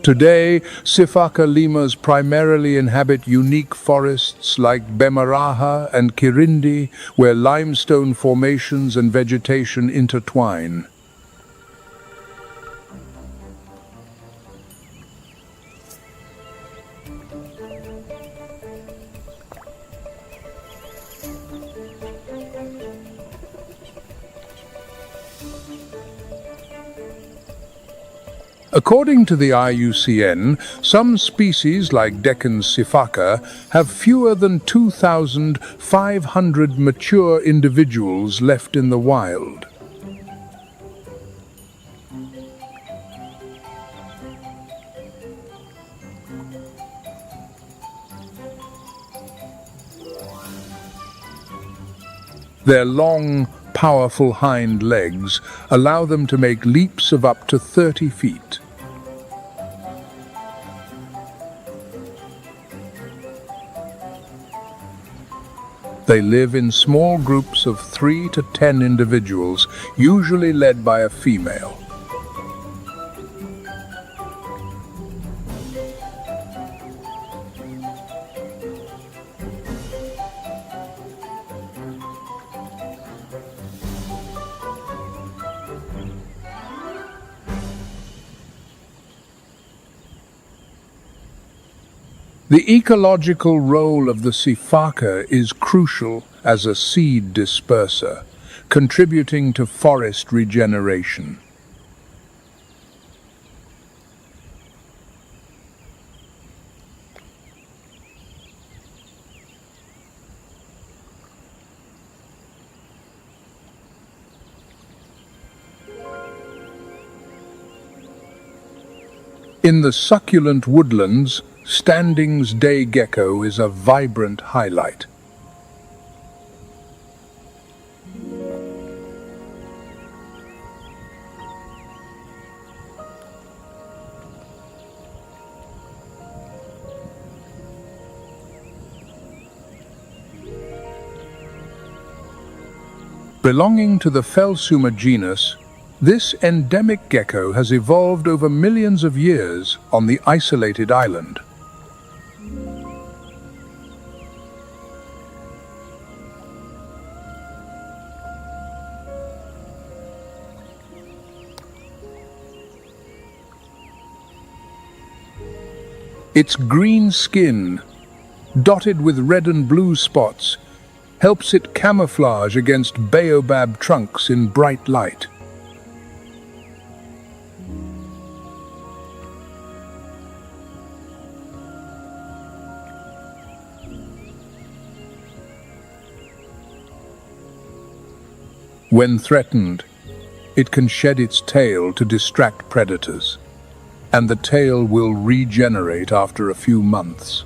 S1: Today, sifaka lemurs primarily inhabit unique forests like Bemaraha and Kirindi, where limestone formations and vegetation intertwine. According to the IUCN, some species like Deccan sifaka have fewer than 2,500 mature individuals left in the wild. Their long, powerful hind legs allow them to make leaps of up to 30 feet. They live in small groups of 3 to 10 individuals, usually led by a female. The ecological role of the sifaka is crucial as a seed disperser, contributing to forest regeneration. In the succulent woodlands, Standing's day gecko is a vibrant highlight. Belonging to the Phelsuma genus, this endemic gecko has evolved over millions of years on the isolated island. Its green skin, dotted with red and blue spots, helps it camouflage against baobab trunks in bright light. When threatened, it can shed its tail to distract predators, and the tail will regenerate after a few months.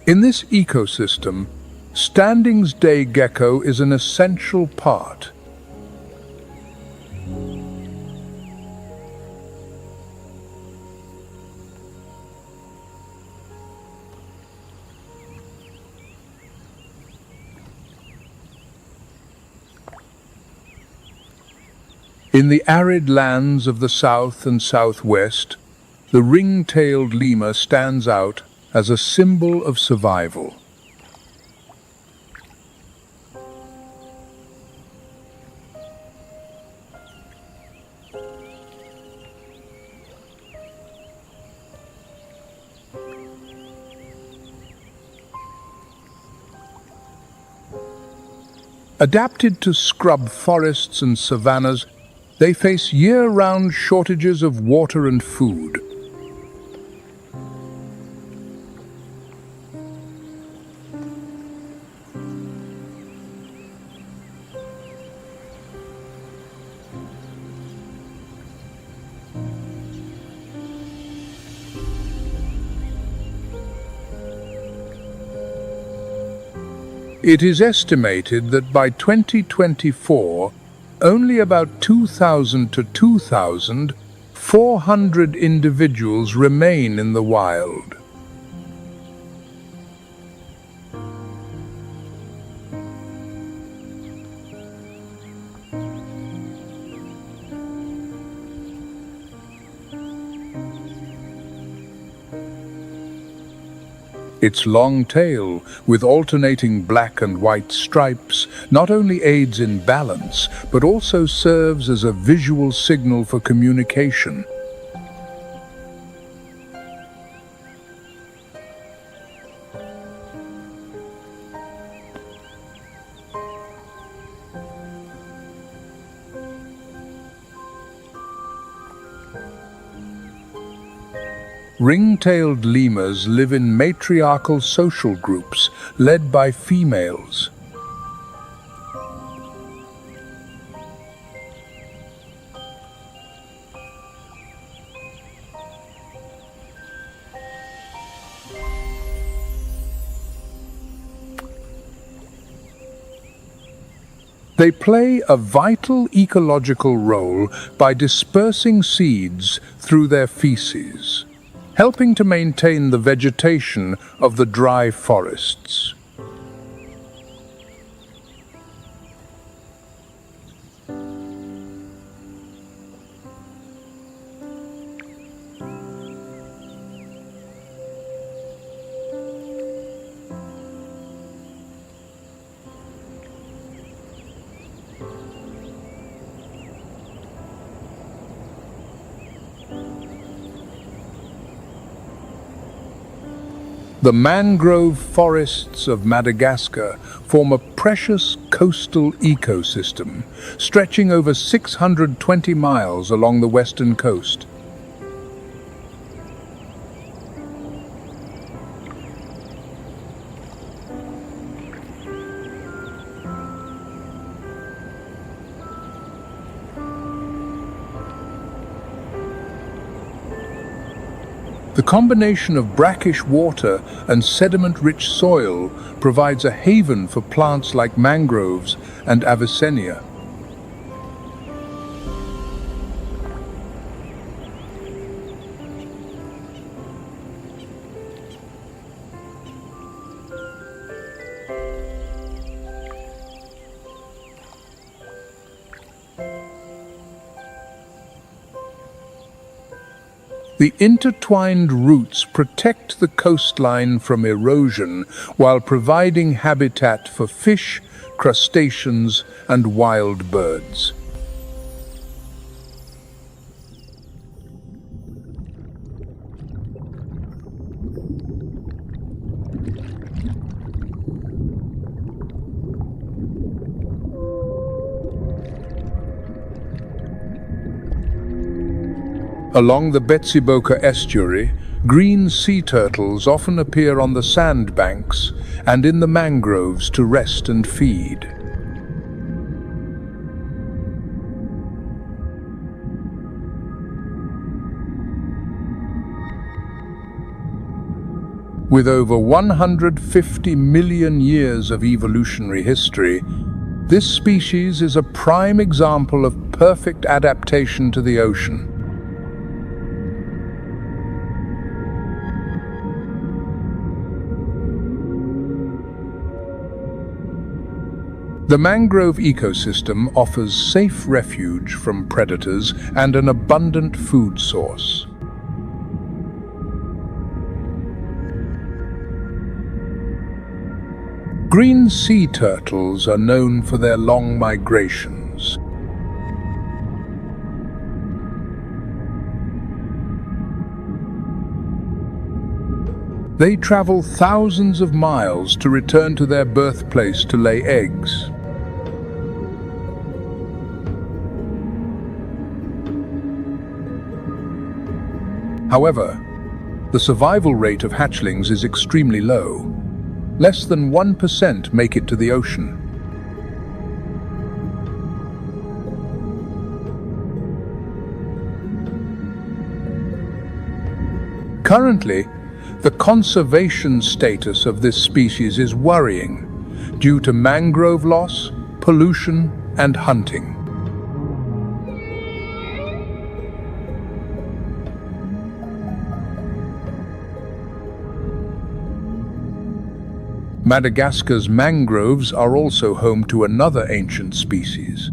S1: In this ecosystem, Standing's day gecko is an essential part. In the arid lands of the south and southwest, the ring-tailed lemur stands out as a symbol of survival. Adapted to scrub forests and savannas, they face year-round shortages of water and food. It is estimated that by 2024, only about 2,000 to 2,400 individuals remain in the wild. Its long tail, with alternating black and white stripes, not only aids in balance, but also serves as a visual signal for communication. Ring-tailed lemurs live in matriarchal social groups led by females. They play a vital ecological role by dispersing seeds through their feces, helping to maintain the vegetation of the dry forests. The mangrove forests of Madagascar form a precious coastal ecosystem, stretching over 620 miles along the western coast. The combination of brackish water and sediment-rich soil provides a haven for plants like mangroves and Avicennia. The intertwined roots protect the coastline from erosion while providing habitat for fish, crustaceans, and wild birds. Along the Betsiboka estuary, green sea turtles often appear on the sandbanks and in the mangroves to rest and feed. With over 150 million years of evolutionary history, this species is a prime example of perfect adaptation to the ocean. The mangrove ecosystem offers safe refuge from predators and an abundant food source. Green sea turtles are known for their long migrations. They travel thousands of miles to return to their birthplace to lay eggs. However, the survival rate of hatchlings is extremely low. Less than 1% make it to the ocean. Currently, the conservation status of this species is worrying due to mangrove loss, pollution, and hunting. Madagascar's mangroves are also home to another ancient species.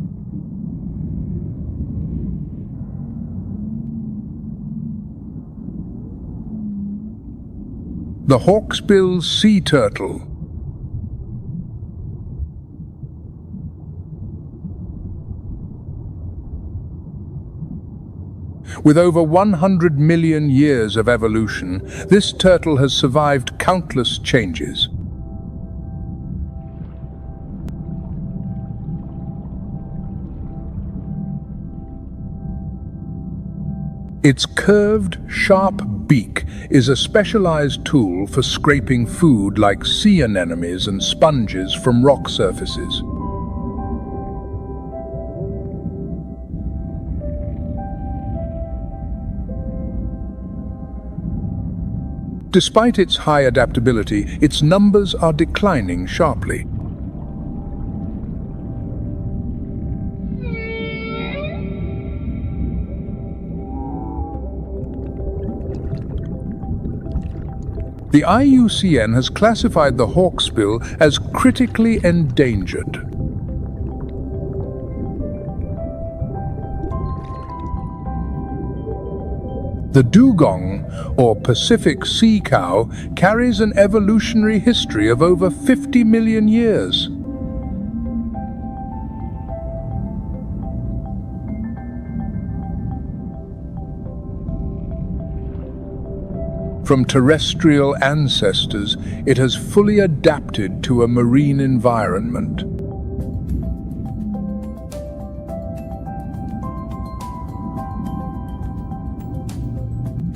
S1: The hawksbill sea turtle. With over 100 million years of evolution, this turtle has survived countless changes. Its curved, sharp beak is a specialized tool for scraping food like sea anemones and sponges from rock surfaces. Despite its high adaptability, its numbers are declining sharply. The IUCN has classified the hawksbill as critically endangered. The dugong, or Pacific sea cow, carries an evolutionary history of over 50 million years. From terrestrial ancestors, it has fully adapted to a marine environment.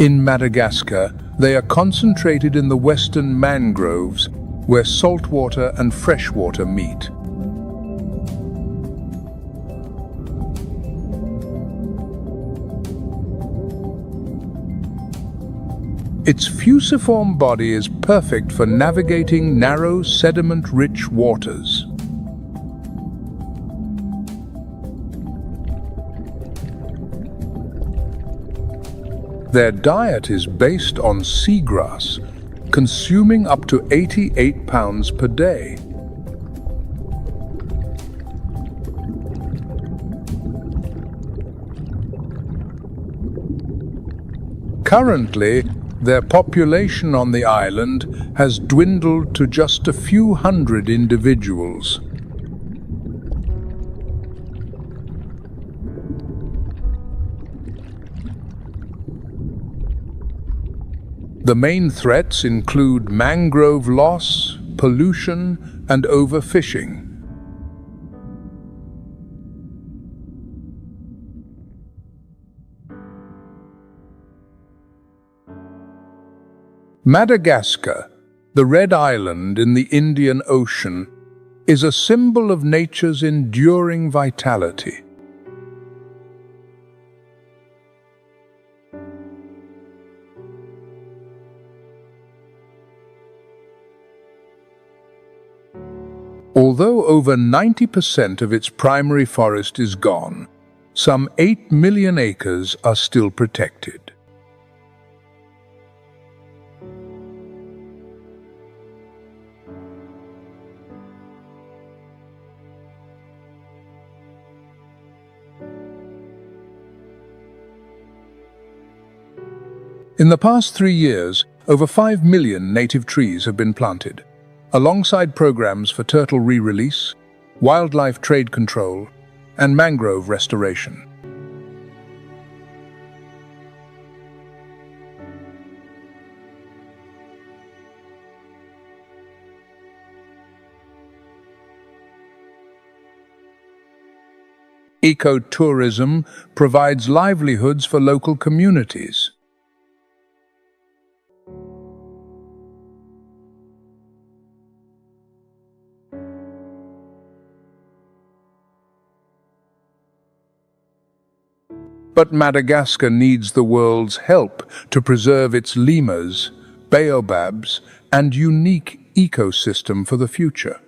S1: In Madagascar, they are concentrated in the western mangroves, where saltwater and freshwater meet. Its fusiform body is perfect for navigating narrow, sediment-rich waters. Their diet is based on seagrass, consuming up to 88 pounds per day. Currently, their population on the island has dwindled to just a few hundred individuals. The main threats include mangrove loss, pollution, and overfishing. Madagascar, the red island in the Indian Ocean, is a symbol of nature's enduring vitality. Although over 90% of its primary forest is gone, some 8 million acres are still protected. In the past 3 years, over 5 million native trees have been planted, alongside programs for turtle re-release, wildlife trade control, and mangrove restoration. Ecotourism provides livelihoods for local communities. But Madagascar needs the world's help to preserve its lemurs, baobabs, and unique ecosystem for the future.